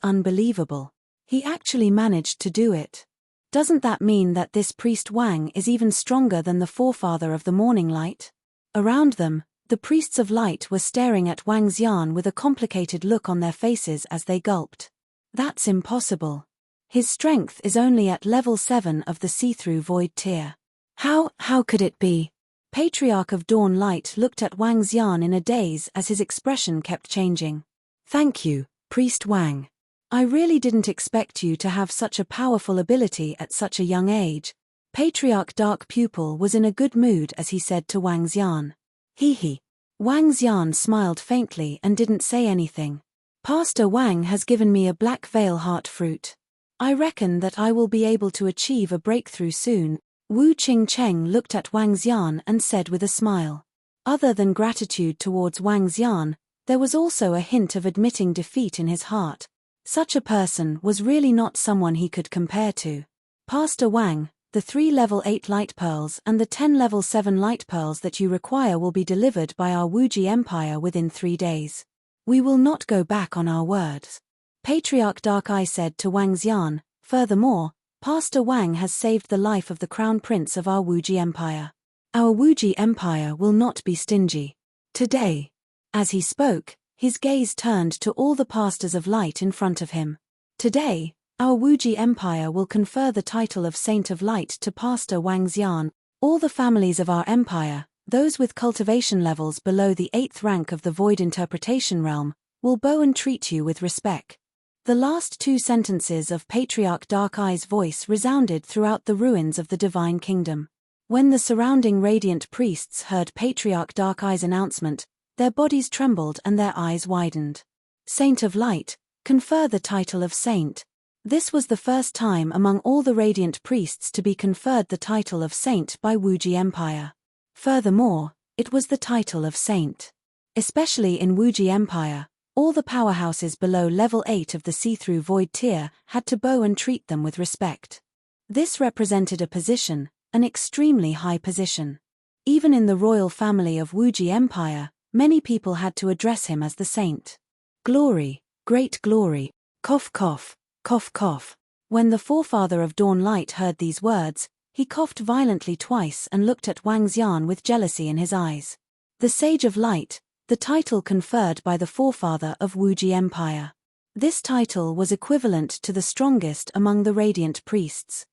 Speaker 1: unbelievable. He actually managed to do it. Doesn't that mean that this priest Wang is even stronger than the forefather of the morning light? Around them, the priests of light were staring at Wang Xian with a complicated look on their faces as they gulped. That's impossible. His strength is only at level 7 of the see-through void tier. How could it be? Patriarch of Dawn Light looked at Wang Xian in a daze as his expression kept changing. Thank you, Priest Wang. I really didn't expect you to have such a powerful ability at such a young age. Patriarch Dark Pupil was in a good mood as he said to Wang Xian. Hee. Wang Xian smiled faintly and didn't say anything. Pastor Wang has given me a black veil heart fruit. I reckon that I will be able to achieve a breakthrough soon. Wu Qingcheng looked at Wang Xian and said with a smile. Other than gratitude towards Wang Xian, there was also a hint of admitting defeat in his heart. Such a person was really not someone he could compare to. Pastor Wang, the 3 level 8 light pearls and the 10 level 7 light pearls that you require will be delivered by our Wuji Empire within 3 days. We will not go back on our words. Patriarch Dark Eye said to Wang Xian. Furthermore, Pastor Wang has saved the life of the Crown Prince of our Wuji Empire. Our Wuji Empire will not be stingy. Today. As he spoke, his gaze turned to all the pastors of light in front of him. Today, our Wuji Empire will confer the title of Saint of Light to Pastor Wang Xian. All the families of our empire, those with cultivation levels below the 8th rank of the Void Interpretation Realm, will bow and treat you with respect. The last 2 sentences of Patriarch Dark Eye's voice resounded throughout the ruins of the Divine Kingdom. When the surrounding radiant priests heard Patriarch Dark Eye's announcement, their bodies trembled and their eyes widened. Saint of Light, confer the title of Saint. This was the first time among all the radiant priests to be conferred the title of Saint by Wuji Empire. Furthermore, it was the title of Saint. Especially in Wuji Empire, all the powerhouses below level 8 of the see-through void tier had to bow and treat them with respect. This represented a position, an extremely high position. Even in the royal family of Wuji Empire, many people had to address him as the saint. Glory, great glory, cough. When the forefather of Dawn Light heard these words, He coughed violently twice and looked at Wang Xian with jealousy in his eyes. The Sage of Light, the title conferred by the forefather of Wuji Empire. This title was equivalent to the strongest among the radiant priests.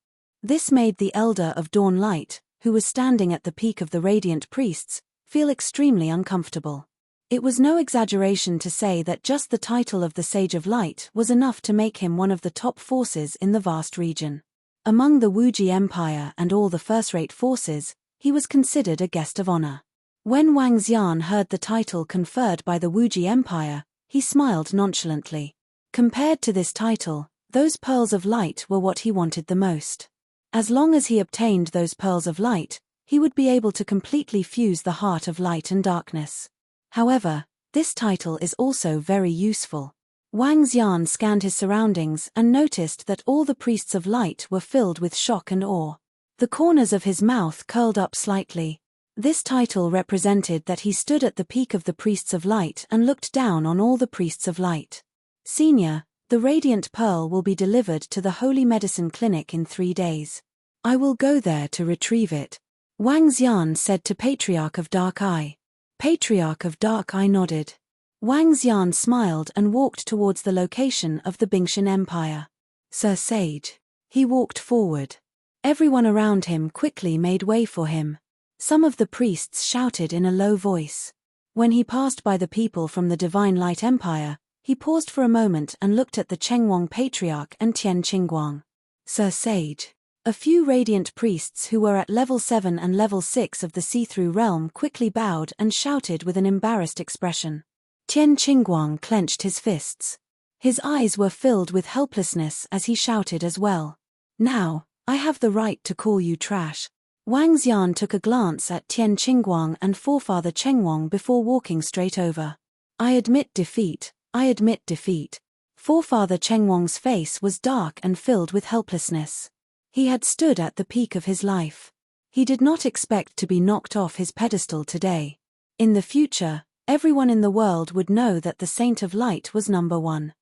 Speaker 1: This made the Elder of Dawn Light, who was standing at the peak of the radiant priests, feel extremely uncomfortable. It was no exaggeration to say that just the title of the Sage of Light was enough to make him one of the top forces in the vast region. Among the Wuji Empire and all the first-rate forces, he was considered a guest of honor. When Wang Xian heard the title conferred by the Wuji Empire, he smiled nonchalantly. Compared to this title, those pearls of light were what he wanted the most. As long as he obtained those pearls of light, he would be able to completely fuse the heart of light and darkness. However, this title is also very useful. Wang Xian scanned his surroundings and noticed that all the priests of light were filled with shock and awe. The corners of his mouth curled up slightly. This title represented that he stood at the peak of the priests of light and looked down on all the priests of light. Senior, the radiant pearl will be delivered to the Holy Medicine Clinic in 3 days. I will go there to retrieve it, Wang Xian said to Patriarch of Dark Eye. Patriarch of Dark Eye nodded. Wang Xian smiled and walked towards the location of the Bingshan Empire. Sir Sage. He walked forward. Everyone around him quickly made way for him. Some of the priests shouted in a low voice. When he passed by the people from the Divine Light Empire, he paused for a moment and looked at the Chengwang Patriarch and Tian Qingguang. Sir Sage. A few radiant priests who were at level 7 and level 6 of the see-through realm quickly bowed and shouted with an embarrassed expression. Tian Qingguang clenched his fists. His eyes were filled with helplessness as he shouted as well. Now, I have the right to call you trash. Wang Xian took a glance at Tian Qingguang and forefather Chengwang before walking straight over. I admit defeat, I admit defeat. Forefather Chengwang's face was dark and filled with helplessness. He had stood at the peak of his life. He did not expect to be knocked off his pedestal today. In the future, everyone in the world would know that the Saint of Light was number 1.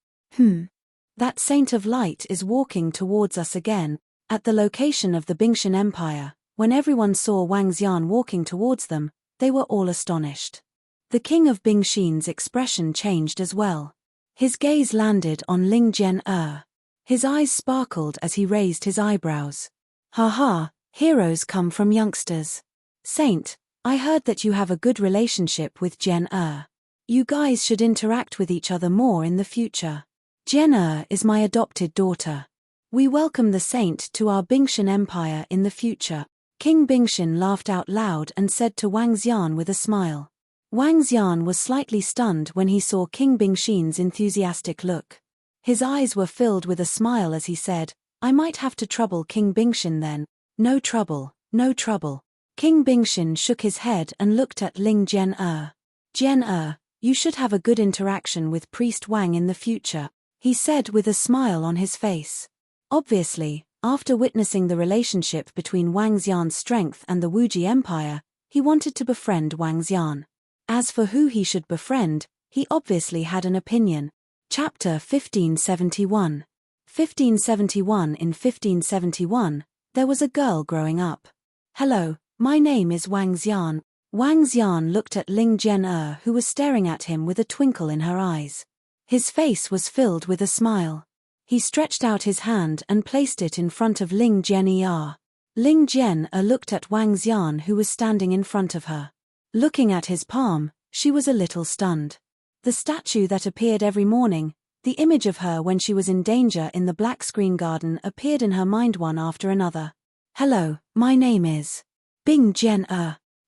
Speaker 1: That Saint of Light is walking towards us again. At the location of the Bingshan Empire, when everyone saw Wang Xian walking towards them, they were all astonished. The king of Bingshan's expression changed as well. His gaze landed on Ling Jian. His eyes sparkled as he raised his eyebrows. Ha, heroes come from youngsters. Saint, I heard that you have a good relationship with Jian. You guys should interact with each other more in the future. Jian is my adopted daughter. We welcome the saint to our Bingshan Empire in the future. King Bingshan laughed out loud and said to Wang Xian with a smile. Wang Xian was slightly stunned when he saw King Bingshan's enthusiastic look. His eyes were filled with a smile as he said, I might have to trouble King Bingshan then. No trouble, no trouble. King Bingshan shook his head and looked at Ling Jian. Jian, you should have a good interaction with Priest Wang in the future, he said with a smile on his face. Obviously, after witnessing the relationship between Wang Xian's strength and the Wuji Empire, he wanted to befriend Wang Xian. As for who he should befriend, he obviously had an opinion. Chapter 1571. 1571. In 1571, there was a girl growing up. Hello, my name is Wang Xian. Wang Xian looked at Ling Jian, who was staring at him with a twinkle in her eyes. His face was filled with a smile. He stretched out his hand and placed it in front of Ling Jian. Ling Jian looked at Wang Xian, who was standing in front of her. Looking at his palm, she was a little stunned. The statue that appeared every morning, the image of her when she was in danger in the black screen garden, appeared in her mind one after another. Hello, my name is Bing Jian.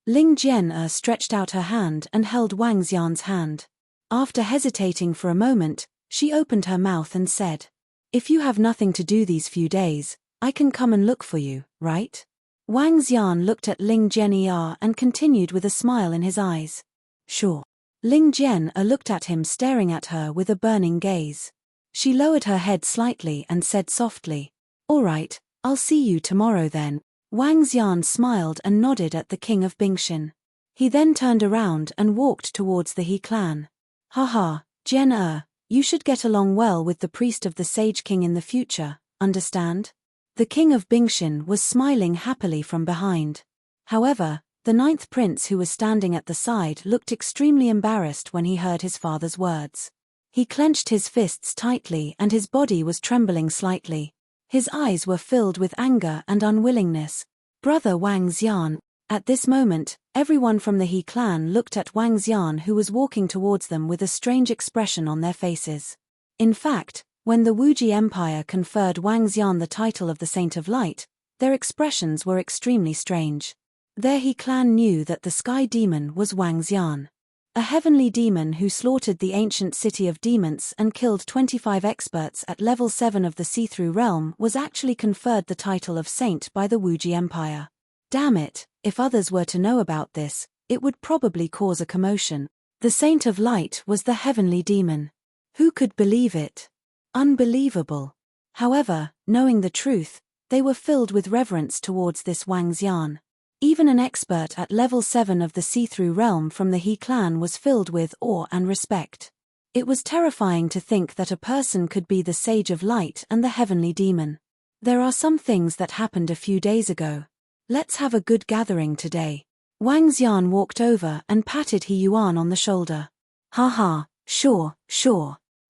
Speaker 1: Ling Jian stretched out her hand and held Wang Xian's hand. After hesitating for a moment, she opened her mouth and said, If you have nothing to do these few days, I can come and look for you, right? Wang Xian looked at Ling Jian and continued with a smile in his eyes. Sure. Ling Jian looked at him, staring at her with a burning gaze. She lowered her head slightly and said softly, All right, I'll see you tomorrow then. Wang Xian smiled and nodded at the king of Bingshan. He then turned around and walked towards the He clan. Haha, Jian, you should get along well with the priest of the Sage King in the future, understand? The king of Bingshan was smiling happily from behind. However, the ninth prince who was standing at the side looked extremely embarrassed when he heard his father's words. He clenched his fists tightly and his body was trembling slightly. His eyes were filled with anger and unwillingness. Brother Wang Xian. At this moment, everyone from the He clan looked at Wang Xian, who was walking towards them with a strange expression on their faces. In fact, when the Wuji Empire conferred Wang Xian the title of the Saint of Light, their expressions were extremely strange. Their He clan knew that the sky demon was Wang Xian, a heavenly demon who slaughtered the ancient city of demons and killed 25 experts at level 7 of the see-through realm, was actually conferred the title of saint by the Wuji Empire. Damn it, if others were to know about this, it would probably cause a commotion. The Saint of Light was the heavenly demon. Who could believe it? Unbelievable. However, knowing the truth, they were filled with reverence towards this Wang Xian. Even an expert at level 7 of the see-through realm from the He clan was filled with awe and respect. It was terrifying to think that a person could be the Sage of Light and the heavenly demon. There are some things that happened a few days ago. Let's have a good gathering today. Wang Xian walked over and patted He Yuan on the shoulder. Haha, sure.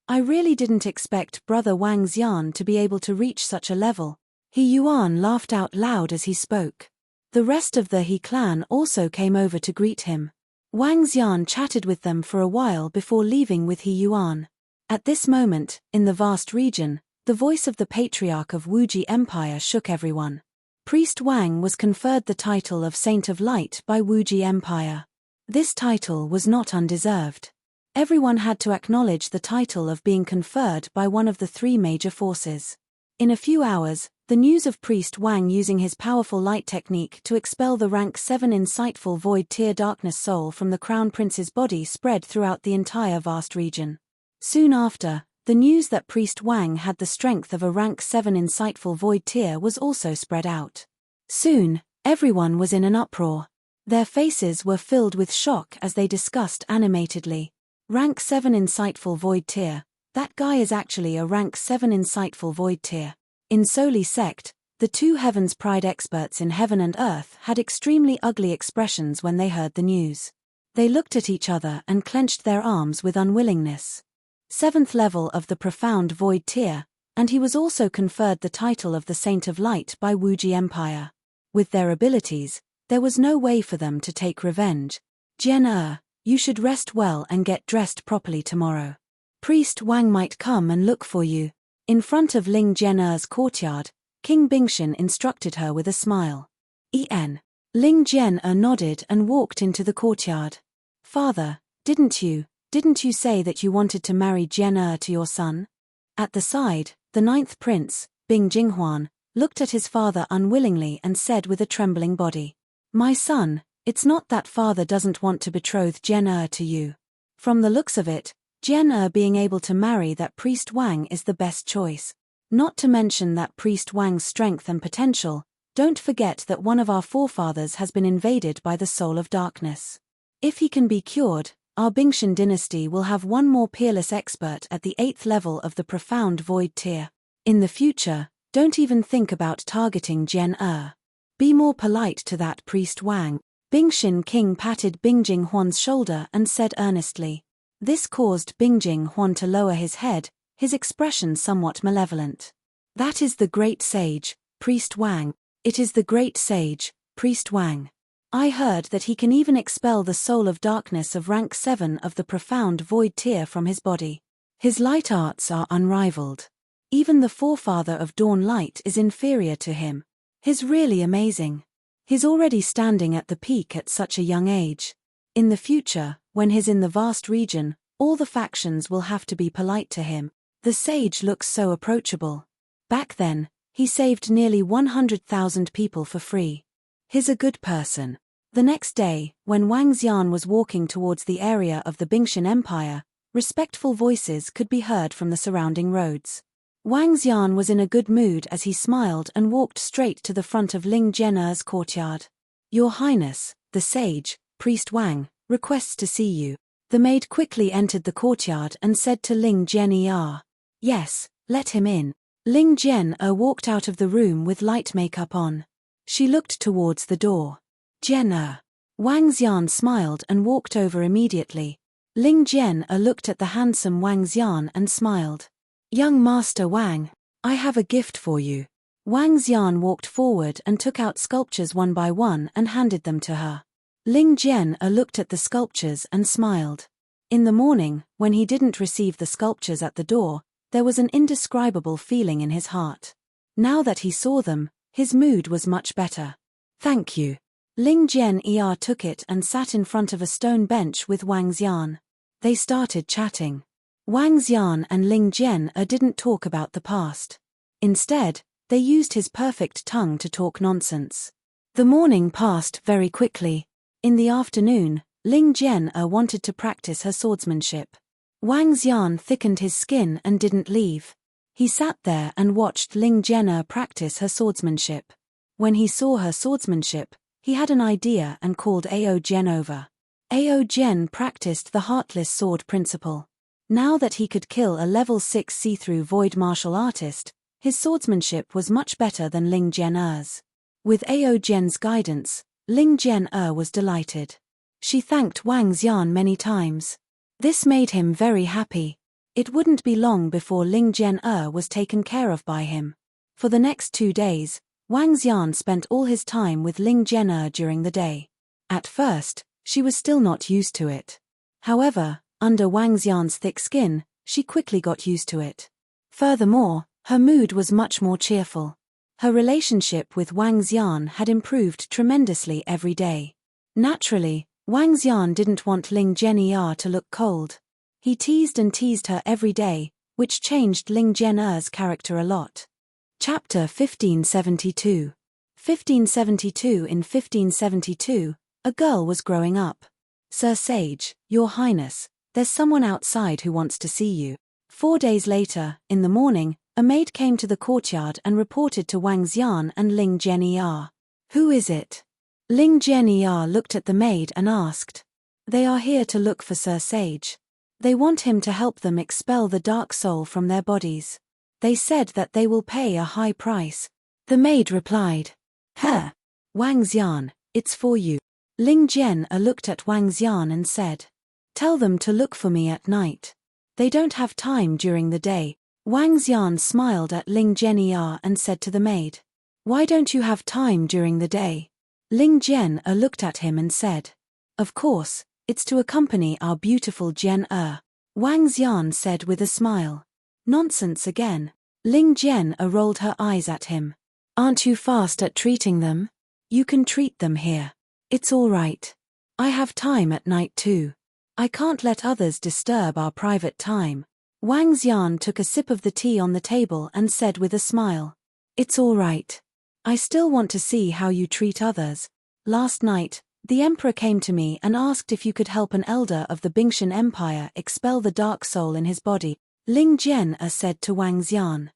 Speaker 1: I really didn't expect Brother Wang Xian to be able to reach such a level. He Yuan laughed out loud as he spoke. The rest of the He clan also came over to greet him. Wang Xian chatted with them for a while before leaving with He Yuan. At this moment, in the vast region, the voice of the Patriarch of Wuji Empire shook everyone. Priest Wang was conferred the title of Saint of Light by Wuji Empire. This title was not undeserved. Everyone had to acknowledge the title of being conferred by one of the three major forces. In a few hours, the news of Priest Wang using his powerful light technique to expel the rank 7 insightful void tier darkness soul from the Crown Prince's body spread throughout the entire vast region. Soon after, the news that Priest Wang had the strength of a rank 7 insightful void tier was also spread out. Soon, everyone was in an uproar. Their faces were filled with shock as they discussed animatedly. Rank 7 insightful void tier. That guy is actually a rank 7 insightful void tier. In Soli sect, the two Heaven's Pride experts in heaven and earth had extremely ugly expressions when they heard the news. They looked at each other and clenched their arms with unwillingness. 7th level of the profound void tier, and he was also conferred the title of the Saint of Light by Wuji Empire. With their abilities, there was no way for them to take revenge. Jian you should rest well and get dressed properly tomorrow. Priest Wang might come and look for you. In front of Ling Jian's courtyard, King Bingshan instructed her with a smile. Ling Jian nodded and walked into the courtyard. Father, didn't you say that you wanted to marry Jian to your son? At the side, the ninth prince, Bing Jinghuan, looked at his father unwillingly and said with a trembling body, My son, it's not that father doesn't want to betroth Jian to you. From the looks of it, Jian being able to marry that Priest Wang is the best choice. Not to mention that Priest Wang's strength and potential. Don't forget that one of our forefathers has been invaded by the soul of darkness. If he can be cured, our Bingshan dynasty will have one more peerless expert at the 8th level of the profound void tier. In the future, don't even think about targeting Jian. Be more polite to that Priest Wang. Bingshan King patted Bing Jinghuan's shoulder and said earnestly. This caused Bing Jinghuan to lower his head, his expression somewhat malevolent. That is the great sage, Priest Wang. It is the great sage, Priest Wang. I heard that he can even expel the soul of darkness of rank 7 of the profound void tier from his body. His light arts are unrivaled. Even the forefather of Dawn Light is inferior to him. He's really amazing. He's already standing at the peak at such a young age. In the future, when he's in the vast region, all the factions will have to be polite to him. The sage looks so approachable. Back then, he saved nearly 100,000 people for free. He's a good person. The next day, when Wang Xian was walking towards the area of the Bingshan Empire, respectful voices could be heard from the surrounding roads. Wang Xian was in a good mood as he smiled and walked straight to the front of Ling Jian's courtyard. Your Highness, the sage, Priest Wang, requests to see you. The maid quickly entered the courtyard and said to Ling Jian, Yes, let him in. Ling Jian walked out of the room with light makeup on. She looked towards the door. Jian. Wang Xian smiled and walked over immediately. Ling Jian looked at the handsome Wang Xian and smiled. Young Master Wang, I have a gift for you. Wang Xian walked forward and took out sculptures one by one and handed them to her. Ling Jian looked at the sculptures and smiled. In the morning, when he didn't receive the sculptures at the door, there was an indescribable feeling in his heart. Now that he saw them, his mood was much better. Thank you. Ling Jian took it and sat in front of a stone bench with Wang Xian. They started chatting. Wang Xian and Ling Jian didn't talk about the past. Instead, they used his perfect tongue to talk nonsense. The morning passed very quickly. In the afternoon, Ling Jian wanted to practice her swordsmanship. Wang Xian thickened his skin and didn't leave. He sat there and watched Ling Jian practice her swordsmanship. When he saw her swordsmanship, he had an idea and called Ao Jian over. Ao Jian practiced the heartless sword principle. Now that he could kill a level 6 see-through void martial artist, his swordsmanship was much better than Ling Jian's. With Ao Jian's guidance, Ling Jian was delighted. She thanked Wang Xian many times. This made him very happy. It wouldn't be long before Ling Jian was taken care of by him. For the next 2 days, Wang Xian spent all his time with Ling Jian during the day. At first, she was still not used to it. However, under Wang Xian's thick skin, she quickly got used to it. Furthermore, her mood was much more cheerful. Her relationship with Wang Xian had improved tremendously every day. Naturally, Wang Xian didn't want Ling Jian to look cold. He teased and teased her every day, which changed Ling Jian's character a lot. Chapter 1572. 1572. In 1572, a girl was growing up. Sir Sage, Your Highness, there's someone outside who wants to see you. 4 days later, in the morning, a maid came to the courtyard and reported to Wang Xian and Ling Jian. Who is it? Ling Jian looked at the maid and asked. They are here to look for Sir Sage. They want him to help them expel the dark soul from their bodies. They said that they will pay a high price. The maid replied. Huh. Wang Xian, it's for you. Ling Jian looked at Wang Xian and said. Tell them to look for me at night. They don't have time during the day. Wang Xian smiled at Ling Jian and said to the maid. Why don't you have time during the day? Ling Jian looked at him and said. Of course, it's to accompany our beautiful Jian. Wang Xian said with a smile. Nonsense again. Ling Jian rolled her eyes at him. Aren't you fast at treating them? You can treat them here. It's all right. I have time at night too. I can't let others disturb our private time. Wang Xian took a sip of the tea on the table and said with a smile. It's all right. I still want to see how you treat others. Last night, the emperor came to me and asked if you could help an elder of the Bingshan Empire expel the dark soul in his body. Ling Jian said to Wang Xian.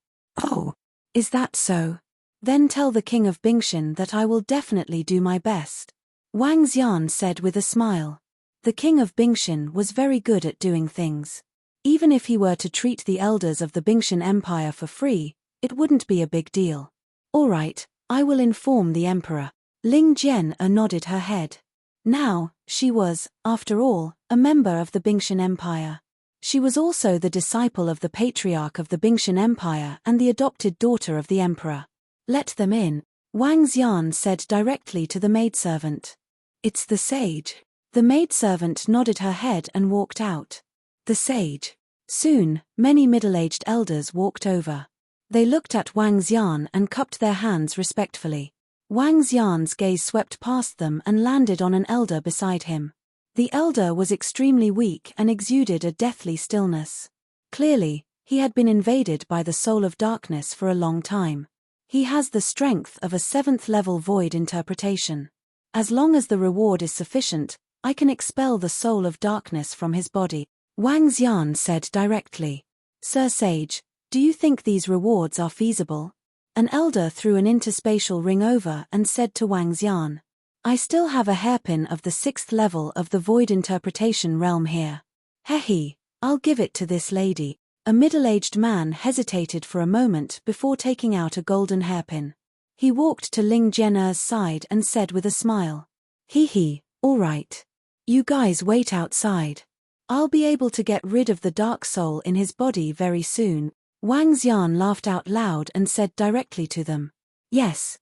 Speaker 1: Oh, is that so? Then tell the king of Bingshan that I will definitely do my best. Wang Xian said with a smile. The king of Bingshan was very good at doing things. Even if he were to treat the elders of the Bingshan Empire for free, it wouldn't be a big deal. All right, I will inform the emperor. Ling Jian nodded her head. Now, she was, after all, a member of the Bingshan Empire. She was also the disciple of the patriarch of the Bingshan Empire and the adopted daughter of the emperor. Let them in, Wang Xian said directly to the maidservant. It's the sage. The maidservant nodded her head and walked out. The sage. Soon, many middle-aged elders walked over. They looked at Wang Xian and cupped their hands respectfully. Wang Xian's gaze swept past them and landed on an elder beside him. The elder was extremely weak and exuded a deathly stillness. Clearly, he had been invaded by the soul of darkness for a long time. He has the strength of a 7th-level void interpretation. As long as the reward is sufficient, I can expel the soul of darkness from his body, Wang Xian said directly. Sir Sage, do you think these rewards are feasible? An elder threw an interspatial ring over and said to Wang Xian. I still have a hairpin of the 6th level of the void interpretation realm here. Hehe, I'll give it to this lady. A middle-aged man hesitated for a moment before taking out a golden hairpin. He walked to Ling Jian'er's side and said with a smile. Hee, all right. You guys wait outside. I'll be able to get rid of the dark soul in his body very soon. Wang Xian laughed out loud and said directly to them. Yes.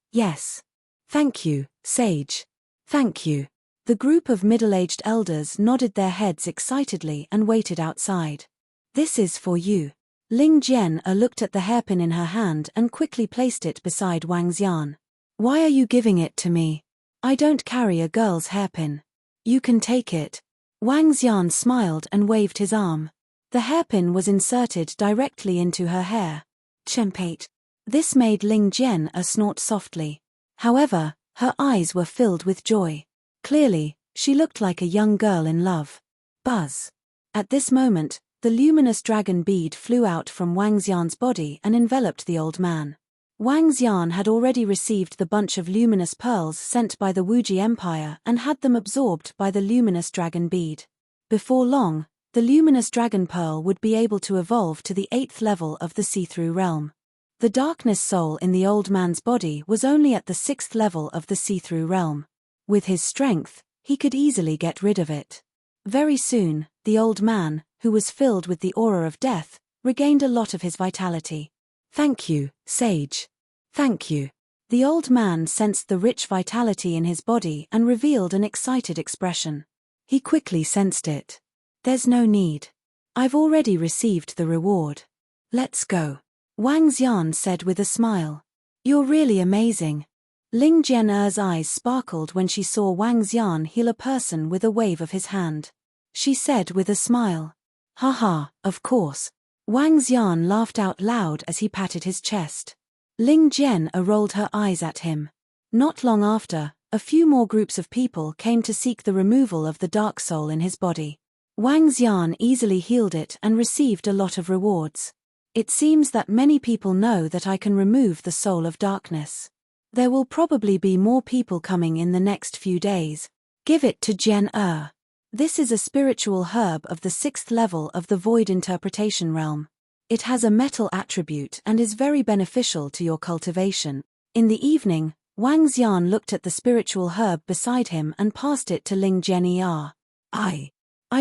Speaker 1: Thank you, sage. Thank you. The group of middle-aged elders nodded their heads excitedly and waited outside. This is for you. Ling Jian'er looked at the hairpin in her hand and quickly placed it beside Wang Xian. Why are you giving it to me? I don't carry a girl's hairpin. You can take it. Wang Xian smiled and waved his arm. The hairpin was inserted directly into her hair. Chempate. This made Ling Jian'er snort softly. However, her eyes were filled with joy. Clearly, she looked like a young girl in love. Buzz. At this moment, the luminous dragon bead flew out from Wang Xian's body and enveloped the old man. Wang Xian had already received the bunch of luminous pearls sent by the Wuji Empire and had them absorbed by the luminous dragon bead. Before long, the luminous dragon pearl would be able to evolve to the 8th level of the see-through realm. The darkness soul in the old man's body was only at the 6th level of the see-through realm. With his strength, he could easily get rid of it. Very soon, the old man, who was filled with the aura of death, regained a lot of his vitality. Thank you, sage. Thank you. The old man sensed the rich vitality in his body and revealed an excited expression. He quickly sensed it. There's no need. I've already received the reward. Let's go. Wang Xian said with a smile. You're really amazing. Ling Jian'er's eyes sparkled when she saw Wang Xian heal a person with a wave of his hand. She said with a smile. Haha, of course. Wang Xian laughed out loud as he patted his chest. Ling Jian'er rolled her eyes at him. Not long after, a few more groups of people came to seek the removal of the dark soul in his body. Wang Xian easily healed it and received a lot of rewards. It seems that many people know that I can remove the soul of darkness. There will probably be more people coming in the next few days. Give it to Jian'er. This is a spiritual herb of the 6th level of the void interpretation realm. It has a metal attribute and is very beneficial to your cultivation. In the evening, Wang Xian looked at the spiritual herb beside him and passed it to Ling Jian'er. I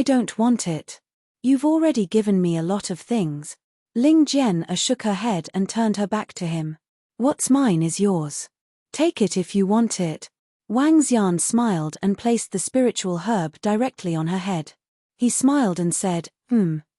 Speaker 1: don't want it. You've already given me a lot of things. Ling Jian'er shook her head and turned her back to him. What's mine is yours. Take it if you want it. Wang Xian smiled and placed the spiritual herb directly on her head. He smiled and said,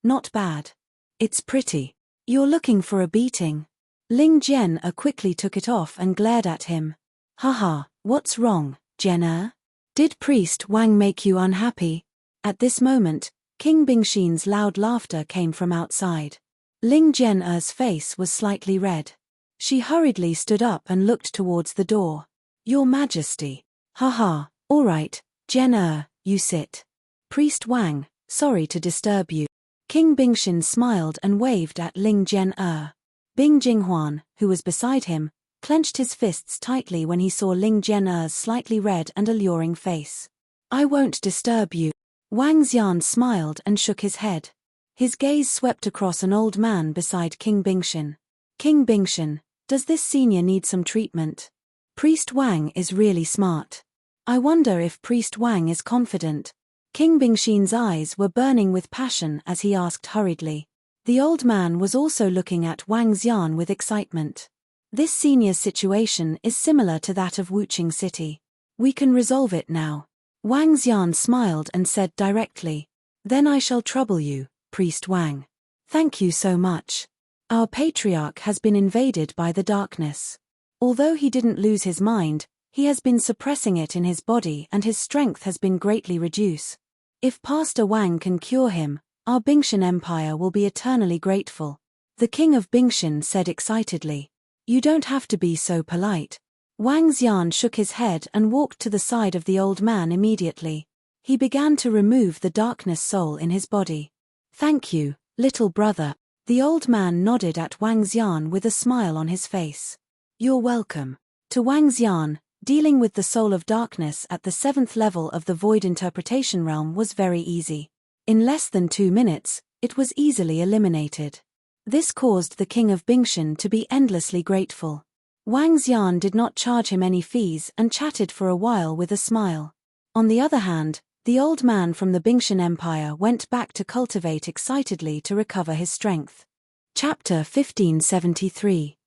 Speaker 1: not bad. It's pretty. You're looking for a beating. Ling Jian'er quickly took it off and glared at him. Haha, what's wrong, Jian'er? Did Priest Wang make you unhappy? At this moment, King Bingxin's loud laughter came from outside. Ling Jian'er's face was slightly red. She hurriedly stood up and looked towards the door. Your Majesty. Haha, all right, Jian'er, you sit. Priest Wang, sorry to disturb you. King Bingxin smiled and waved at Ling Jian'er. Bing Jinghuan, who was beside him, clenched his fists tightly when he saw Ling Jian'er's slightly red and alluring face. I won't disturb you. Wang Xian smiled and shook his head. His gaze swept across an old man beside King Bingxin. King Bingxin, does this senior need some treatment? Priest Wang is really smart. I wonder if Priest Wang is confident. King Bingxin's eyes were burning with passion as he asked hurriedly. The old man was also looking at Wang Xian with excitement. This senior's situation is similar to that of Wuqing City. We can resolve it now. Wang Xian smiled and said directly. Then I shall trouble you, Priest Wang. Thank you so much. Our patriarch has been invaded by the darkness. Although he didn't lose his mind, he has been suppressing it in his body and his strength has been greatly reduced. If Pastor Wang can cure him, our Bingxin Empire will be eternally grateful. The King of Bingxin said excitedly. You don't have to be so polite. Wang Xian shook his head and walked to the side of the old man immediately. He began to remove the darkness soul in his body. Thank you, little brother. The old man nodded at Wang Xian with a smile on his face. You're welcome. To Wang Xian, dealing with the soul of darkness at the 7th level of the void interpretation realm was very easy. In less than 2 minutes, it was easily eliminated. This caused the king of Bingshan to be endlessly grateful. Wang Xian did not charge him any fees and chatted for a while with a smile. On the other hand, the old man from the Bingshan Empire went back to cultivate excitedly to recover his strength. Chapter 1573.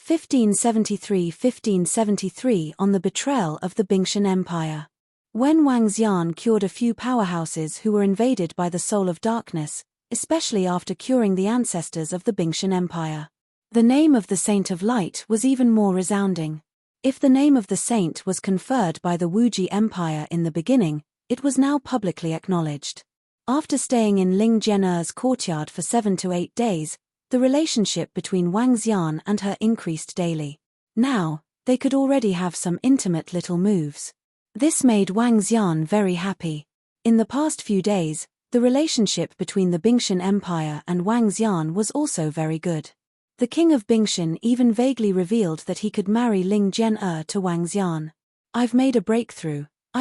Speaker 1: 1573 on the betrayal of the Bingshan Empire. When Wang Xian cured a few powerhouses who were invaded by the soul of darkness, especially after curing the ancestors of the Bingshan Empire, the name of the Saint of Light was even more resounding. If the name of the saint was conferred by the Wuji Empire in the beginning, it was now publicly acknowledged. After staying in Ling Jian'er's courtyard for 7 to 8 days, the relationship between Wang Xian and her increased daily. Now, they could already have some intimate little moves. This made Wang Xian very happy. In the past few days, the relationship between the Bingshan Empire and Wang Xian was also very good. The king of Bingshan even vaguely revealed that he could marry Ling Jian'er to Wang Xian. I've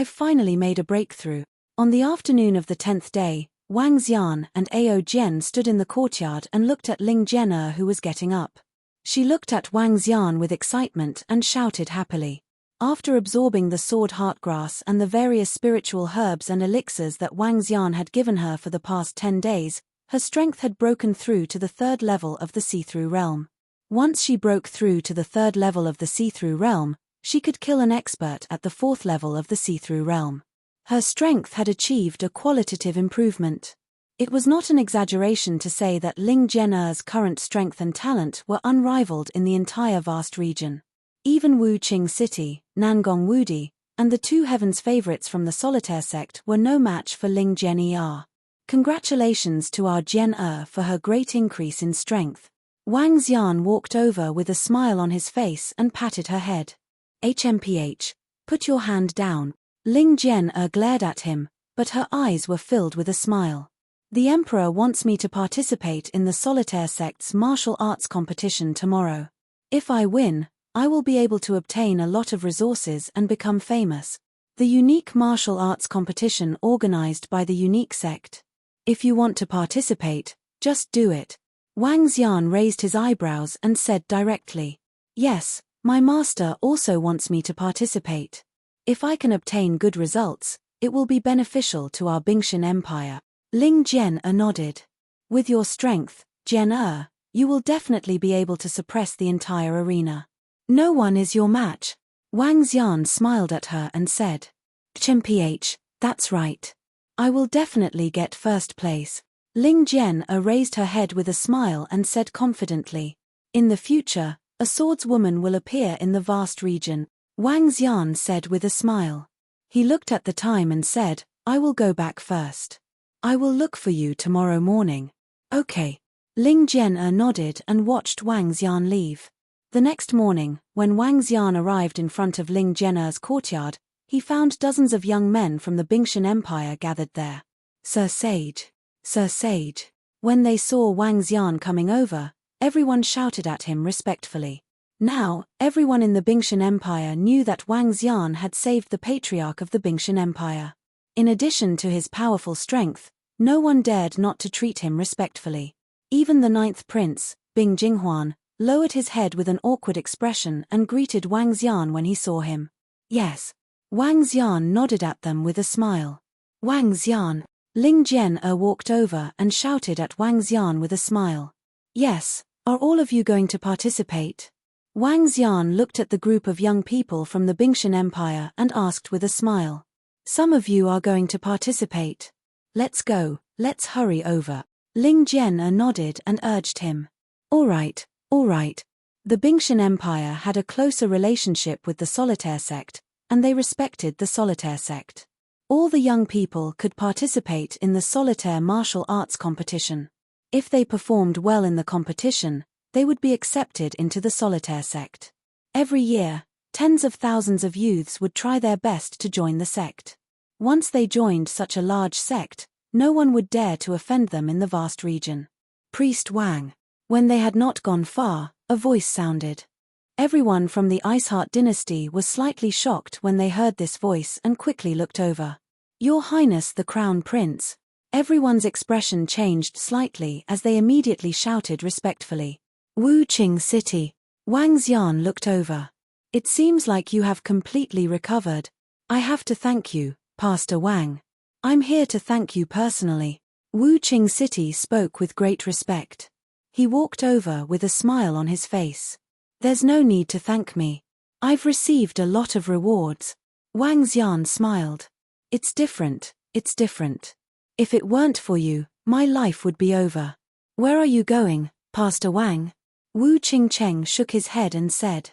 Speaker 1: finally made a breakthrough. On the afternoon of the 10th day, Wang Xian and Ao Jian stood in the courtyard and looked at Ling Jian'er, who was getting up. She looked at Wang Xian with excitement and shouted happily. After absorbing the sword heartgrass and the various spiritual herbs and elixirs that Wang Xian had given her for the past 10 days, her strength had broken through to the 3rd level of the see-through realm. Once she broke through to the 3rd level of the see-through realm, she could kill an expert at the 4th level of the see-through realm. Her strength had achieved a qualitative improvement. It was not an exaggeration to say that Ling Jian'er's current strength and talent were unrivaled in the entire vast region. Even Wu Qing City, Nangong Wudi, and the 2 heavens favorites from the Solitaire sect were no match for Ling Jian'er. Congratulations to our Jian'er for her great increase in strength. Wang Xian walked over with a smile on his face and patted her head. HMPH, put your hand down. Ling Jian'er glared at him, but her eyes were filled with a smile. The Emperor wants me to participate in the Solitaire sect's martial arts competition tomorrow. If I win, I will be able to obtain a lot of resources and become famous. The unique martial arts competition organized by the unique sect. If you want to participate, just do it. Wang Xian raised his eyebrows and said directly. Yes, my master also wants me to participate. If I can obtain good results, it will be beneficial to our Bingshan Empire. Ling Jian'er nodded. With your strength, Jian'er, you will definitely be able to suppress the entire arena. No one is your match. Wang Xian smiled at her and said. HMPH, that's right. I will definitely get 1st place. Ling Jian'er raised her head with a smile and said confidently. In the future, a swordswoman will appear in the vast region. Wang Xian said with a smile. He looked at the time and said, I will go back first. I will look for you tomorrow morning. Okay. Ling Jian'er nodded and watched Wang Xian leave. The next morning, when Wang Xian arrived in front of Ling Jian'er's courtyard, he found dozens of young men from the Bingshan Empire gathered there. Sir Sage. Sir Sage. When they saw Wang Xian coming over, everyone shouted at him respectfully. Now, everyone in the Bingshan Empire knew that Wang Xian had saved the patriarch of the Bingshan Empire. In addition to his powerful strength, no one dared not to treat him respectfully. Even the 9th prince, Bing Jinghuan, lowered his head with an awkward expression and greeted Wang Xian when he saw him. Yes. Wang Xian nodded at them with a smile. Wang Xian. Ling Jian'er walked over and shouted at Wang Xian with a smile. Yes, are all of you going to participate? Wang Xian looked at the group of young people from the Bingshan Empire and asked with a smile. Some of you are going to participate. Let's go, let's hurry over. Ling Jian'er nodded and urged him. All right. The Bingshan Empire had a closer relationship with the Solitaire sect, and they respected the Solitaire sect. All the young people could participate in the Solitaire martial arts competition. If they performed well in the competition, they would be accepted into the Solitaire sect. Every year, tens of thousands of youths would try their best to join the sect. Once they joined such a large sect, no one would dare to offend them in the vast region. Priest Wang. When they had not gone far, a voice sounded. Everyone from the Iceheart dynasty was slightly shocked when they heard this voice and quickly looked over. Your Highness the Crown Prince. Everyone's expression changed slightly as they immediately shouted respectfully. Wu Qing City. Wang Xian looked over. It seems like you have completely recovered. I have to thank you, Pastor Wang. I'm here to thank you personally. Wu Qing City spoke with great respect. He walked over with a smile on his face. There's no need to thank me. I've received a lot of rewards. Wang Xian smiled. It's different, it's different. If it weren't for you, my life would be over. Where are you going, Pastor Wang? Wu Qingcheng shook his head and said.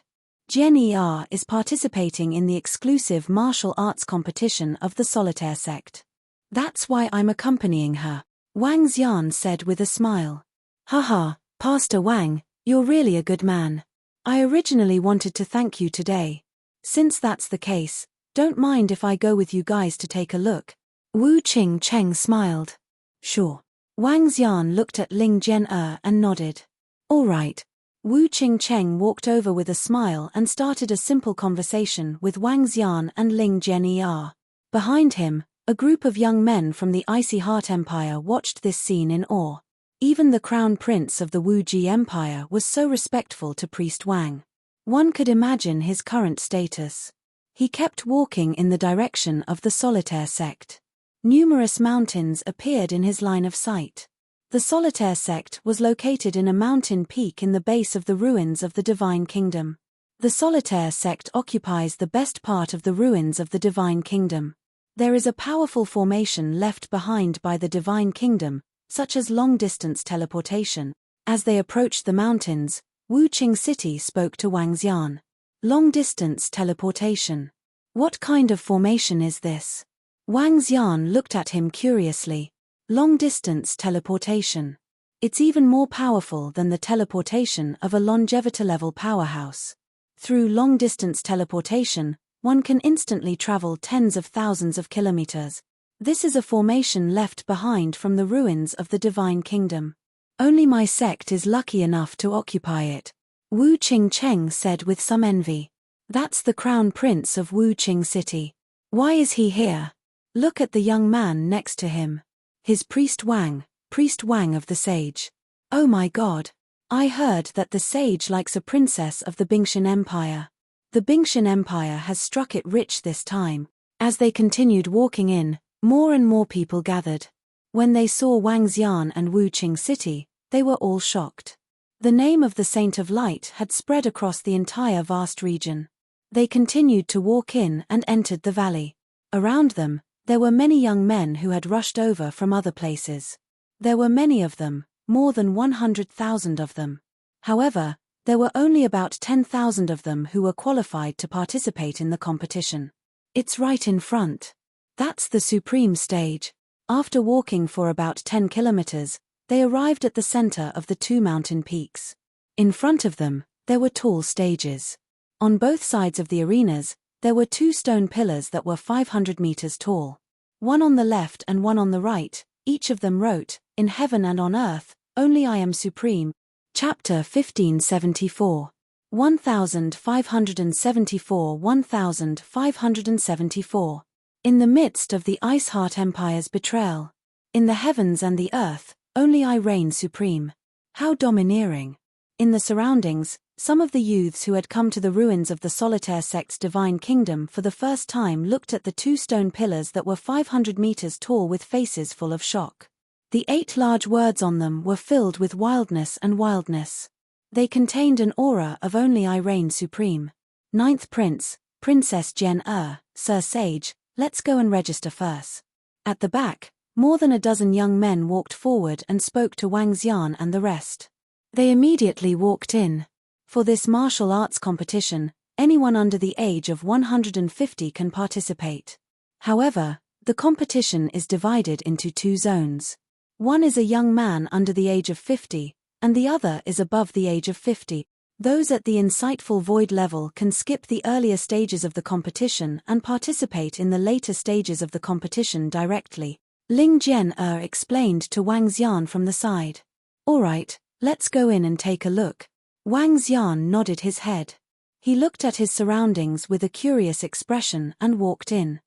Speaker 1: Jian Er is participating in the exclusive martial arts competition of the Solitaire sect. That's why I'm accompanying her, Wang Xian said with a smile. Haha, Pastor Wang, you're really a good man. I originally wanted to thank you today. Since that's the case, don't mind if I go with you guys to take a look. Wu Qingcheng smiled. Sure. Wang Xian looked at Ling Jian and nodded. All right. Wu Qingcheng walked over with a smile and started a simple conversation with Wang Xian and Ling Jian. Behind him, a group of young men from the Icy Heart Empire watched this scene in awe. Even the crown prince of the Wu Ji Empire was so respectful to Priest Wang. One could imagine his current status. He kept walking in the direction of the Solitaire sect. Numerous mountains appeared in his line of sight. The Solitaire sect was located in a mountain peak in the base of the ruins of the Divine Kingdom. The Solitaire sect occupies the best part of the ruins of the Divine Kingdom. There is a powerful formation left behind by the Divine Kingdom, such as long-distance teleportation. As they approached the mountains, Wu Qing City spoke to Wang Xian. Long-distance teleportation. What kind of formation is this? Wang Xian looked at him curiously. Long-distance teleportation. It's even more powerful than the teleportation of a longevity-level powerhouse. Through long-distance teleportation, one can instantly travel tens of thousands of kilometers. This is a formation left behind from the ruins of the Divine Kingdom. Only my sect is lucky enough to occupy it, Wu Qingcheng said with some envy. That's the crown prince of Wu Qing City. Why is he here? Look at the young man next to him. His Priest Wang of the Sage. Oh my god. I heard that the Sage likes a princess of the Bingshan Empire. The Bingshan Empire has struck it rich this time. As they continued walking in, more and more people gathered. When they saw Wang Xian and Wu Qing City, they were all shocked. The name of the Saint of Light had spread across the entire vast region. They continued to walk in and entered the valley. Around them, there were many young men who had rushed over from other places. There were many of them, more than 100,000 of them. However, there were only about 10,000 of them who were qualified to participate in the competition. It's right in front. That's the supreme stage. After walking for about 10 kilometers, they arrived at the center of the two mountain peaks. In front of them, there were tall stages. On both sides of the arenas, there were two stone pillars that were 500 meters tall. One on the left and one on the right, each of them wrote, "In heaven and on earth, only I am supreme." Chapter 1574. 1574 1574. In the midst of the Ice Heart Empire's betrayal. In the heavens and the earth, only I reign supreme. How domineering. In the surroundings, some of the youths who had come to the ruins of the Solitaire sect's Divine Kingdom for the first time looked at the two stone pillars that were 500 meters tall with faces full of shock. The 8 large words on them were filled with wildness and wildness. They contained an aura of only I reign supreme. Ninth Prince, Princess Jian Sir Sage, let's go and register first. At the back, more than a dozen young men walked forward and spoke to Wang Xian and the rest. They immediately walked in. For this martial arts competition, anyone under the age of 150 can participate. However, the competition is divided into 2 zones. One is a young man under the age of 50, and the other is above the age of 50. Those at the insightful void level can skip the earlier stages of the competition and participate in the later stages of the competition directly. Ling Jian explained to Wang Xian from the side. Alright, let's go in and take a look. Wang Xian nodded his head. He looked at his surroundings with a curious expression and walked in.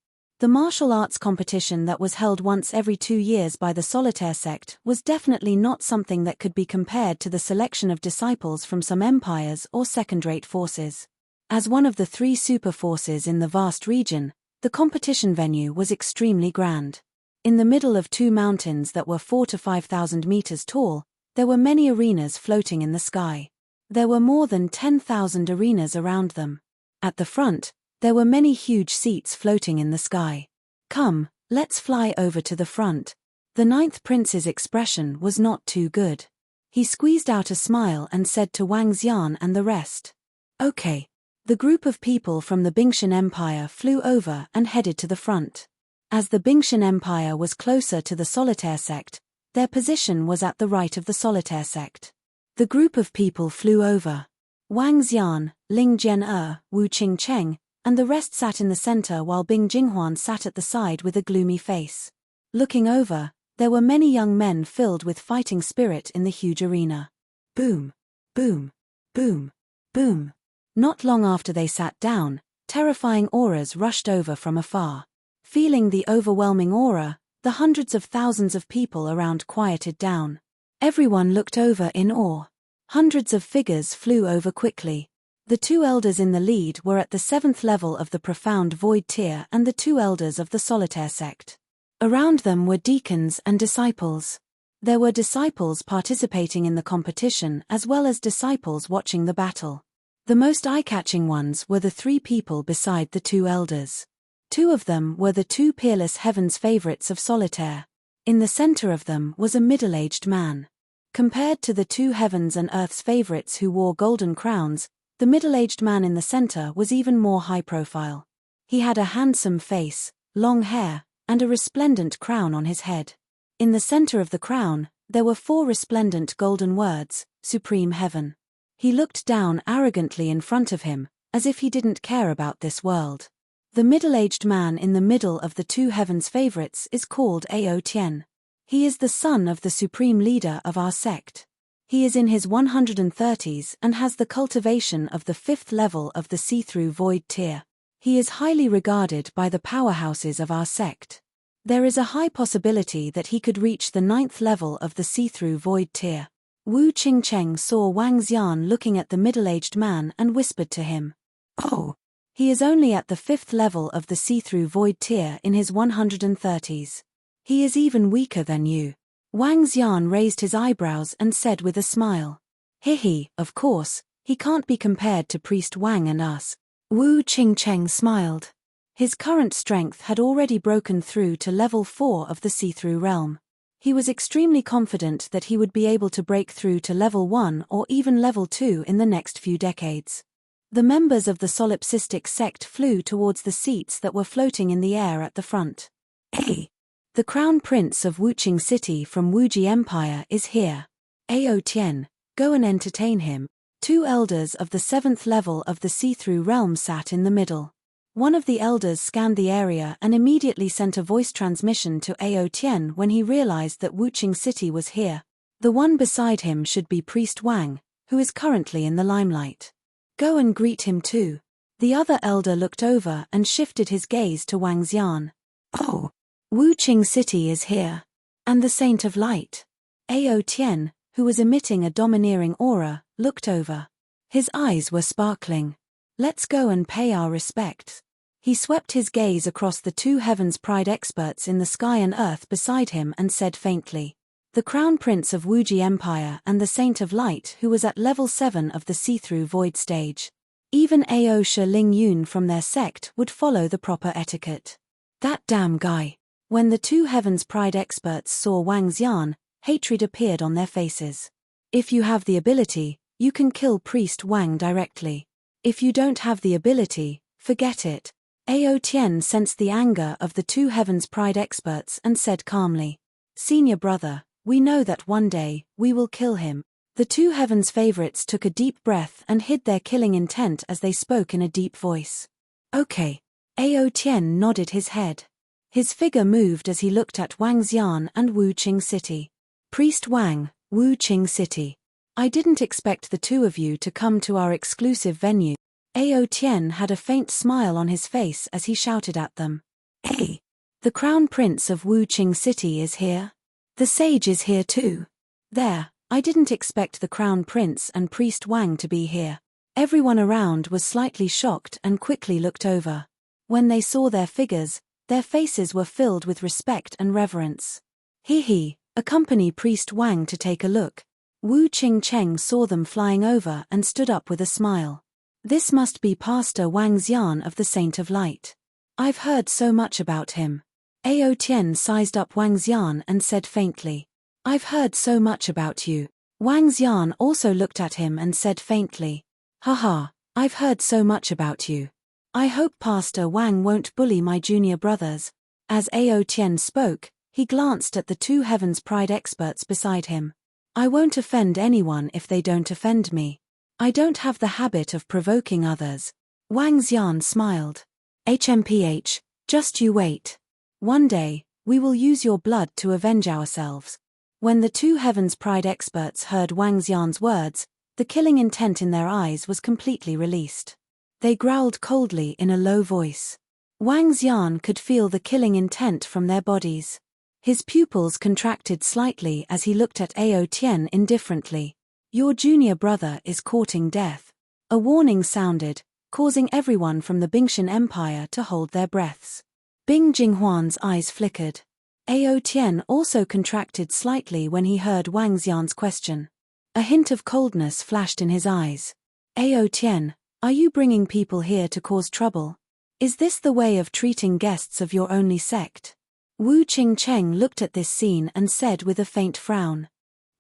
Speaker 1: The martial arts competition that was held once every 2 years by the solitaire sect was definitely not something that could be compared to the selection of disciples from some empires or second-rate forces. As one of the 3 super forces in the vast region, the competition venue was extremely grand. In the middle of 2 mountains that were 4,000 to 5,000 meters tall, there were many arenas floating in the sky. There were more than 10,000 arenas around them. At the front, there were many huge seats floating in the sky. Come, let's fly over to the front. The 9th prince's expression was not too good. He squeezed out a smile and said to Wang Xian and the rest. Okay. The group of people from the Bingshan Empire flew over and headed to the front. As the Bingshan Empire was closer to the solitaire sect, their position was at the right of the solitaire sect. The group of people flew over. Wang Xian, Ling Jian, Wu Qingcheng, and the rest sat in the center while Bing Jinghuan sat at the side with a gloomy face. Looking over, there were many young men filled with fighting spirit in the huge arena. Boom, boom, boom, boom. Not long after they sat down, terrifying auras rushed over from afar. Feeling the overwhelming aura, the hundreds of thousands of people around quieted down. Everyone looked over in awe. Hundreds of figures flew over quickly. The 2 elders in the lead were at the 7th level of the profound void tier and the 2 elders of the solitaire sect. Around them were deacons and disciples. There were disciples participating in the competition as well as disciples watching the battle. The most eye-catching ones were the 3 people beside the 2 elders. 2 of them were the 2 peerless heavens favorites of solitaire. In the center of them was a middle-aged man. Compared to the 2 heavens and earth's favorites who wore golden crowns, the middle-aged man in the center was even more high-profile. He had a handsome face, long hair, and a resplendent crown on his head. In the center of the crown, there were 4 resplendent golden words, Supreme Heaven. He looked down arrogantly in front of him, as if he didn't care about this world. The middle-aged man in the middle of the 2 heavens favorites is called Ao Tian. He is the son of the supreme leader of our sect. He is in his 130s and has the cultivation of the 5th level of the see-through void tier. He is highly regarded by the powerhouses of our sect. There is a high possibility that he could reach the 9th level of the see-through void tier. Wu Qingcheng saw Wang Xian looking at the middle-aged man and whispered to him. Oh! He is only at the 5th level of the see-through void tier in his 130s. He is even weaker than you. Wang Xian raised his eyebrows and said with a smile. Hihi, of course, he can't be compared to Priest Wang and us. Wu Qingcheng smiled. His current strength had already broken through to level 4 of the see-through realm. He was extremely confident that he would be able to break through to level 1 or even level 2 in the next few decades. The members of the solipsistic sect flew towards the seats that were floating in the air at the front. Hey! The Crown Prince of Wuqing City from Wuji Empire is here. Ao Tian, go and entertain him. 2 elders of the 7th level of the see-through realm sat in the middle. One of the elders scanned the area and immediately sent a voice transmission to Ao Tian when he realized that Wuqing City was here. The one beside him should be Priest Wang, who is currently in the limelight. Go and greet him too. The other elder looked over and shifted his gaze to Wang Xian. Oh! Wuqing City is here. And the Saint of Light. Ao Tian, who was emitting a domineering aura, looked over. His eyes were sparkling. Let's go and pay our respects. He swept his gaze across the 2 heavens pride experts in the sky and earth beside him and said faintly. The Crown Prince of Wuji Empire and the Saint of Light who was at level 7 of the see-through void stage. Even Ao Shi Ling Yun from their sect would follow the proper etiquette. That damn guy. When the 2 heavens pride experts saw Wang Xian, hatred appeared on their faces. If you have the ability, you can kill Priest Wang directly. If you don't have the ability, forget it. Ao Tian sensed the anger of the 2 heavens pride experts and said calmly. Senior brother, we know that one day, we will kill him. The 2 heavens favorites took a deep breath and hid their killing intent as they spoke in a deep voice. Okay. Ao Tian nodded his head. His figure moved as he looked at Wang Xian and Wuqing City. Priest Wang, Wuqing City. I didn't expect the 2 of you to come to our exclusive venue. Ao Tian had a faint smile on his face as he shouted at them. Hey! The Crown Prince of Wuqing City is here. The sage is here too. There, I didn't expect the Crown Prince and Priest Wang to be here. Everyone around was slightly shocked and quickly looked over. When they saw their figures, their faces were filled with respect and reverence. He, accompany Priest Wang to take a look. Wu Qingcheng saw them flying over and stood up with a smile. This must be Pastor Wang Xian of the Saint of Light. I've heard so much about him. Ao Tian sized up Wang Xian and said faintly. I've heard so much about you. Wang Xian also looked at him and said faintly. Haha, I've heard so much about you. I hope Pastor Wang won't bully my junior brothers. As Ao Tian spoke, he glanced at the two Heaven's Pride experts beside him. I won't offend anyone if they don't offend me. I don't have the habit of provoking others. Wang Xian smiled. HMPH, just you wait. One day, we will use your blood to avenge ourselves. When the two Heaven's Pride experts heard Wang Xian's words, the killing intent in their eyes was completely released. They growled coldly in a low voice. Wang Xian could feel the killing intent from their bodies. His pupils contracted slightly as he looked at Ao Tian indifferently. Your junior brother is courting death. A warning sounded, causing everyone from the Bingshan Empire to hold their breaths. Bing Jinghuan's eyes flickered. Ao Tian also contracted slightly when he heard Wang Xian's question. A hint of coldness flashed in his eyes. Ao Tian, are you bringing people here to cause trouble? Is this the way of treating guests of your only sect? Wu Qingcheng looked at this scene and said with a faint frown.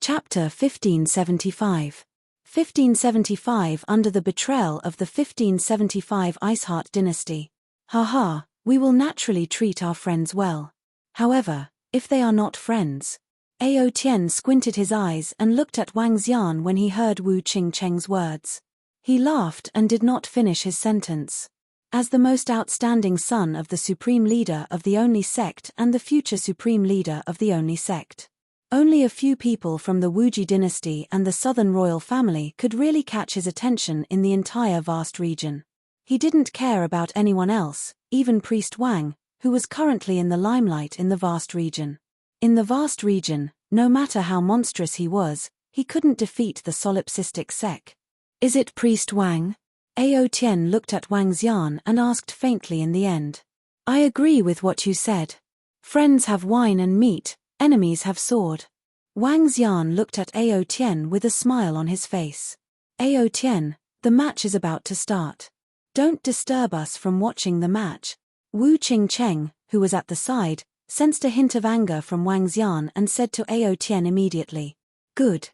Speaker 1: Chapter 1575. 1575 Under the betrayal of the 1575 Iceheart dynasty. Haha, we will naturally treat our friends well. However, if they are not friends. Ao Tian squinted his eyes and looked at Wang Xian when he heard Wu Qingcheng's words. He laughed and did not finish his sentence. As the most outstanding son of the supreme leader of the only sect and the future supreme leader of the only sect. Only a few people from the Wuji dynasty and the southern royal family could really catch his attention in the entire vast region. He didn't care about anyone else, even Priest Wang, who was currently in the limelight in the vast region. In the vast region, no matter how monstrous he was, he couldn't defeat the solipsistic sect. Is it Priest Wang? Ao Tian looked at Wang Xian and asked faintly in the end. I agree with what you said. Friends have wine and meat, enemies have sword. Wang Xian looked at Ao Tian with a smile on his face. Ao Tian, the match is about to start. Don't disturb us from watching the match. Wu Qingcheng, who was at the side, sensed a hint of anger from Wang Xian and said to Ao Tian immediately. Good.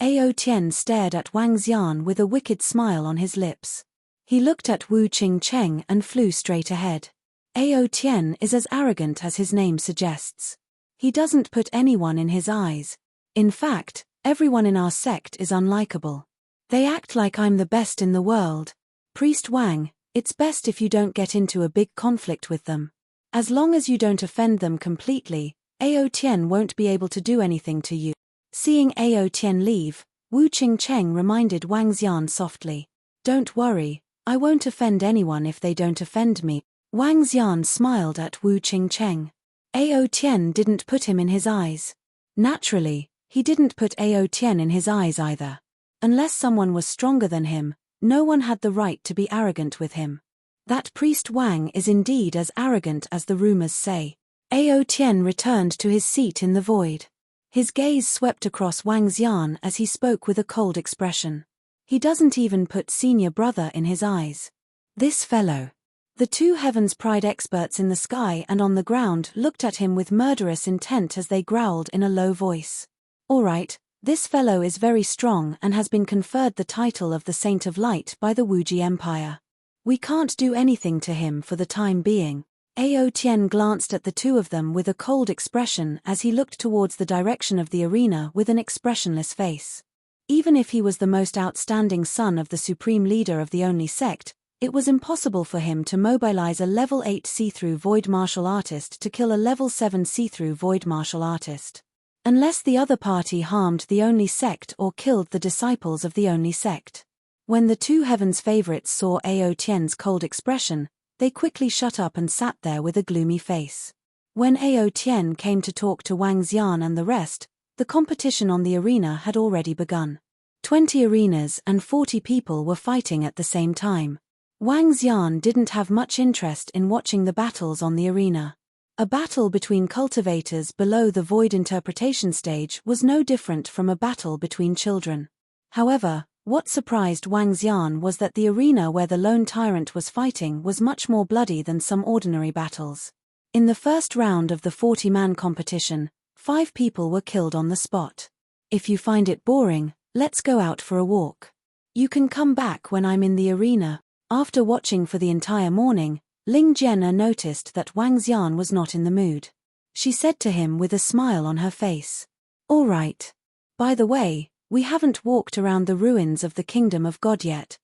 Speaker 1: Ao Tian stared at Wang Xian with a wicked smile on his lips. He looked at Wu Qingcheng and flew straight ahead. Ao Tian is as arrogant as his name suggests. He doesn't put anyone in his eyes. In fact, everyone in our sect is unlikable. They act like I'm the best in the world. Priest Wang, it's best if you don't get into a big conflict with them. As long as you don't offend them completely, Ao Tian won't be able to do anything to you. Seeing Ao Tian leave, Wu Qingcheng reminded Wang Xian softly. Don't worry, I won't offend anyone if they don't offend me. Wang Xian smiled at Wu Qingcheng. Ao Tian didn't put him in his eyes. Naturally, he didn't put Ao Tian in his eyes either. Unless someone was stronger than him, no one had the right to be arrogant with him. That Priest Wang is indeed as arrogant as the rumors say. Ao Tian returned to his seat in the void. His gaze swept across Wang Xian as he spoke with a cold expression. He doesn't even put senior brother in his eyes. This fellow. The two Heaven's Pride experts in the sky and on the ground looked at him with murderous intent as they growled in a low voice. All right, this fellow is very strong and has been conferred the title of the Saint of Light by the Wuji Empire. We can't do anything to him for the time being. Ao Tian glanced at the two of them with a cold expression as he looked towards the direction of the arena with an expressionless face. Even if he was the most outstanding son of the supreme leader of the only sect, it was impossible for him to mobilize a level 8 see-through void martial artist to kill a level 7 see-through void martial artist. Unless the other party harmed the only sect or killed the disciples of the only sect. When the two Heaven's favorites saw Ao Tian's cold expression, they quickly shut up and sat there with a gloomy face. When Ao Tian came to talk to Wang Xian and the rest, the competition on the arena had already begun. 20 arenas and 40 people were fighting at the same time. Wang Xian didn't have much interest in watching the battles on the arena. A battle between cultivators below the void interpretation stage was no different from a battle between children. However, what surprised Wang Xian was that the arena where the lone tyrant was fighting was much more bloody than some ordinary battles. In the first round of the 40-man competition, 5 people were killed on the spot. If you find it boring, let's go out for a walk. You can come back when I'm in the arena. After watching for the entire morning, Ling Jian noticed that Wang Xian was not in the mood. She said to him with a smile on her face, "All right. By the way, we haven't walked around the ruins of the Kingdom of God yet."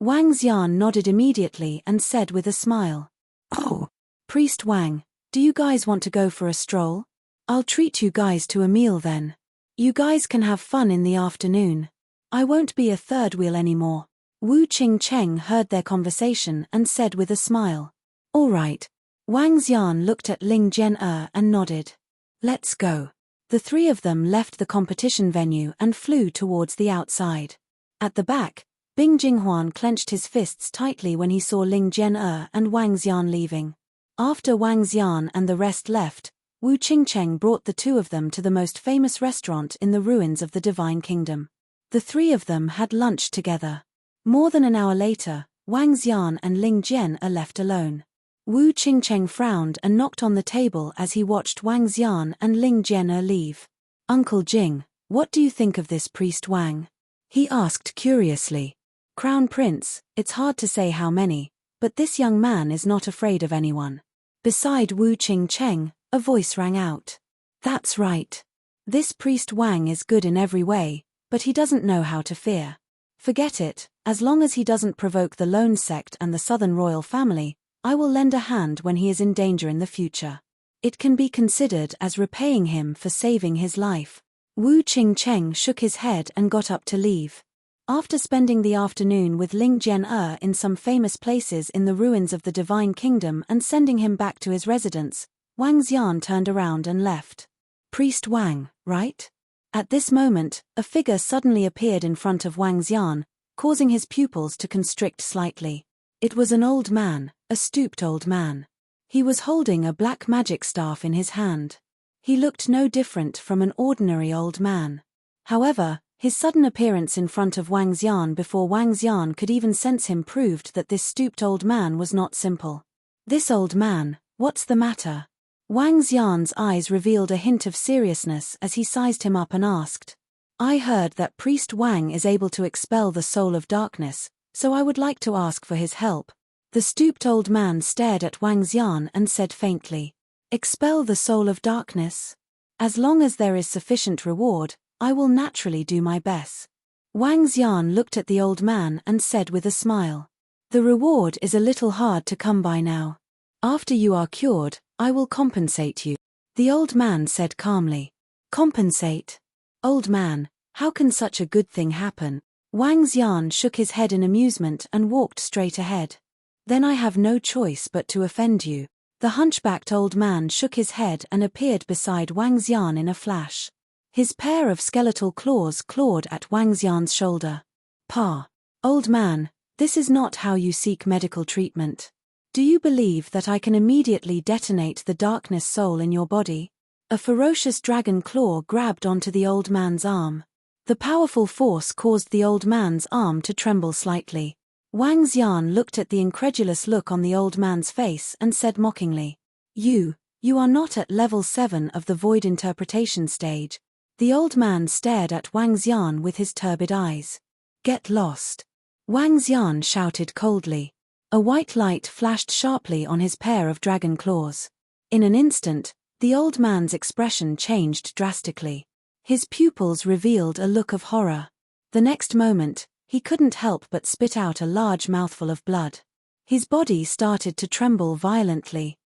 Speaker 1: Wang Xian nodded immediately and said with a smile, "Oh, Priest Wang, do you guys want to go for a stroll? I'll treat you guys to a meal then. You guys can have fun in the afternoon. I won't be a third wheel anymore." Wu Qingcheng heard their conversation and said with a smile, "All right." Wang Xian looked at Ling Jian and nodded. "Let's go." The 3 of them left the competition venue and flew towards the outside. At the back, Bing Jinghuan clenched his fists tightly when he saw Ling Jian and Wang Xian leaving. After Wang Xian and the rest left, Wu Qingcheng brought the 2 of them to the most famous restaurant in the ruins of the Divine Kingdom. The 3 of them had lunch together. More than an hour later, Wang Xian and Ling Jian are left alone. Wu Qingcheng frowned and knocked on the table as he watched Wang Xian and Ling Jian leave. "Uncle Jing, what do you think of this Priest Wang?" he asked curiously. "Crown Prince, it's hard to say how many, but this young man is not afraid of anyone." Beside Wu Qingcheng, a voice rang out. "That's right. This Priest Wang is good in every way, but he doesn't know how to fear. Forget it, as long as he doesn't provoke the Lone Sect and the Southern Royal Family, I will lend a hand when he is in danger in the future. It can be considered as repaying him for saving his life." Wu Qingcheng shook his head and got up to leave. After spending the afternoon with Ling Jian in some famous places in the ruins of the Divine Kingdom and sending him back to his residence, Wang Xian turned around and left. "Priest Wang, right?" At this moment, a figure suddenly appeared in front of Wang Xian, causing his pupils to constrict slightly. It was an old man, a stooped old man. He was holding a black magic staff in his hand. He looked no different from an ordinary old man. However, his sudden appearance in front of Wang Xian before Wang Xian could even sense him proved that this stooped old man was not simple. "This old man, what's the matter?" Wang Xian's eyes revealed a hint of seriousness as he sized him up and asked. "I heard that Priest Wang is able to expel the soul of darkness, so I would like to ask for his help." The stooped old man stared at Wang Xian and said faintly, "Expel the soul of darkness? As long as there is sufficient reward, I will naturally do my best." Wang Xian looked at the old man and said with a smile, "The reward is a little hard to come by now. After you are cured, I will compensate you." The old man said calmly. "Compensate? Old man, how can such a good thing happen?" Wang Xian shook his head in amusement and walked straight ahead. "Then I have no choice but to offend you." The hunchbacked old man shook his head and appeared beside Wang Xian in a flash. His pair of skeletal claws clawed at Wang Xian's shoulder. "Pa, old man, this is not how you seek medical treatment. Do you believe that I can immediately detonate the darkness soul in your body?" A ferocious dragon claw grabbed onto the old man's arm. The powerful force caused the old man's arm to tremble slightly. Wang Xian looked at the incredulous look on the old man's face and said mockingly, You are not at level 7 of the void interpretation stage." The old man stared at Wang Xian with his turbid eyes. "Get lost." Wang Xian shouted coldly. A white light flashed sharply on his pair of dragon claws. In an instant, the old man's expression changed drastically. His pupils revealed a look of horror. The next moment, he couldn't help but spit out a large mouthful of blood. His body started to tremble violently.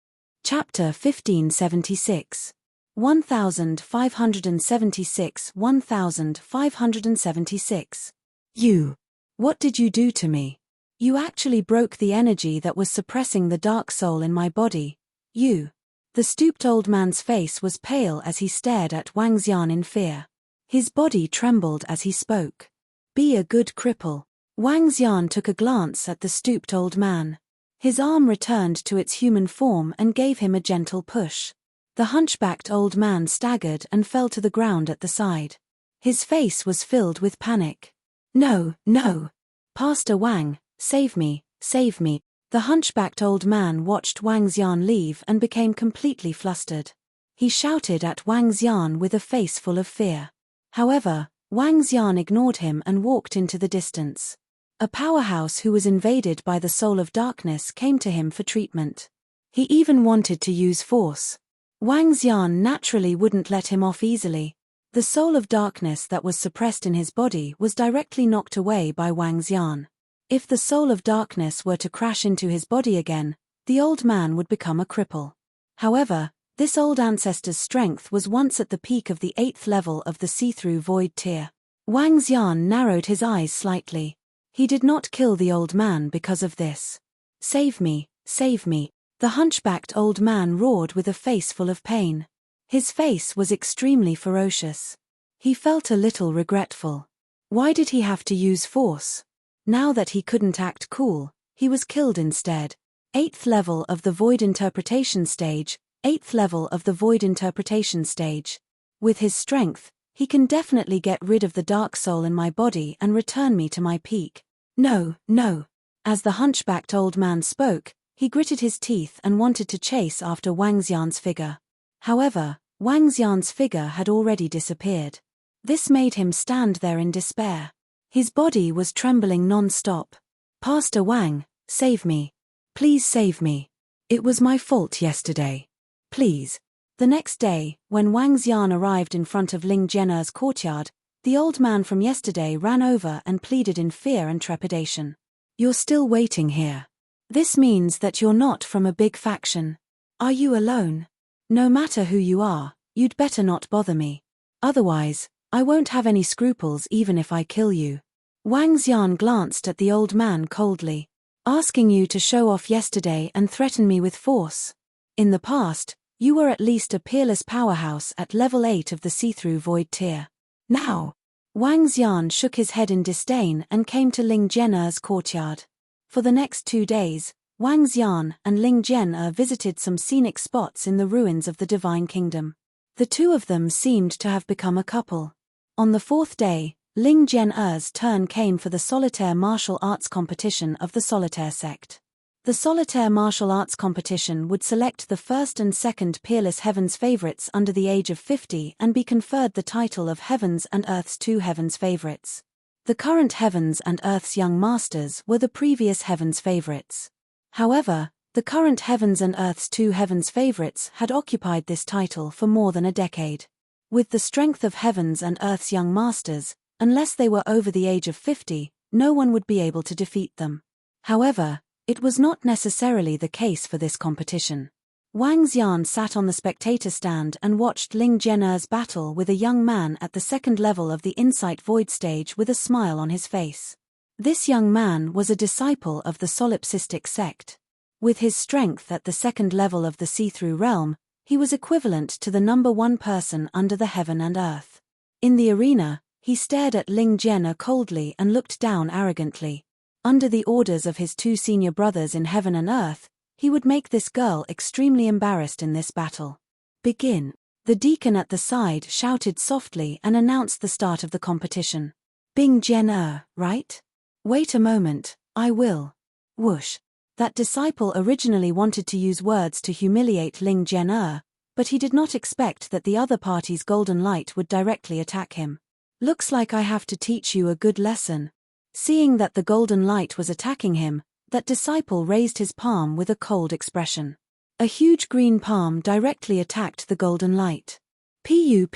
Speaker 1: Chapter 1576. 1576 1576. "You! What did you do to me?" You actually broke the energy that was suppressing the dark soul in my body. You. The stooped old man's face was pale as he stared at Wang Xian in fear. His body trembled as he spoke. Be a good cripple. Wang Xian took a glance at the stooped old man. His arm returned to its human form and gave him a gentle push. The hunchbacked old man staggered and fell to the ground at the side. His face was filled with panic. No, no. Pastor Wang, save me, save me. The hunchbacked old man watched Wang Xian leave and became completely flustered. He shouted at Wang Xian with a face full of fear. However, Wang Xian ignored him and walked into the distance. A powerhouse who was invaded by the soul of darkness came to him for treatment. He even wanted to use force. Wang Xian naturally wouldn't let him off easily. The soul of darkness that was suppressed in his body was directly knocked away by Wang Xian. If the soul of darkness were to crash into his body again, the old man would become a cripple. However, this old ancestor's strength was once at the peak of the 8th level of the see-through void tier. Wang Xian narrowed his eyes slightly. He did not kill the old man because of this. Save me, save me. The hunchbacked old man roared with a face full of pain. His face was extremely ferocious. He felt a little regretful. Why did he have to use force? Now that he couldn't act cool, he was killed instead. 8th level of the void interpretation stage, 8th level of the void interpretation stage. With his strength, he can definitely get rid of the dark soul in my body and return me to my peak. No, no. As the hunchbacked old man spoke, he gritted his teeth and wanted to chase after Wang Xian's figure. However, Wang Xian's figure had already disappeared. This made him stand there in despair. His body was trembling non-stop. Pastor Wang, save me. Please save me. It was my fault yesterday. Please. The next day, when Wang Xian arrived in front of Ling Zhene's courtyard, the old man from yesterday ran over and pleaded in fear and trepidation. You're still waiting here. This means that you're not from a big faction. Are you alone? No matter who you are, you'd better not bother me. Otherwise, I won't have any scruples even if I kill you. Wang Xian glanced at the old man coldly. Asking you to show off yesterday and threaten me with force. In the past, you were at least a peerless powerhouse at level 8 of the see-through void tier. Now, Wang Xian shook his head in disdain and came to Ling Zhene's courtyard. For the next 2 days, Wang Xian and Ling Zhene visited some scenic spots in the ruins of the Divine Kingdom. The two of them seemed to have become a couple. On the 4th day, Ling Zhene's turn came for the solitaire martial arts competition of the solitaire sect. The solitaire martial arts competition would select the first and second peerless Heaven's favorites under the age of 50 and be conferred the title of Heaven's and Earth's 2 Heaven's favorites. The current Heaven's and Earth's young masters were the previous Heaven's favorites. However, the current Heaven's and Earth's 2 Heaven's favorites had occupied this title for more than a decade. With the strength of Heaven's and Earth's young masters, unless they were over the age of 50, no one would be able to defeat them. However, it was not necessarily the case for this competition. Wang Xian sat on the spectator stand and watched Ling Zhene's battle with a young man at the 2nd level of the Insight Void stage with a smile on his face. This young man was a disciple of the solipsistic sect. With his strength at the 2nd level of the see-through realm, he was equivalent to the number 1 person under the heaven and earth. In the arena, he stared at Ling Zhene coldly and looked down arrogantly. Under the orders of his 2 senior brothers in heaven and earth, he would make this girl extremely embarrassed in this battle. Begin. The deacon at the side shouted softly and announced the start of the competition. Bing Zhene, right? Wait a moment, I will. Whoosh. That disciple originally wanted to use words to humiliate Ling Zhene, but he did not expect that the other party's golden light would directly attack him. Looks like I have to teach you a good lesson. Seeing that the golden light was attacking him, that disciple raised his palm with a cold expression. A huge green palm directly attacked the golden light. Pu.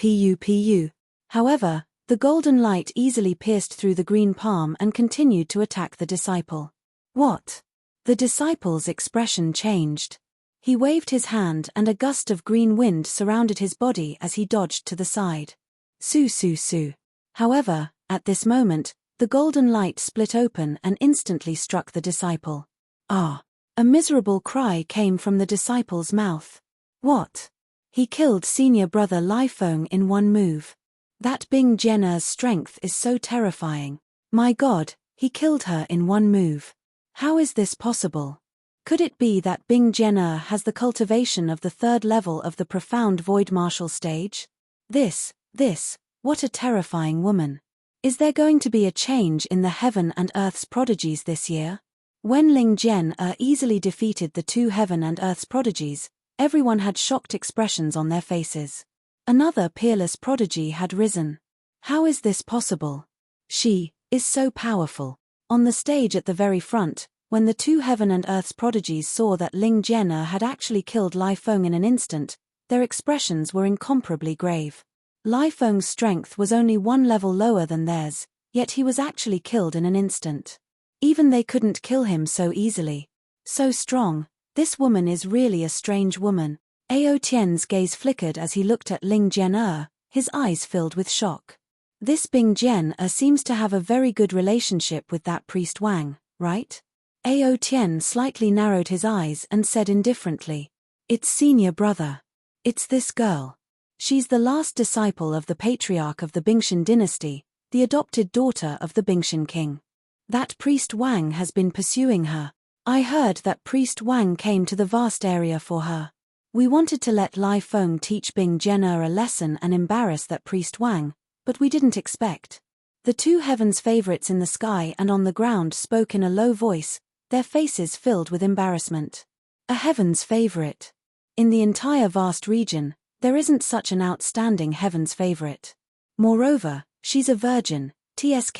Speaker 1: However, the golden light easily pierced through the green palm and continued to attack the disciple. What? The disciple's expression changed. He waved his hand and a gust of green wind surrounded his body as he dodged to the side. Su. However, at this moment, The golden light split open and instantly struck the disciple. Ah! A miserable cry came from the disciple's mouth. What? He killed senior brother Li Feng in one move. That Bing Jian'er's strength is so terrifying. My God, he killed her in one move. How is this possible? Could it be that Bing Jian'er has the cultivation of the third level of the profound void martial stage? This, what a terrifying woman. Is there going to be a change in the heaven and earth's prodigies this year? When Ling Jian'er easily defeated the two heaven and earth's prodigies, everyone had shocked expressions on their faces. Another peerless prodigy had risen. How is this possible? She is so powerful. On the stage at the very front, when the two heaven and earth's prodigies saw that Ling Jian'er had actually killed Li Feng in an instant, their expressions were incomparably grave. Li Feng's strength was only one level lower than theirs, yet he was actually killed in an instant. Even they couldn't kill him so easily. So strong. This woman is really a strange woman. Ao Tian's gaze flickered as he looked at Ling Jian'er, his eyes filled with shock. This Bing Jian'er seems to have a very good relationship with that priest Wang, right? Ao Tian slightly narrowed his eyes and said indifferently, "It's senior brother. It's this girl. She's the last disciple of the patriarch of the Bingshan dynasty, the adopted daughter of the Bingshan king. That priest Wang has been pursuing her. I heard that priest Wang came to the vast area for her. We wanted to let Li Feng teach Bing Jian'er a lesson and embarrass that priest Wang, but we didn't expect." The two heavens' favorites in the sky and on the ground spoke in a low voice, their faces filled with embarrassment. A heaven's favorite. In the entire vast region, there isn't such an outstanding heaven's favorite. Moreover, she's a virgin, tsk.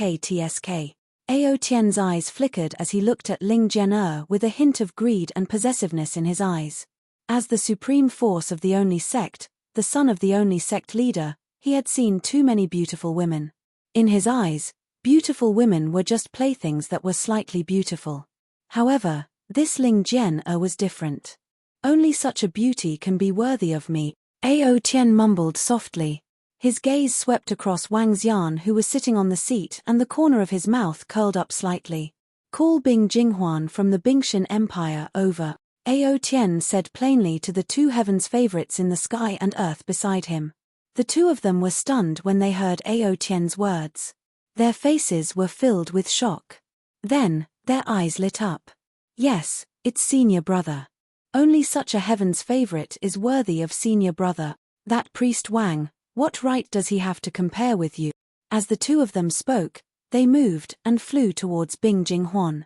Speaker 1: Ao Tian's eyes flickered as he looked at Ling Jian'er with a hint of greed and possessiveness in his eyes. As the supreme force of the only sect, the son of the only sect leader, he had seen too many beautiful women. In his eyes, beautiful women were just playthings that were slightly beautiful. However, this Ling Jian'er was different. Only such a beauty can be worthy of me, Ao Tian mumbled softly. His gaze swept across Wang Xian, who was sitting on the seat, and the corner of his mouth curled up slightly. "Call Bing Jinghuan from the Bingshan Empire over," Ao Tian said plainly to the two heavens' favorites in the sky and earth beside him. The two of them were stunned when they heard Ao Tian's words. Their faces were filled with shock. Then, their eyes lit up. Yes, it's senior brother. Only such a heaven's favorite is worthy of senior brother. That priest Wang, what right does he have to compare with you? As the two of them spoke, they moved and flew towards Bing Jinghuan.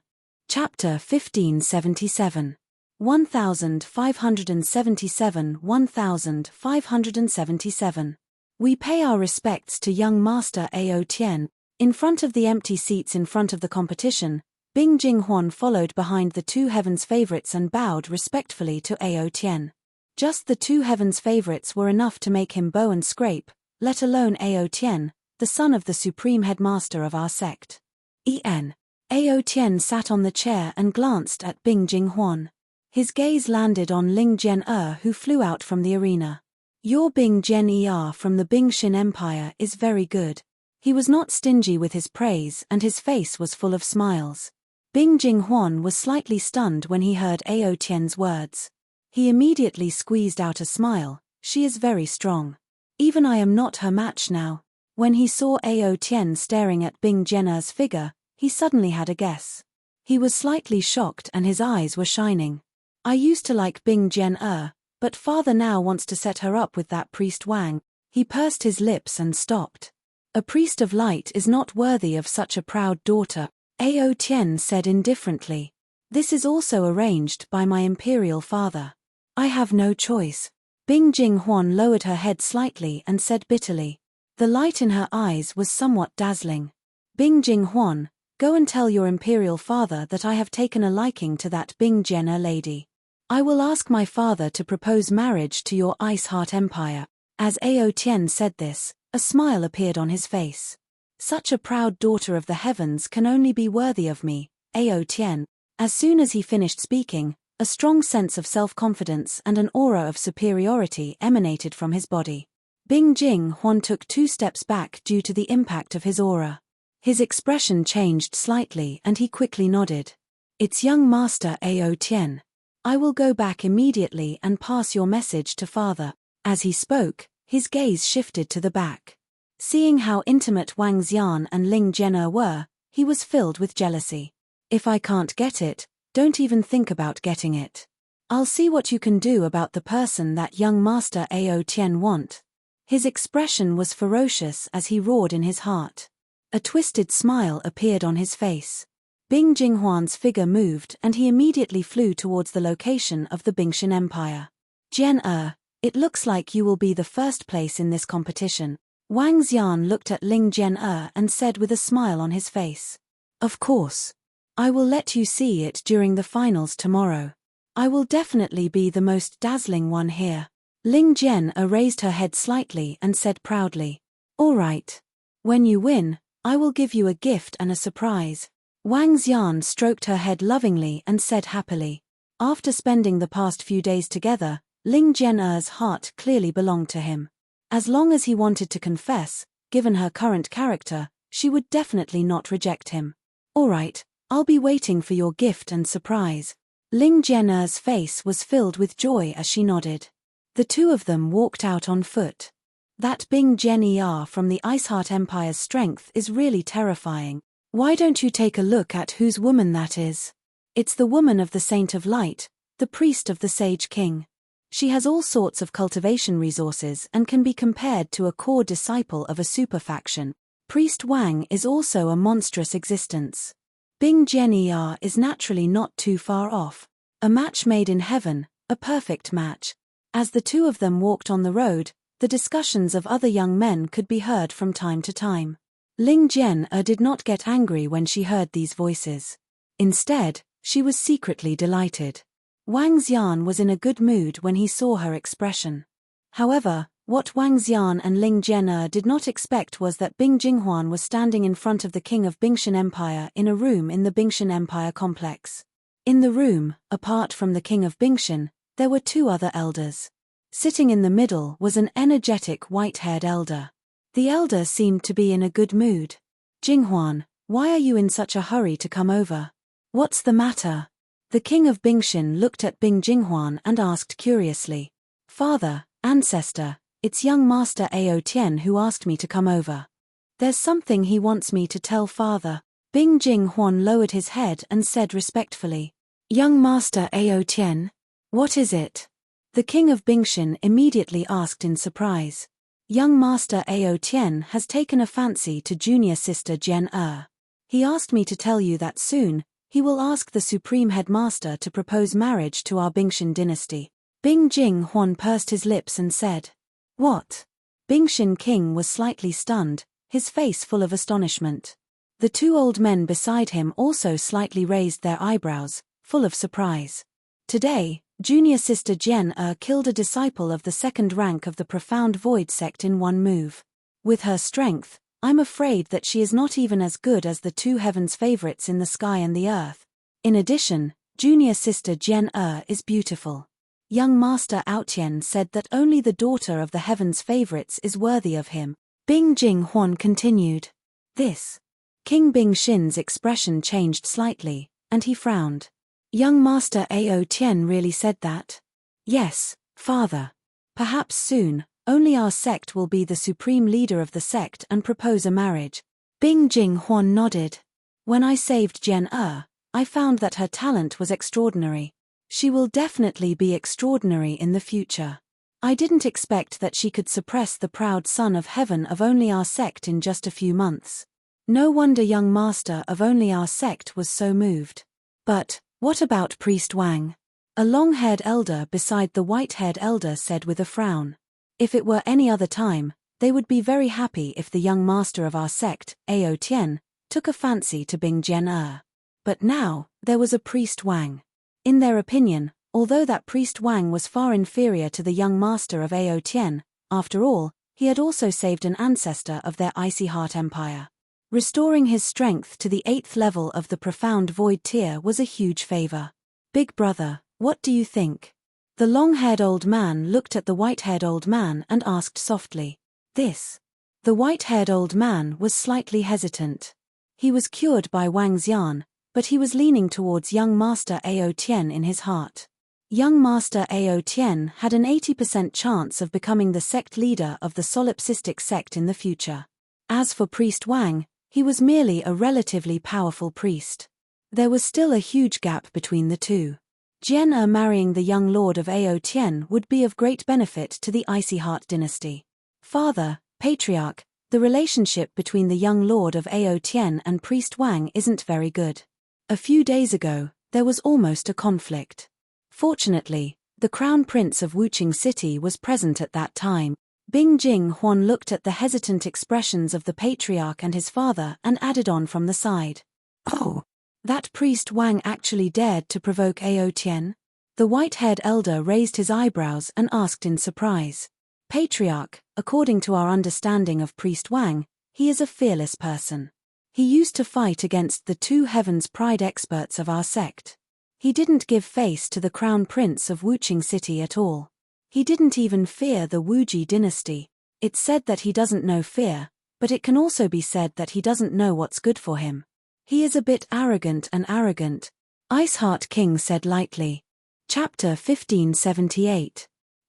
Speaker 1: Chapter 1577. 1577. We pay our respects to young Master Ao Tian. In front of the empty seats in front of the competition, Bing Jinghuan followed behind the two heavens' favorites and bowed respectfully to Ao Tian. Just the two heavens' favorites were enough to make him bow and scrape, let alone Ao Tian, the son of the supreme headmaster of our sect. Ao Tian sat on the chair and glanced at Bing Jinghuan. His gaze landed on Ling Jian'er, who flew out from the arena. Your Bing Jian'er from the Bingshan Empire is very good. He was not stingy with his praise and his face was full of smiles. Bing Jinghuan was slightly stunned when he heard Ao Tian's words. He immediately squeezed out a smile. She is very strong. Even I am not her match now. When he saw Ao Tian staring at Bing Jian'er's figure, he suddenly had a guess. He was slightly shocked and his eyes were shining. I used to like Bing Jian'er, but father now wants to set her up with that priest Wang. He pursed his lips and stopped. A priest of light is not worthy of such a proud daughter, Ao Tian said indifferently. This is also arranged by my imperial father. I have no choice. Bing Jinghuan lowered her head slightly and said bitterly. The light in her eyes was somewhat dazzling. Bing Jinghuan, go and tell your imperial father that I have taken a liking to that Bing Jian'er lady. I will ask my father to propose marriage to your Ice Heart Empire. As Ao Tian said this, a smile appeared on his face. Such a proud daughter of the heavens can only be worthy of me, Ao Tian. As soon as he finished speaking, a strong sense of self-confidence and an aura of superiority emanated from his body. Bing Jinghuan took 2 steps back due to the impact of his aura. His expression changed slightly and he quickly nodded. It's young Master Ao Tian. I will go back immediately and pass your message to father. As he spoke, his gaze shifted to the back. Seeing how intimate Wang Xian and Ling Zhen'er were, he was filled with jealousy. If I can't get it, don't even think about getting it. I'll see what you can do about the person that young Master Ao Tian want. His expression was ferocious as he roared in his heart. A twisted smile appeared on his face. Bing Jinghuan's figure moved and he immediately flew towards the location of the Bingshan Empire. Zhen'er, it looks like you will be the first place in this competition. Wang Xian looked at Ling Zhen'er and said with a smile on his face. Of course. I will let you see it during the finals tomorrow. I will definitely be the most dazzling one here. Ling Zhen'er raised her head slightly and said proudly. All right. When you win, I will give you a gift and a surprise. Wang Xian stroked her head lovingly and said happily. After spending the past few days together, Ling Zhen'er's heart clearly belonged to him. As long as he wanted to confess, given her current character, she would definitely not reject him. All right, I'll be waiting for your gift and surprise. Ling Zhen'er's face was filled with joy as she nodded. The two of them walked out on foot. That Bing Zhen from the Iceheart Empire's strength is really terrifying. Why don't you take a look at whose woman that is? It's the woman of the Saint of Light, the priest of the Sage King. She has all sorts of cultivation resources and can be compared to a core disciple of a superfaction. Priest Wang is also a monstrous existence. Bing Zhen is naturally not too far off. A match made in heaven, a perfect match. As the two of them walked on the road, the discussions of other young men could be heard from time to time. Ling Zhen'er did not get angry when she heard these voices. Instead, she was secretly delighted. Wang Xian was in a good mood when he saw her expression. However, what Wang Xian and Ling Zhen'er did not expect was that Bing Jinghuan was standing in front of the king of Bingshan Empire in a room in the Bingshan Empire complex. In the room, apart from the king of Bingshan, there were two other elders. Sitting in the middle was an energetic white-haired elder. The elder seemed to be in a good mood. Jinghuan, why are you in such a hurry to come over? What's the matter? The king of Bingshan looked at Bing Jinghuan and asked curiously. Father, ancestor, it's young Master Ao Tian who asked me to come over. There's something he wants me to tell father. Bing Jinghuan lowered his head and said respectfully. Young Master Ao Tian? What is it? The king of Bingshan immediately asked in surprise. Young Master Ao Tian has taken a fancy to junior sister Zhen'er. He asked me to tell you that soon, he will ask the supreme headmaster to propose marriage to our Bingshan dynasty. Bing Jinghuan pursed his lips and said. What? Bingshan king was slightly stunned, his face full of astonishment. The two old men beside him also slightly raised their eyebrows, full of surprise. Today, junior sister Zhen'er killed a disciple of the second rank of the Profound Void sect in one move. With her strength, I'm afraid that she is not even as good as the two heavens' favorites in the sky and the earth. In addition, junior sister Zhen'er is beautiful. Young Master Ao Tian said that only the daughter of the heavens' favorites is worthy of him. Bing Jinghuan continued. This. King Bingshan's expression changed slightly, and he frowned. Young Master Ao Tian really said that? Yes, father. Perhaps soon, only our sect will be the supreme leader of the sect and propose a marriage. Bing Jinghuan nodded. When I saved Zhen'er, I found that her talent was extraordinary. She will definitely be extraordinary in the future. I didn't expect that she could suppress the proud son of heaven of only our sect in just a few months. No wonder young master of only our sect was so moved. But, what about Priest Wang? A long-haired elder beside the white-haired elder said with a frown. If it were any other time, they would be very happy if the young master of our sect, Ao Tian, took a fancy to Bing Zhen'er. But now, there was a Priest Wang. In their opinion, although that Priest Wang was far inferior to the young master of Ao Tian, after all, he had also saved an ancestor of their Icy Heart Empire. Restoring his strength to the 8th level of the Profound Void tier was a huge favor. Big brother, what do you think? The long-haired old man looked at the white-haired old man and asked softly. This. The white-haired old man was slightly hesitant. He was cured by Wang Xian, but he was leaning towards young Master Ao Tian in his heart. Young Master Ao Tian had an 80% chance of becoming the sect leader of the solipsistic sect in the future. As for Priest Wang, he was merely a relatively powerful priest. There was still a huge gap between the two. Jian marrying the young lord of Ao Tian would be of great benefit to the Icy Heart dynasty. Father, Patriarch, the relationship between the young lord of Ao Tian and Priest Wang isn't very good. A few days ago, there was almost a conflict. Fortunately, the Crown Prince of Wuqing City was present at that time. Bing Jing Huan looked at the hesitant expressions of the Patriarch and his father and added on from the side. Oh! That Priest Wang actually dared to provoke Ao Tian? The white-haired elder raised his eyebrows and asked in surprise. Patriarch, according to our understanding of Priest Wang, he is a fearless person. He used to fight against the two Heaven's Pride experts of our sect. He didn't give face to the Crown Prince of Wuqing City at all. He didn't even fear the Wuji dynasty. It's said that he doesn't know fear, but it can also be said that he doesn't know what's good for him. He is a bit arrogant, Iceheart King said lightly. Chapter 1578.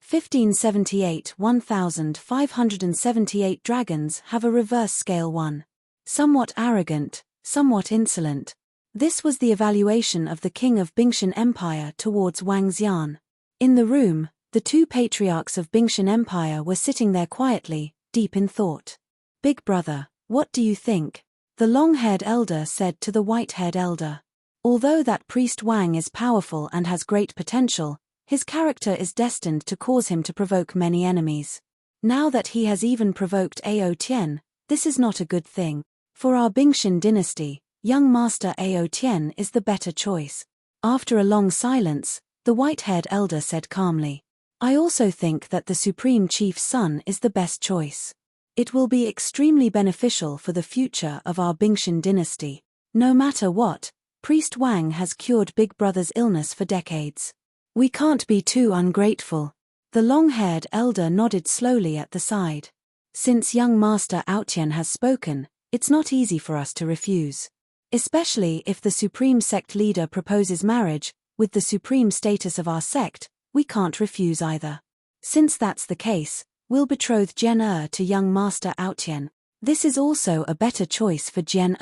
Speaker 1: 1578 1578 dragons have a reverse scale 1. Somewhat arrogant, somewhat insolent. This was the evaluation of the king of Bingshan Empire towards Wang Xian. In the room, the two patriarchs of Bingshan Empire were sitting there quietly, deep in thought. Big brother, what do you think? The long-haired elder said to the white-haired elder. Although that Priest Wang is powerful and has great potential, his character is destined to cause him to provoke many enemies. Now that he has even provoked Ao Tian, this is not a good thing. For our Bingshan dynasty, young Master Ao Tian is the better choice. After a long silence, the white-haired elder said calmly. I also think that the Supreme Chief's son is the best choice. It will be extremely beneficial for the future of our Bingshan dynasty. No matter what, Priest Wang has cured Big Brother's illness for decades. We can't be too ungrateful. The long-haired elder nodded slowly at the side. Since young Master Ao Tian has spoken, it's not easy for us to refuse. Especially if the Supreme Sect leader proposes marriage, with the supreme status of our sect, we can't refuse either. Since that's the case, we'll betroth Jian to young Master Ao Tian. This is also a better choice for Jian.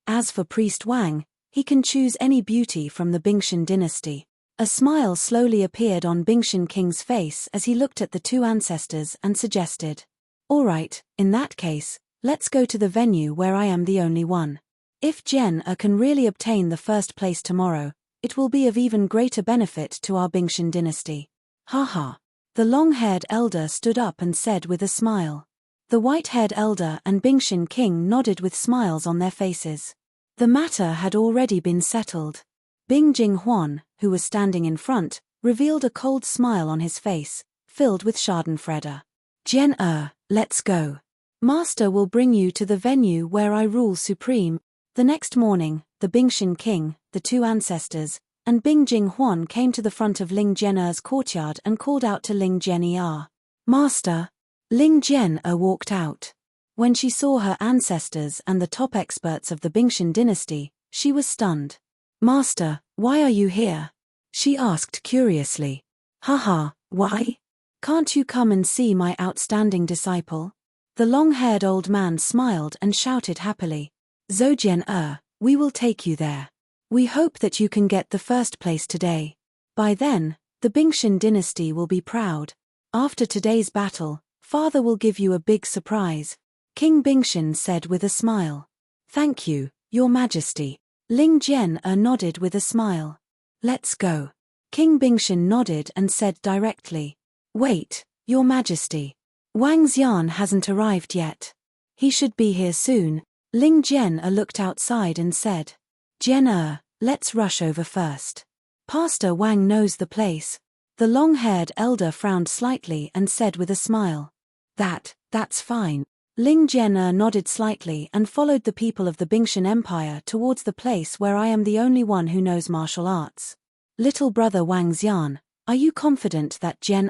Speaker 1: As for Priest Wang, he can choose any beauty from the Bingshan dynasty. A smile slowly appeared on Bingshan King's face as he looked at the two ancestors and suggested. Alright, in that case, let's go to the venue where I am the only one. If Jian can really obtain the first place tomorrow, it will be of even greater benefit to our Bingshan dynasty. Haha. The long-haired elder stood up and said with a smile. The white-haired elder and Bingshan King nodded with smiles on their faces. The matter had already been settled. Bing Jing Huan, who was standing in front, revealed a cold smile on his face, filled with schadenfreude. Jian, let's go. Master will bring you to the venue where I rule supreme. The next morning, the Bingshan King, the two ancestors, and Bing Jing Huan came to the front of Ling Jian's courtyard and called out to Ling Jian. Master! Ling Jian walked out. When she saw her ancestors and the top experts of the Bingshan dynasty, she was stunned. Master, why are you here? She asked curiously. Haha, why? Can't you come and see my outstanding disciple? The long-haired old man smiled and shouted happily. Zhou, we will take you there. We hope that you can get the first place today. By then, the Bingshan dynasty will be proud. After today's battle, Father will give you a big surprise. King Bingshan said with a smile. Thank you, Your Majesty. Ling Jian nodded with a smile. Let's go. King Bingshan nodded and said directly. Wait, Your Majesty. Wang Xian hasn't arrived yet. He should be here soon. Ling Jian looked outside and said. Jian, let's rush over first. Pastor Wang knows the place. The long-haired elder frowned slightly and said with a smile. That's fine. Ling Jian nodded slightly and followed the people of the Bingshan Empire towards the place where I am the only one who knows martial arts. Little brother Wang Xian, are you confident that Jian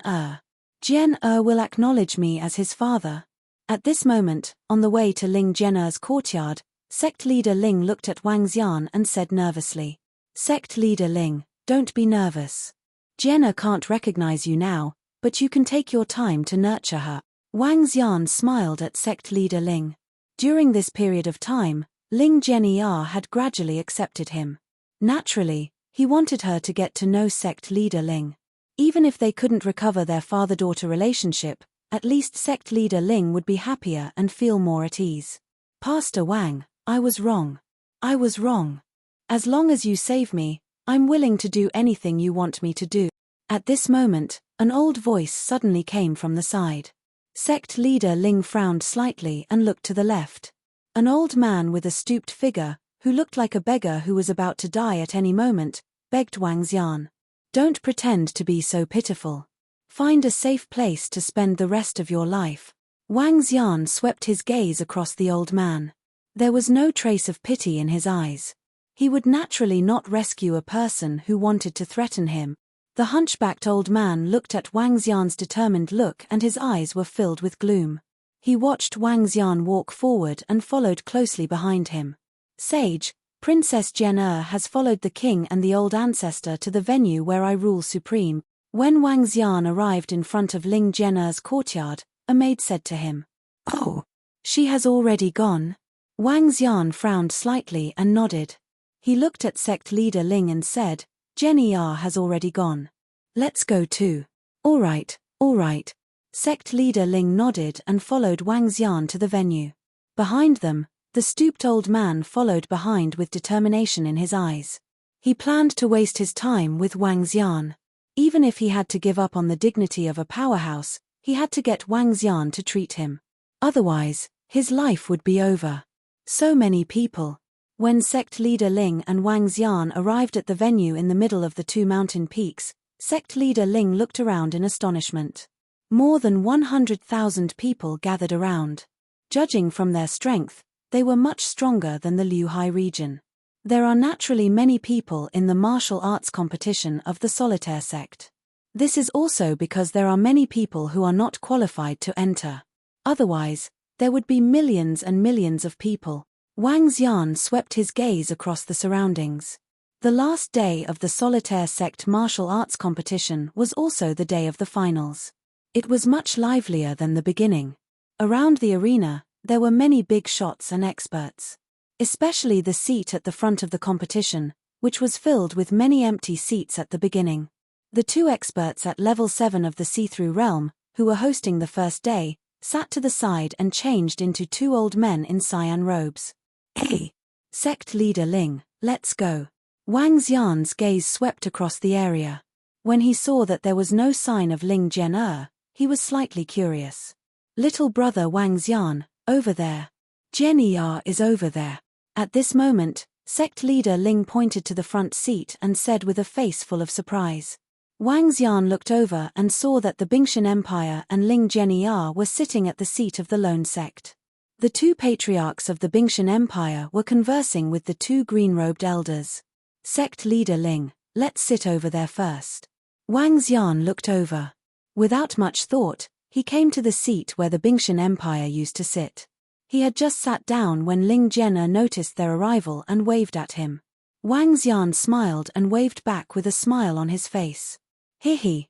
Speaker 1: will acknowledge me as his father? At this moment, on the way to Ling Jian's courtyard, Sect leader Ling looked at Wang Xian and said nervously. Sect leader Ling, don't be nervous. Jenna can't recognize you now, but you can take your time to nurture her. Wang Xian smiled at sect leader Ling. During this period of time, Ling Zhen'er had gradually accepted him. Naturally, he wanted her to get to know sect leader Ling. Even if they couldn't recover their father-daughter relationship, at least sect leader Ling would be happier and feel more at ease. Pastor Wang, I was wrong. I was wrong. As long as you save me, I'm willing to do anything you want me to do. At this moment, an old voice suddenly came from the side. Sect leader Ling frowned slightly and looked to the left. An old man with a stooped figure, who looked like a beggar who was about to die at any moment, begged Wang Xian. Don't pretend to be so pitiful. Find a safe place to spend the rest of your life. Wang Xian swept his gaze across the old man. There was no trace of pity in his eyes. He would naturally not rescue a person who wanted to threaten him. The hunchbacked old man looked at Wang Xian's determined look and his eyes were filled with gloom. He watched Wang Xian walk forward and followed closely behind him. Sage, Princess Zhen'er has followed the king and the old ancestor to the venue where I rule supreme. When Wang Xian arrived in front of Ling Zhen'er's courtyard, a maid said to him, "Oh, she has already gone?" Wang Xian frowned slightly and nodded. He looked at sect leader Ling and said, "Zhen'er has already gone. Let's go too." All right. Sect leader Ling nodded and followed Wang Xian to the venue. Behind them, the stooped old man followed behind with determination in his eyes. He planned to waste his time with Wang Xian. Even if he had to give up on the dignity of a powerhouse, he had to get Wang Xian to treat him. Otherwise, his life would be over. So many people. When sect leader Ling and Wang Xian arrived at the venue in the middle of the two mountain peaks, sect leader Ling looked around in astonishment. More than 100,000 people gathered around. Judging from their strength, they were much stronger than the Liuhai region. There are naturally many people in the martial arts competition of the solitaire sect. This is also because there are many people who are not qualified to enter. Otherwise, there would be millions and millions of people. Wang Xian swept his gaze across the surroundings. The last day of the solitaire sect martial arts competition was also the day of the finals. It was much livelier than the beginning. Around the arena, there were many big shots and experts. Especially the seat at the front of the competition, which was filled with many empty seats at the beginning. The two experts at level 7 of the see-through realm, who were hosting the first day, sat to the side and changed into two old men in cyan robes. Hey! Sect leader Ling, let's go. Wang Xian's gaze swept across the area. When he saw that there was no sign of Ling Zhen'er, he was slightly curious. Little brother Wang Xian, over there. Zhen'er is over there. At this moment, sect leader Ling pointed to the front seat and said with a face full of surprise. Wang Xian looked over and saw that the Bingshan Empire and Ling Zhen'er were sitting at the seat of the lone sect. The two patriarchs of the Bingshan Empire were conversing with the two green-robed elders. Sect leader Ling, let's sit over there first. Wang Xian looked over. Without much thought, he came to the seat where the Bingshan Empire used to sit. He had just sat down when Ling Zhen'er noticed their arrival and waved at him. Wang Xian smiled and waved back with a smile on his face. Hehe,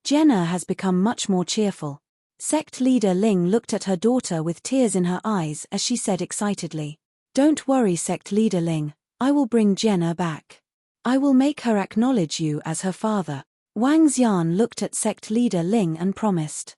Speaker 1: Zhen'er has become much more cheerful. Sect leader Ling looked at her daughter with tears in her eyes as she said excitedly. Don't worry sect leader Ling, I will bring Zhen'er back. I will make her acknowledge you as her father. Wang Xian looked at sect leader Ling and promised.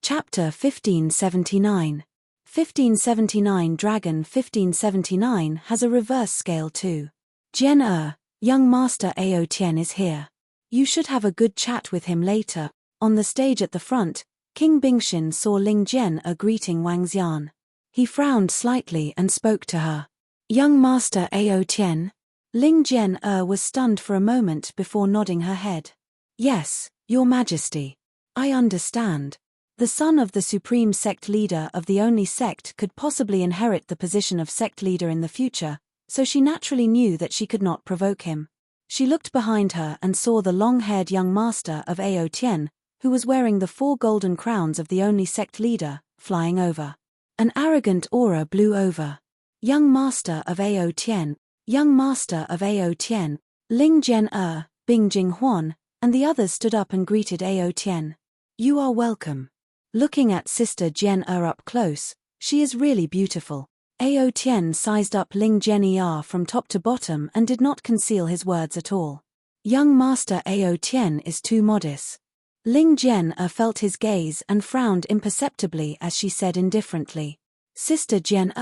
Speaker 1: Chapter 1579. 1579 Dragon 1579 has a reverse scale too. Zhen'er, young master Ao Tian is here. You should have a good chat with him later. On the stage at the front, King Bingshan saw Ling Zhen'er greeting Wang Xian. He frowned slightly and spoke to her. Young master Ao Tian? Ling Zhen'er was stunned for a moment before nodding her head. Yes, your majesty. I understand. The son of the supreme sect leader of the only sect could possibly inherit the position of sect leader in the future, so she naturally knew that she could not provoke him. She looked behind her and saw the long-haired young master of Ao Tian, who was wearing the 4 golden crowns of the only sect leader, flying over. An arrogant aura blew over. Young Master of Ao Tian, Young Master of Ao Tian, Ling Jian Bing Jing Huan, and the others stood up and greeted Ao Tian. You are welcome. Looking at Sister Jian up close, she is really beautiful. Ao Tian sized up Ling Jian from top to bottom and did not conceal his words at all. Young Master Ao Tian is too modest. Ling Jian felt his gaze and frowned imperceptibly as she said indifferently. Sister Jian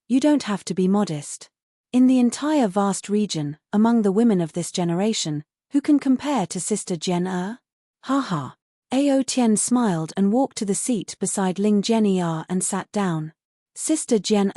Speaker 1: you don't have to be modest. In the entire vast region, among the women of this generation, who can compare to Sister Jian Ha ha. Ao Tian smiled and walked to the seat beside Ling Jian and sat down. Sister Jian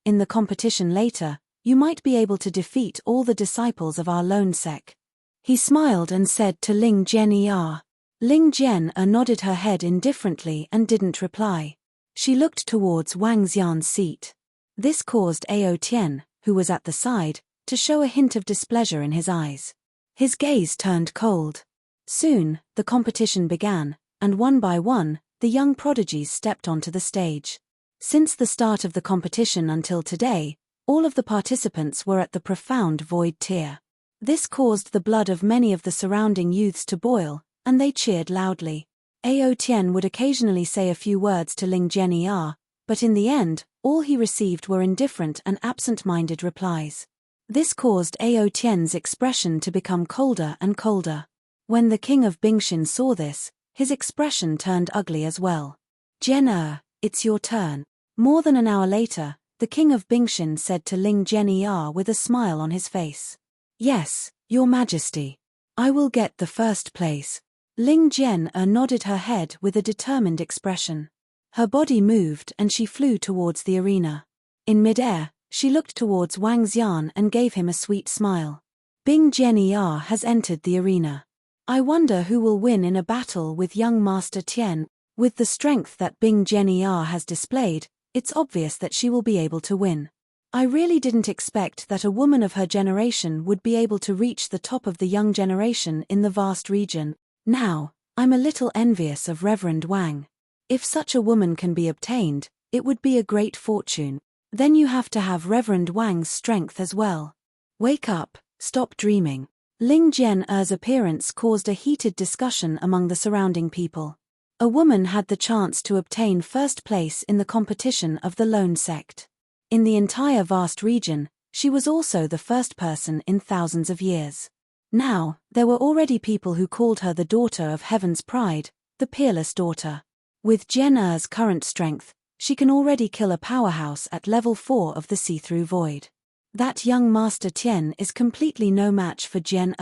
Speaker 1: in the competition later, you might be able to defeat all the disciples of our lone sect. He smiled and said to Ling Jian. Ling Jian nodded her head indifferently and didn't reply. She looked towards Wang Xian's seat. This caused Ao Tian, who was at the side, to show a hint of displeasure in his eyes. His gaze turned cold. Soon, the competition began, and one by one, the young prodigies stepped onto the stage. Since the start of the competition until today, all of the participants were at the profound void tier. This caused the blood of many of the surrounding youths to boil, and they cheered loudly. Ao Tian would occasionally say a few words to Ling Jian, but in the end, all he received were indifferent and absent-minded replies. This caused Ao Tian's expression to become colder and colder. When the king of Bingshan saw this, his expression turned ugly as well. Jian it's your turn. More than an hour later, the king of Bingshan said to Ling Jian with a smile on his face. Yes, your majesty. I will get the first place. Ling Jian nodded her head with a determined expression. Her body moved and she flew towards the arena. In midair, she looked towards Wang Xian and gave him a sweet smile. Bing Jian has entered the arena. I wonder who will win in a battle with young Master Tian. With the strength that Bing Jian has displayed, it's obvious that she will be able to win. I really didn't expect that a woman of her generation would be able to reach the top of the young generation in the vast region. Now, I'm a little envious of Reverend Wang. If such a woman can be obtained, it would be a great fortune. Then you have to have Reverend Wang's strength as well. Wake up, stop dreaming. Ling Jian's appearance caused a heated discussion among the surrounding people. A woman had the chance to obtain first place in the competition of the lone sect. In the entire vast region, she was also the first person in thousands of years. Now, there were already people who called her the daughter of heaven's pride, the peerless daughter. With Jian's current strength, she can already kill a powerhouse at level 4 of the see-through void. That young Master Tian is completely no match for Jian.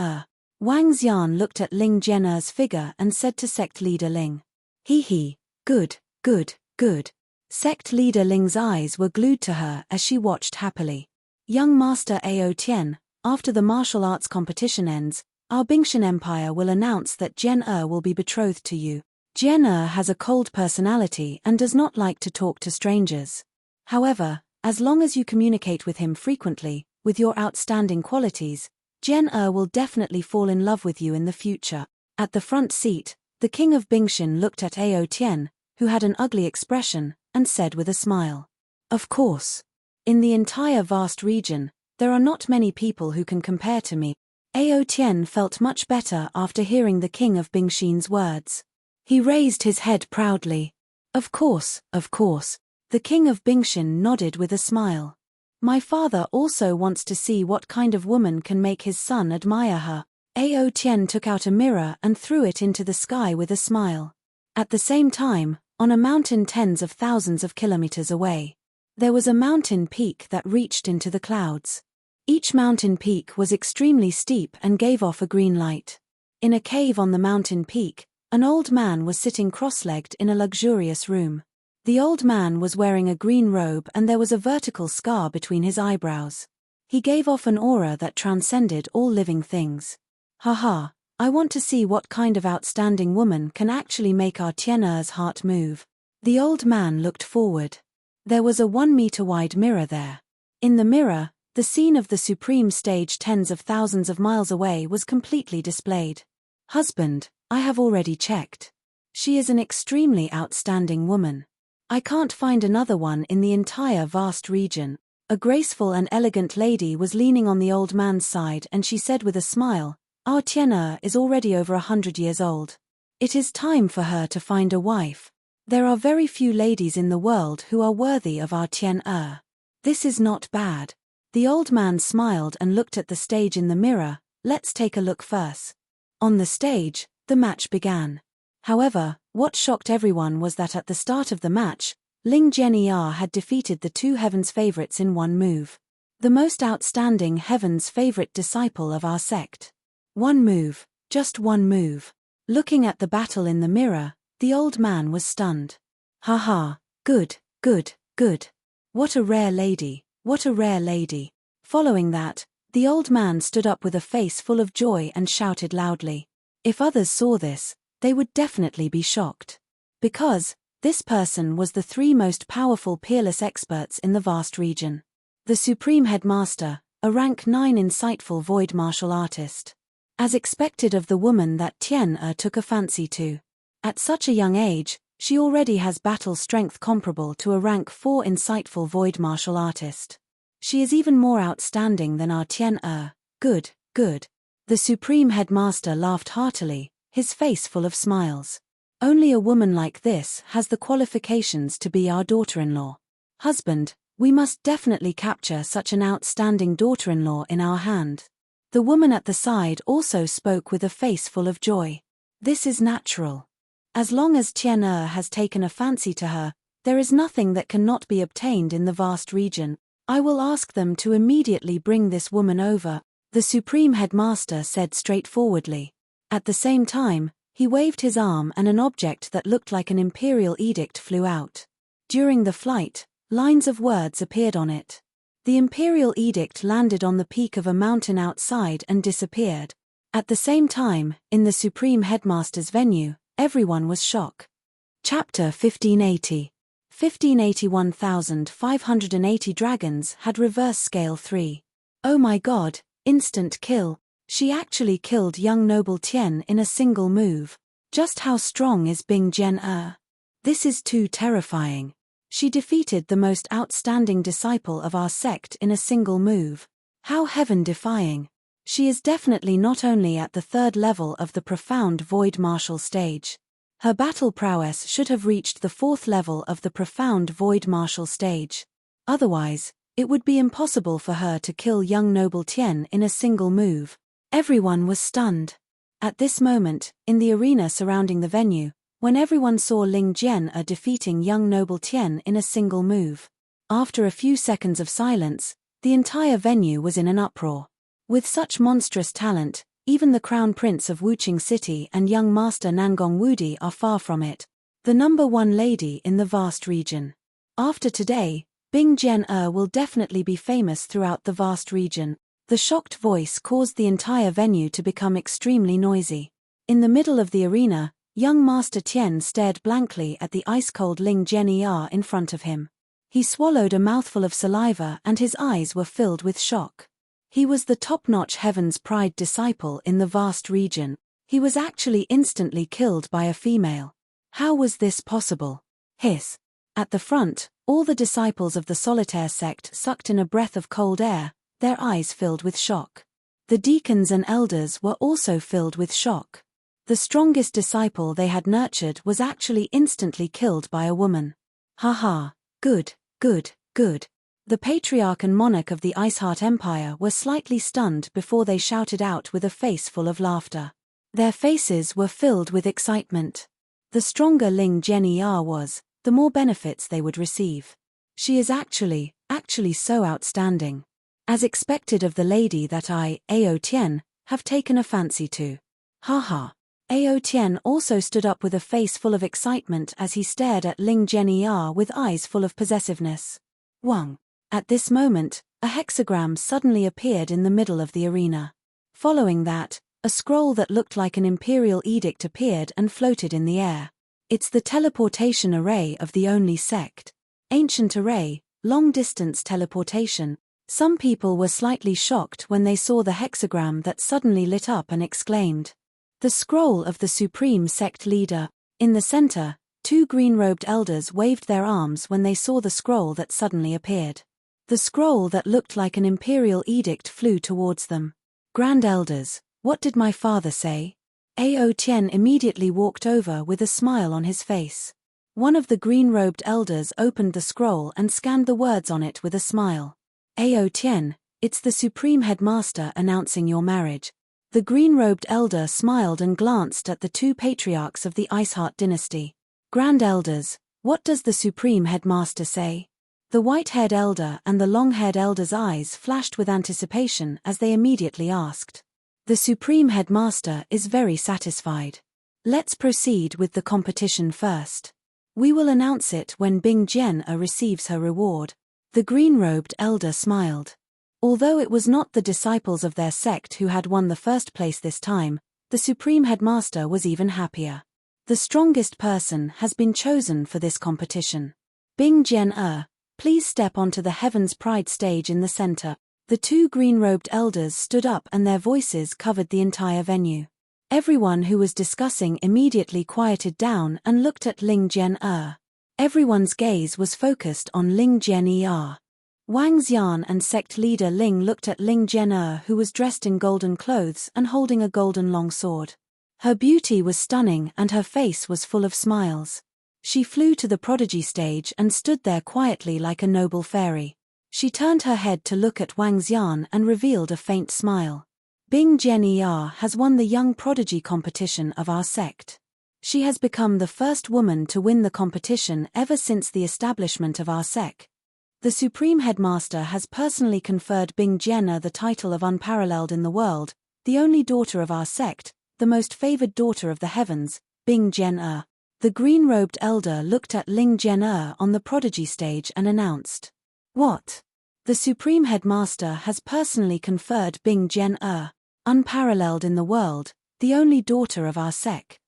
Speaker 1: Wang Xian looked at Ling Jian's figure and said to sect leader Ling. He, good. Sect leader Ling's eyes were glued to her as she watched happily. Young Master Ao Tian, after the martial arts competition ends, our Bingshan Empire will announce that Jian will be betrothed to you. Jian has a cold personality and does not like to talk to strangers. However, as long as you communicate with him frequently, with your outstanding qualities, Jian will definitely fall in love with you in the future. At the front seat, the king of Bingshan looked at Ao Tian, who had an ugly expression, and said with a smile. Of course. In the entire vast region, there are not many people who can compare to me. Ao Tian felt much better after hearing the king of Bingshan's words. He raised his head proudly. Of course. The king of Bingshan nodded with a smile. My father also wants to see what kind of woman can make his son admire her. Ao Tian took out a mirror and threw it into the sky with a smile. At the same time, on a mountain tens of thousands of kilometers away, there was a mountain peak that reached into the clouds. Each mountain peak was extremely steep and gave off a green light. In a cave on the mountain peak, an old man was sitting cross-legged in a luxurious room. The old man was wearing a green robe and there was a vertical scar between his eyebrows. He gave off an aura that transcended all living things. Haha, I want to see what kind of outstanding woman can actually make our Tian's heart move. The old man looked forward. There was a 1-meter wide mirror there. In the mirror, the scene of the supreme stage tens of thousands of miles away was completely displayed. Husband, I have already checked. She is an extremely outstanding woman. I can't find another one in the entire vast region. A graceful and elegant lady was leaning on the old man's side, and she said with a smile, "Our Tian is already over 100 years old. It is time for her to find a wife. There are very few ladies in the world who are worthy of our Tian. This is not bad." The old man smiled and looked at the stage in the mirror. "Let's take a look first." On the stage, the match began. However, what shocked everyone was that at the start of the match, Ling Jian had defeated the two Heaven's favorites in one move. The most outstanding Heaven's favorite disciple of our sect. One move, just one move. Looking at the battle in the mirror, the old man was stunned. Haha, good, good, good. What a rare lady, what a rare lady. Following that, the old man stood up with a face full of joy and shouted loudly. If others saw this, they would definitely be shocked. Because this person was the three most powerful peerless experts in the vast region. The Supreme Headmaster, a rank 9 insightful void martial artist. As expected of the woman that Tian took a fancy to. At such a young age, she already has battle strength comparable to a rank 4 insightful void martial artist. She is even more outstanding than our Tian. Good, good. The Supreme Headmaster laughed heartily, his face full of smiles. Only a woman like this has the qualifications to be our daughter-in-law. Husband, we must definitely capture such an outstanding daughter-in-law in our hand. The woman at the side also spoke with a face full of joy. This is natural. As long as Tian has taken a fancy to her, there is nothing that cannot be obtained in the vast region. I will ask them to immediately bring this woman over, the Supreme Headmaster said straightforwardly. At the same time, he waved his arm and an object that looked like an imperial edict flew out. During the flight, lines of words appeared on it. The imperial edict landed on the peak of a mountain outside and disappeared. At the same time, in the Supreme Headmaster's venue, everyone was shocked. Chapter 1580. 1581,580 dragons had reverse scale 3. Oh my god, instant kill. She actually killed young noble Tian in a single move. Just how strong is Bing Jian? This is too terrifying. She defeated the most outstanding disciple of our sect in a single move. How heaven-defying. She is definitely not only at the 3rd level of the profound void martial stage. Her battle prowess should have reached the 4th level of the profound void martial stage. Otherwise, it would be impossible for her to kill young noble Tian in a single move. Everyone was stunned. At this moment, in the arena surrounding the venue, when everyone saw Ling Jian defeating young noble Tian in a single move. After a few seconds of silence, the entire venue was in an uproar. With such monstrous talent, even the Crown Prince of Wuqing City and young Master Nangong Wudi are far from it. The number 1 lady in the vast region. After today, Bing Jian will definitely be famous throughout the vast region. The shocked voice caused the entire venue to become extremely noisy. In the middle of the arena, young Master Tian stared blankly at the ice-cold Ling Jian in front of him. He swallowed a mouthful of saliva and his eyes were filled with shock. He was the top-notch Heaven's Pride disciple in the vast region. He was actually instantly killed by a female. How was this possible? Hiss. At the front, all the disciples of the Solitaire sect sucked in a breath of cold air, their eyes filled with shock. The deacons and elders were also filled with shock. The strongest disciple they had nurtured was actually instantly killed by a woman. Haha, good, good, good. The patriarch and monarch of the Iceheart Empire were slightly stunned before they shouted out with a face full of laughter. Their faces were filled with excitement. The stronger Ling Jian was, the more benefits they would receive. She is actually so outstanding. As expected of the lady that I, Ao Tian, have taken a fancy to. Haha. Ao Tian also stood up with a face full of excitement as he stared at Ling Jian with eyes full of possessiveness. Wang. At this moment, a hexagram suddenly appeared in the middle of the arena. Following that, a scroll that looked like an imperial edict appeared and floated in the air. It's the teleportation array of the only sect. Ancient array, long-distance teleportation. Some people were slightly shocked when they saw the hexagram that suddenly lit up and exclaimed. The scroll of the supreme sect leader. In the center, 2 green-robed elders waved their arms when they saw the scroll that suddenly appeared. The scroll that looked like an imperial edict flew towards them. Grand Elders, what did my father say? Ao Tien immediately walked over with a smile on his face. One of the green-robed elders opened the scroll and scanned the words on it with a smile. Ao Tien, it's the Supreme Headmaster announcing your marriage. The green-robed elder smiled and glanced at the two patriarchs of the Iceheart dynasty. Grand Elders, what does the Supreme Headmaster say? The white-haired elder and the long-haired elder's eyes flashed with anticipation as they immediately asked. The Supreme Headmaster is very satisfied. Let's proceed with the competition first. We will announce it when Bing Jian receives her reward. The green-robed elder smiled. Although it was not the disciples of their sect who had won the first place this time, the Supreme Headmaster was even happier. The strongest person has been chosen for this competition. Bing Jian, please step onto the Heaven's Pride stage in the center. The two green-robed elders stood up and their voices covered the entire venue. Everyone who was discussing immediately quieted down and looked at Ling Jian. Everyone's gaze was focused on Ling Jian. Wang Xian and sect leader Ling looked at Ling Jian, who was dressed in golden clothes and holding a golden long sword. Her beauty was stunning and her face was full of smiles. She flew to the prodigy stage and stood there quietly like a noble fairy. She turned her head to look at Wang Xian and revealed a faint smile. Bing Jian has won the young prodigy competition of our sect. She has become the first woman to win the competition ever since the establishment of our sect. The Supreme Headmaster has personally conferred Bing Jian the title of unparalleled in the world, the only daughter of our sect, the most favored daughter of the heavens, Bing Jian. The green-robed elder looked at Ling Jian on the prodigy stage and announced. What? The Supreme Headmaster has personally conferred Bing Jian, unparalleled in the world, the only daughter of our sect.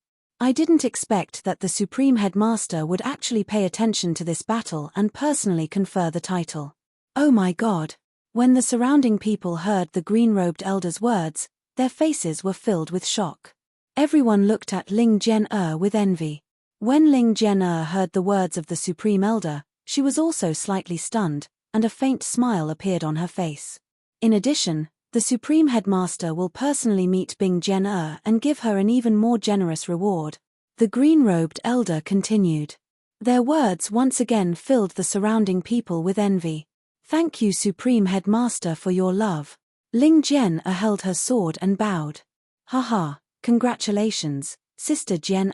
Speaker 1: I didn't expect that the Supreme Headmaster would actually pay attention to this battle and personally confer the title. Oh my God! When the surrounding people heard the green-robed elder's words, their faces were filled with shock. Everyone looked at Ling Jian with envy. When Ling Jian heard the words of the Supreme Elder, she was also slightly stunned, and a faint smile appeared on her face. In addition, the Supreme Headmaster will personally meet Bing Jian and give her an even more generous reward. The green-robed elder continued. Their words once again filled the surrounding people with envy. Thank you, Supreme Headmaster, for your love. Ling Jian held her sword and bowed. Haha, congratulations, Sister Jian.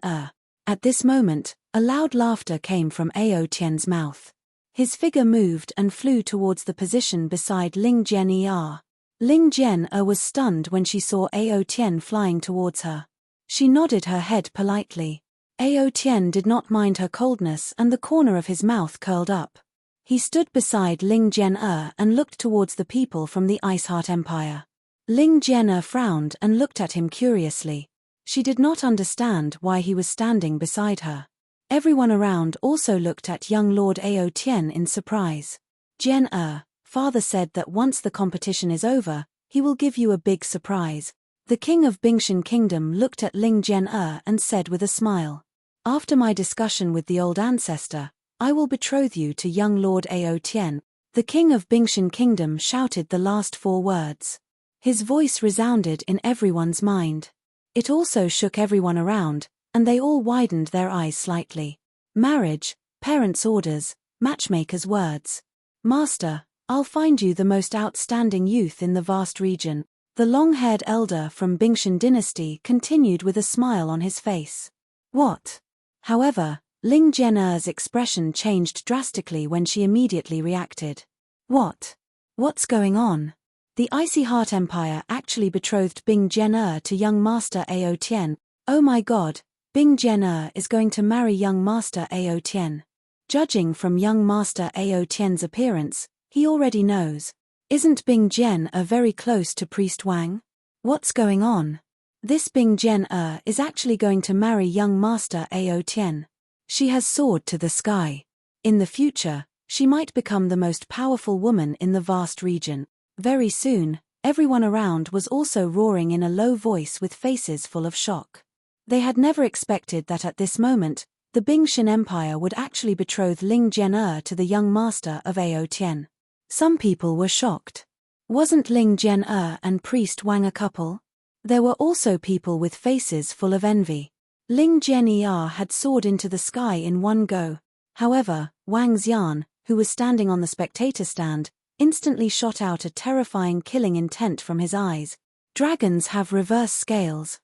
Speaker 1: At this moment, a loud laughter came from Ao Tien's mouth. His figure moved and flew towards the position beside Ling Jian. Ling Jian was stunned when she saw Ao Tien flying towards her. She nodded her head politely. Ao Tien did not mind her coldness and the corner of his mouth curled up. He stood beside Ling Jian and looked towards the people from the Iceheart Empire. Ling Jian frowned and looked at him curiously. She did not understand why he was standing beside her. Everyone around also looked at young Lord Ao Tien in surprise. Jian, father said that once the competition is over, he will give you a big surprise. The king of Bingshan Kingdom looked at Ling Jian and said with a smile. After my discussion with the old ancestor, I will betroth you to young Lord Ao Tien. The king of Bingshan Kingdom shouted the last 4 words. His voice resounded in everyone's mind. It also shook everyone around, and they all widened their eyes slightly. Marriage, parents' orders, matchmakers' words. Master, I'll find you the most outstanding youth in the vast region. The long-haired elder from Bingshan dynasty continued with a smile on his face. What? However, Ling Jian's expression changed drastically when she immediately reacted. What? What's going on? The Iceheart Empire actually betrothed Bing Jian to young Master Ao Tien. Oh my God, Bing Jian is going to marry young Master Ao Tien. Judging from young Master Ao Tien's appearance, he already knows. Isn't Bing Jian very close to Priest Wang? What's going on? This Bing Jian is actually going to marry young Master Ao Tien. She has soared to the sky. In the future, she might become the most powerful woman in the vast region. Very soon, everyone around was also roaring in a low voice with faces full of shock. They had never expected that at this moment, the Bingshan Empire would actually betroth Ling Jian to the young master of Ao Tien. Some people were shocked. Wasn't Ling Jian and priest Wang a couple? There were also people with faces full of envy. Ling Jian had soared into the sky in one go. However, Wang Xian, who was standing on the spectator stand, instantly shot out a terrifying killing intent from his eyes. Dragons have reverse scales.